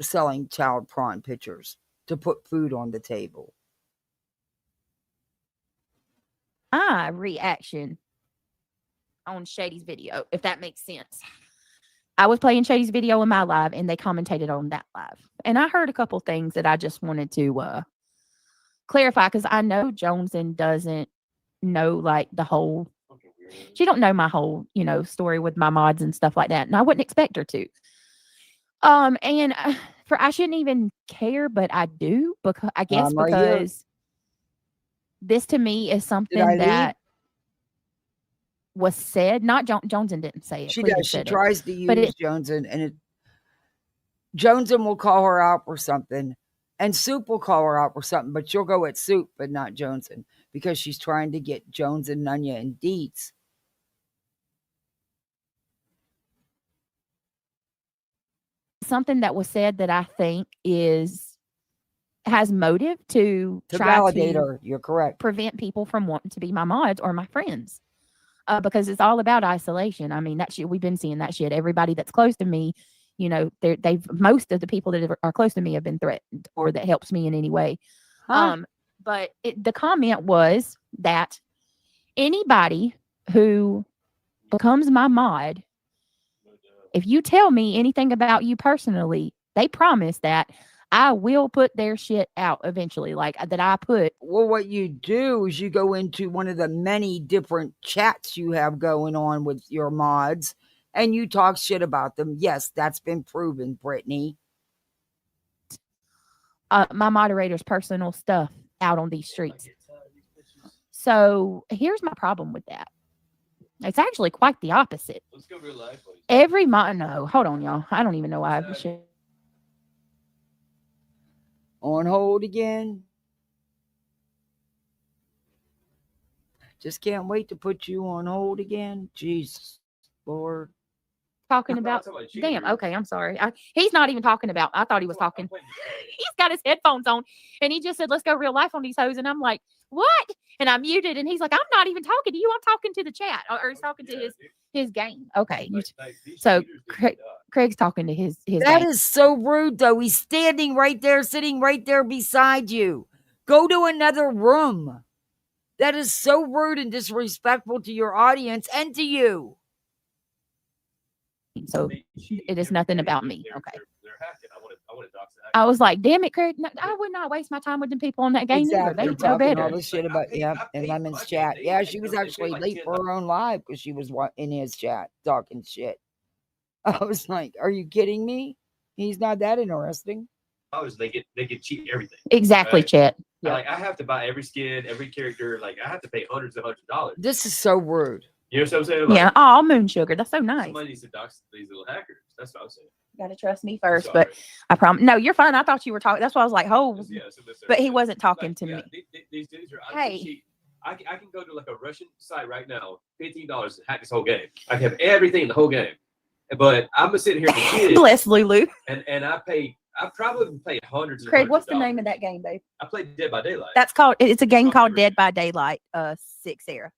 S1: selling child prawn pictures to put food on the table.
S8: Reaction on Shady's video, if that makes sense. I was playing Shady's video in my live, and they commentated on that live. And I heard a couple things that I just wanted to clarify, because I know Joneson doesn't know like the whole. She don't know my whole, story with my mods and stuff like that, and I wouldn't expect her to. And I shouldn't even care, but I do because I guess because this to me is something that was said. Not Joneson didn't say it.
S1: She does. She tries to use Joneson, and Joneson will call her out for something, and Soup will call her out for something, but she'll go at Soup, but not Joneson, because she's trying to get Jones and Nunya and Deets.
S8: Something that was said that I think has motive to try
S1: validate her. You're correct.
S8: Prevent people from wanting to be my mods or my friends, because it's all about isolation. I mean, that shit, we've been seeing that shit. Everybody that's close to me, most of the people that are close to me have been threatened, or that helps me in any way. But the comment was that anybody who becomes my mod, if you tell me anything about you personally, they promise that I will put their shit out eventually. Like that I put.
S1: Well, what you do is you go into one of the many different chats you have going on with your mods, and you talk shit about them. Yes, that's been proven, Brittany.
S8: My moderator's personal stuff out on these streets. So here's my problem with that. It's actually quite the opposite. Let's go real life. No, hold on, y'all. I don't even know why.
S1: On hold again. Just can't wait to put you on hold again. Jesus, Lord.
S8: Talking about damn. Okay, I'm sorry. He's not even talking about. I thought he was talking. He's got his headphones on, and he just said, "Let's go real life on these hoes." And I'm like, "What?" And I muted, and he's like, "I'm not even talking to you. I'm talking to the chat, or he's talking to his game." Okay, so Craig's talking to his.
S1: That
S8: game.
S1: is so rude, though. He's standing right there, sitting right there beside you. Go to another room. That is so rude and disrespectful to your audience and to you.
S8: So it is nothing about me. Okay. I was like, damn it, Craig. No, I would not waste my time with the people on that game.
S1: Exactly.
S8: Either. They know better.
S1: All this shit about in Lemon's chat. Yeah, she was actually late for her own live because she was in his chat talking shit. I was like, are you kidding me? He's not that interesting.
S11: They get cheap everything.
S8: Exactly, right? Chat.
S11: Yeah. Like I have to buy every skin, every character. Like I have to pay hundreds of dollars.
S1: This is so rude.
S11: You know what I'm saying? Like,
S8: yeah. Oh, Moon Sugar. That's so nice.
S11: Somebody needs to dox these little hackers. That's what I'm saying.
S8: You gotta trust me first, but I promise. No, you're fine. I thought you were talking. That's why I was like, "Oh," but he wasn't talking to me.
S11: These dudes are cheap. I can go to like a Russian site right now, $15 to hack this whole game. I can have everything in the whole game, but I'm gonna sit here and kid.
S8: Bless Lulu.
S11: And I probably paid hundreds of.
S8: Craig, what's the name of that game, babe?
S11: I played Dead by Daylight.
S8: It's a game called Dead by Daylight, 6 era.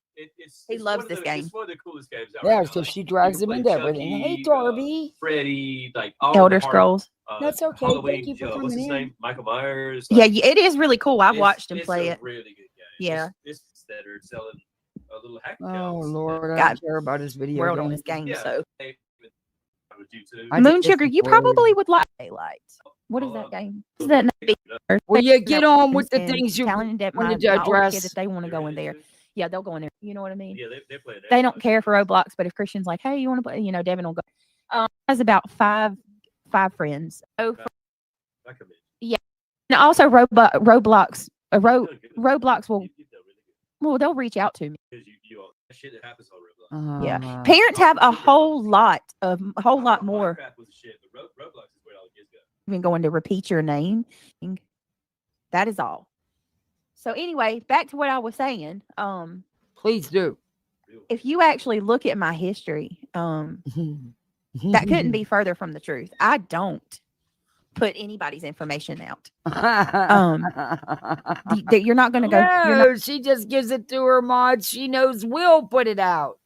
S8: He loves this game.
S11: It's one of the coolest games out
S1: Yeah,
S11: right now.
S1: so
S11: Like,
S1: she
S11: you
S1: drags
S11: can
S1: him
S11: play
S1: into everything. Hey,
S11: Chucky,
S1: Darby.
S11: Freddy, like all
S8: Elder
S11: the hard,
S8: Scrolls.
S1: That's okay.
S11: Halloween.
S1: Thank you for
S11: What's
S1: coming
S11: his
S1: in.
S11: name? Michael Myers.
S8: Yeah,
S11: Like,
S8: it is really cool. I've watched him play
S11: it's
S8: it.
S11: a really good game.
S8: Yeah.
S11: It's that are selling a little hack
S1: Oh,
S11: accounts.
S1: Lord, I
S8: Got
S1: don't care about his video
S8: world on
S1: game.
S8: his game.
S11: Yeah.
S8: So
S11: With you too.
S1: I
S8: Moon
S1: think
S8: Sugar,
S1: this is
S8: you
S1: weird.
S8: probably would like Daylight. What is that game? Is that
S1: Well, yeah, get on with the
S8: and
S1: things you
S8: Talon and Dep,
S1: wanted
S8: my
S1: to
S8: older
S1: address.
S8: kids, if they want to go in there, yeah, they'll go in there. You know what I mean?
S11: Yeah, they're playing.
S8: They don't care for Roblox, but if Christian's like, hey, you want to play? You know, Devin will go. Has about five friends. Oh, yeah, and also Roblox. Roblox will. Well, they'll reach out to me.
S11: Shit that happens on Roblox.
S8: Yeah, parents have a whole lot more.
S11: Minecraft was a shit, but Roblox is where all the kids go.
S8: Even going to repeat your name. That is all. So anyway, back to what I was saying.
S1: Please do.
S8: If you actually look at my history, that couldn't be further from the truth. I don't put anybody's information out. That you're not going to go.
S1: No, she just gives it to her mod. She knows we'll put it out.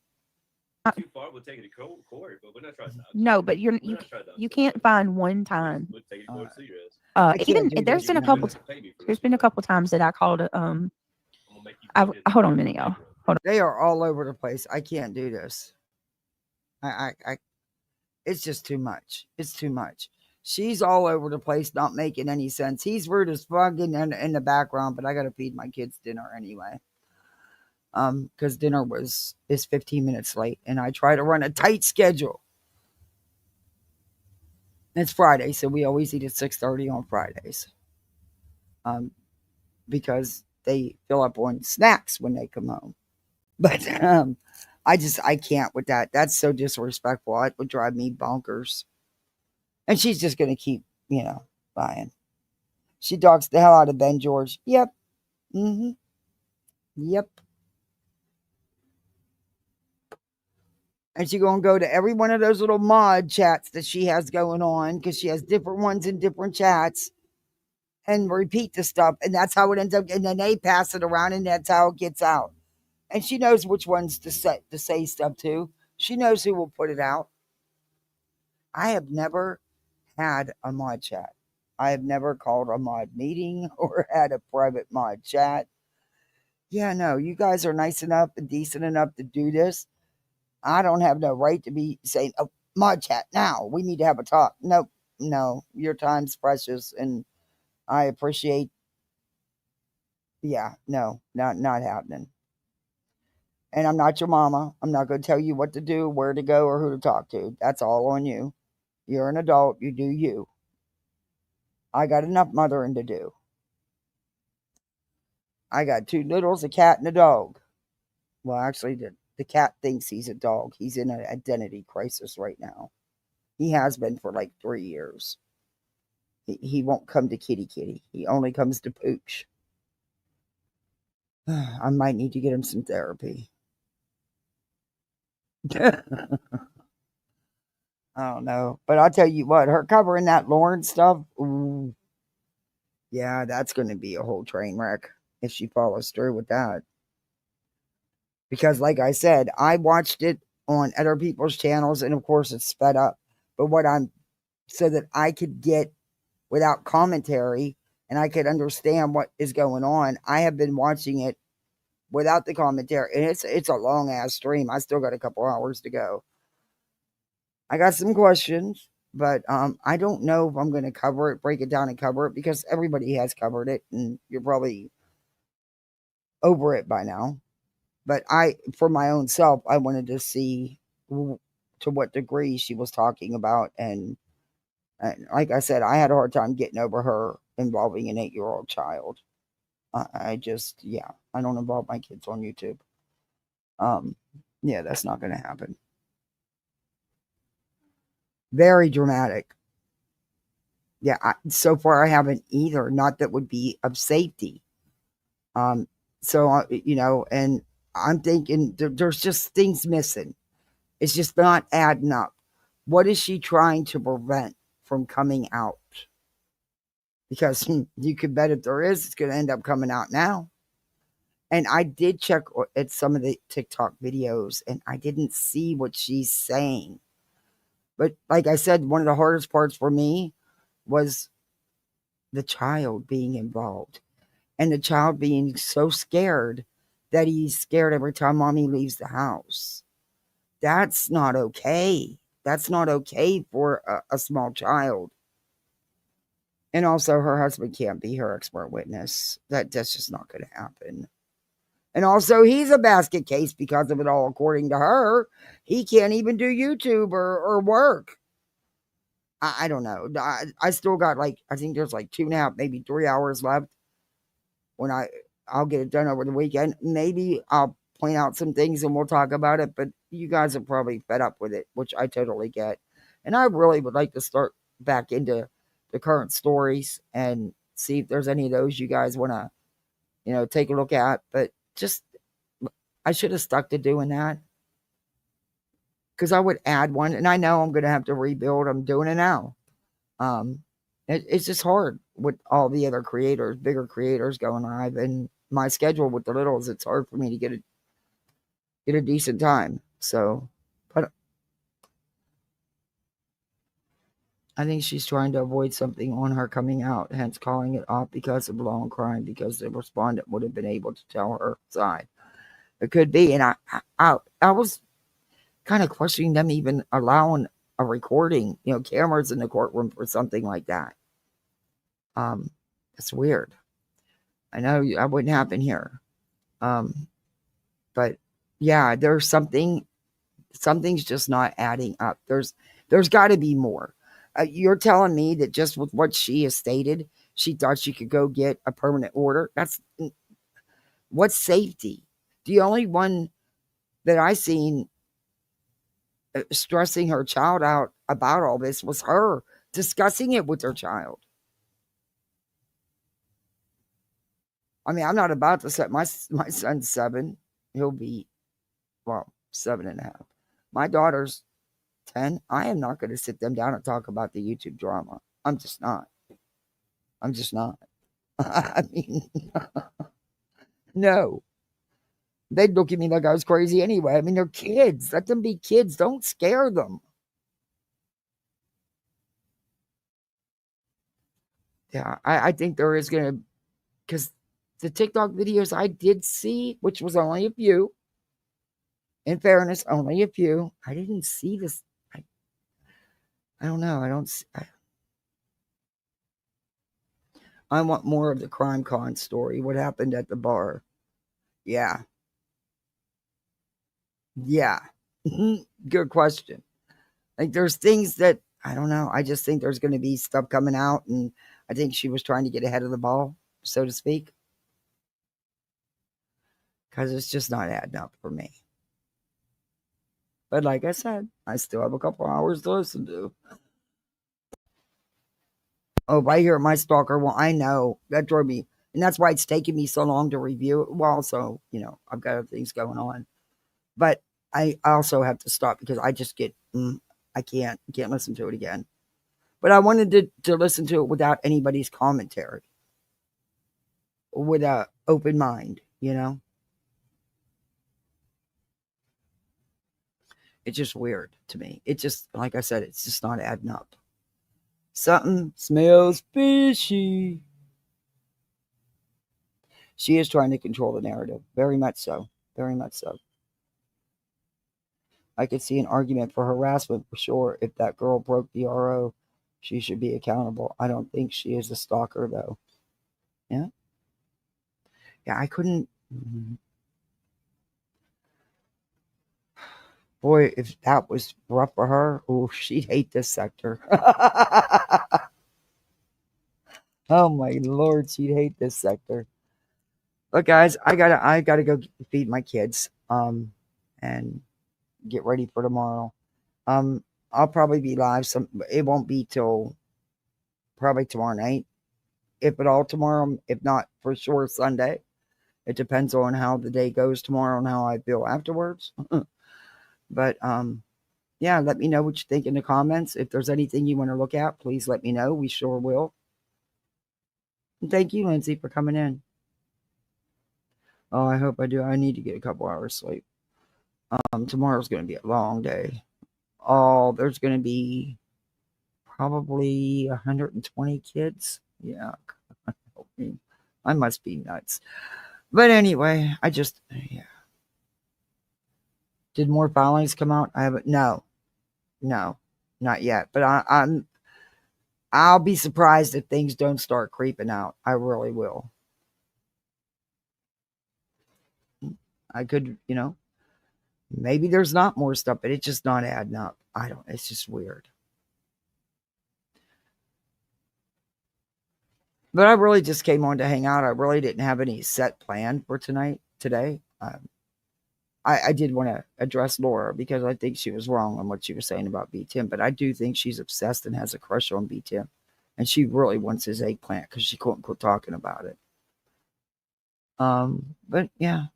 S11: Too far, we'll take it to court, but we're not trying to.
S8: No, but you can't find one time.
S11: We'll take it to court to see your ass.
S8: Even there's been a couple. There's been a couple times that I called. Hold on a minute, y'all. Hold on.
S1: They are all over the place. I can't do this. I it's just too much. It's too much. She's all over the place, not making any sense. He's rude as fuck in the background, but I gotta feed my kids dinner anyway. Because dinner is 15 minutes late, and I try to run a tight schedule. It's Friday, so we always eat at 6:30 on Fridays. Because they fill up on snacks when they come home. But I can't with that. That's so disrespectful. It would drive me bonkers. And she's just gonna keep, buying. She dogs the hell out of Ben George. Yep. Yep. And she's going to go to every one of those little mod chats that she has going on, because she has different ones in different chats, and repeat the stuff. And that's how it ends up. And then they pass it around, and that's how it gets out. And she knows which ones to say stuff to. She knows who will put it out. I have never had a mod chat. I have never called a mod meeting or had a private mod chat. Yeah, no, you guys are nice enough and decent enough to do this. I don't have no right to be saying, oh, mod chat now. We need to have a talk. Nope. No, your time's precious, and I appreciate. Yeah, no, not happening. And I'm not your mama. I'm not going to tell you what to do, where to go, or who to talk to. That's all on you. You're an adult. You do you. I got enough mothering to do. I got 2 littles, a cat and a dog. Well, actually, the cat thinks he's a dog. He's in an identity crisis right now. He has been for like 3 years. He won't come to kitty. He only comes to pooch. I might need to get him some therapy. I don't know. But I'll tell you what, her covering that Lauren stuff, ooh, yeah, that's going to be a whole train wreck if she follows through with that. Because like I said, I watched it on other people's channels, and of course it's sped up. But so that I could get without commentary and I could understand what is going on, I have been watching it without the commentary. And it's a long ass stream. I still got a couple hours to go. I got some questions, but I don't know if I'm going to cover it, break it down and cover it, because everybody has covered it and you're probably over it by now. But for my own self, I wanted to see to what degree she was talking about. And like I said, I had a hard time getting over her involving an 8-year-old child. I don't involve my kids on YouTube. Yeah, that's not going to happen. Very dramatic. Yeah, so far I haven't either. Not that would be of safety. So, and I'm thinking there's just things missing. It's just not adding up. What is she trying to prevent from coming out? Because you could bet if there is, it's going to end up coming out now. And I did check at some of the TikTok videos, and I didn't see what she's saying. But like I said, one of the hardest parts for me was the child being involved, and the child being so scared that he's scared every time mommy leaves the house. That's not okay. That's not okay for a small child. And also, her husband can't be her expert witness. That's just not going to happen. And also, he's a basket case because of it all, according to her. He can't even do YouTube or work. I don't know. I still got I think there's 2.5, maybe 3 hours left. When I'll get it done over the weekend. Maybe I'll point out some things and we'll talk about it. But you guys are probably fed up with it, which I totally get. And I really would like to start back into the current stories and see if there's any of those you guys want to, take a look at. But just, I should have stuck to doing that. Because I would add one, and I know I'm going to have to rebuild. I'm doing it now. It's just hard with all the other creators, bigger creators going live, and my schedule with the littles. It's hard for me to get a decent time. So, but I think she's trying to avoid something on her coming out, hence calling it off because of long crying, because the respondent would have been able to tell her side. It could be, and I was kind of questioning them even allowing a recording, cameras in the courtroom for something like that. It's weird. I know that wouldn't happen here. But yeah, there's something's just not adding up. There's got to be more. You're telling me that just with what she has stated, she thought she could go get a permanent order? What's safety? The only one that I seen stressing her child out about all this was her discussing it with her child. I mean, I'm not about to set my son's 7. He'll be, 7.5. My daughter's 10. I am not going to sit them down and talk about the YouTube drama. I'm just not. I mean, no. They'd look at me like I was crazy anyway. I mean, they're kids. Let them be kids. Don't scare them. Yeah, I think there is going to, because the TikTok videos I did see, which was only a few, in fairness, only a few, I didn't see this. I don't know. I want more of the crime con story. What happened at the bar? Yeah. Good question. There's things that, I don't know. I just think there's going to be stuff coming out, and I think she was trying to get ahead of the ball, so to speak. Because it's just not adding up for me. But like I said, I still have a couple hours to listen to. Oh, if I hear my stalker, well, I know. That drove me. And that's why it's taking me so long to review it. Well, also, I've got other things going on. But I also have to stop because I just get, I can't listen to it again. But I wanted to listen to it without anybody's commentary. With an open mind, It's just weird to me. It just, like I said, it's just not adding up. Something smells fishy. She is trying to control the narrative. Very much so. Very much so. I could see an argument for harassment for sure. If that girl broke the RO, she should be accountable. I don't think she is a stalker, though. Yeah? Yeah, I couldn't. Boy, if that was rough for her, oh, she'd hate this sector. Oh my Lord, she'd hate this sector. Look, guys, I gotta go feed my kids, and get ready for tomorrow. I'll probably be live. It won't be till probably tomorrow night, if at all tomorrow. If not, for sure Sunday. It depends on how the day goes tomorrow and how I feel afterwards. But yeah, let me know what you think in the comments. If there's anything you want to look at, please let me know. We sure will. And thank you, Lindsay, for coming in. Oh, I hope I do. I need to get a couple hours sleep. Tomorrow's going to be a long day. Oh, there's going to be probably 120 kids. Yeah, help me. I must be nuts. But anyway, yeah. Did more filings come out? I haven't. No, not yet. But I'll be surprised if things don't start creeping out. I really will. I could, maybe there's not more stuff, but it's just not adding up. It's just weird. But I really just came on to hang out. I really didn't have any set plan for today. I did want to address Laura because I think she was wrong on what she was saying about Btim, but I do think she's obsessed and has a crush on Btim. And she really wants his eggplant because she couldn't quit talking about it. But yeah.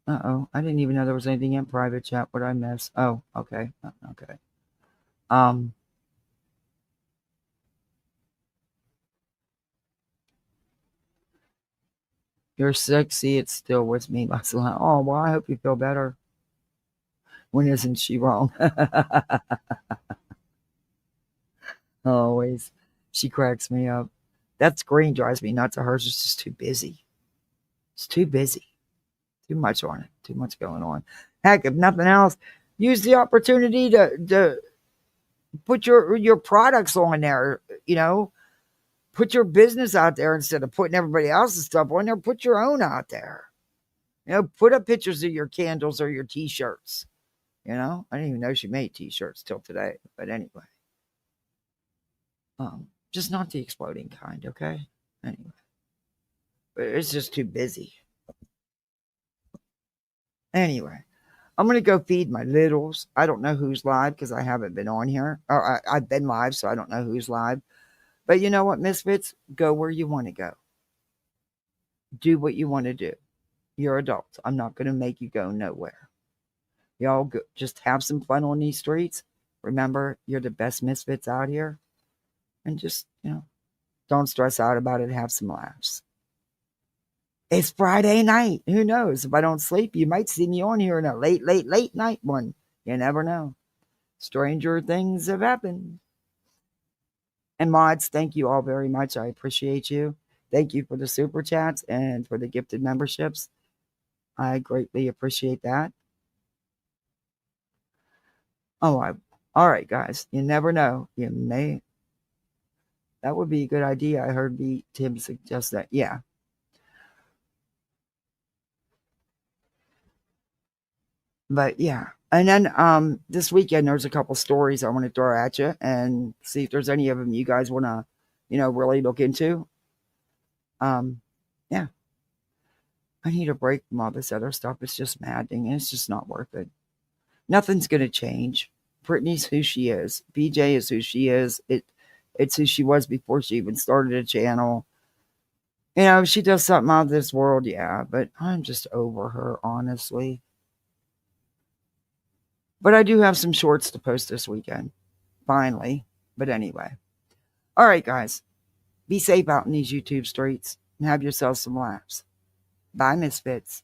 S1: Uh-oh. I didn't even know there was anything in private chat. What did I miss? Oh, okay. Okay. You're sexy. It's still with me. Oh, well, I hope you feel better. When isn't she wrong? Always. She cracks me up. That screen drives me nuts. Hers is just too busy. It's too busy. Too much on it. Too much going on. Heck, if nothing else, use the opportunity to put your products on there, Put your business out there instead of putting everybody else's stuff on there. Put your own out there. Put up pictures of your candles or your T-shirts. I didn't even know she made T-shirts till today. But anyway. Just not the exploding kind, okay? Anyway. But it's just too busy. Anyway. I'm going to go feed my littles. I don't know who's live because I haven't been on here. Or I've been live, so I don't know who's live. But you know what, Misfits? Go where you want to go. Do what you want to do. You're adults. I'm not going to make you go nowhere. Y'all just have some fun on these streets. Remember, you're the best Misfits out here. And just, don't stress out about it. Have some laughs. It's Friday night. Who knows? If I don't sleep, you might see me on here in a late night one. You never know. Stranger things have happened. And mods, thank you all very much. I appreciate you. Thank you for the super chats and for the gifted memberships. I greatly appreciate that. All right, guys. You never know. You may. That would be a good idea. I heard Tim suggest that. Yeah. But yeah. And then this weekend, there's a couple stories I want to throw at you and see if there's any of them you guys want to, really look into. Yeah. I need a break from all this other stuff. It's just maddening and it's just not worth it. Nothing's going to change. Brittany's who she is. BJ is who she is. It's who she was before she even started a channel. If she does something out of this world, yeah, but I'm just over her, honestly. But I do have some shorts to post this weekend. Finally. But anyway. All right, guys. Be safe out in these YouTube streets and have yourselves some laughs. Bye, Misfits.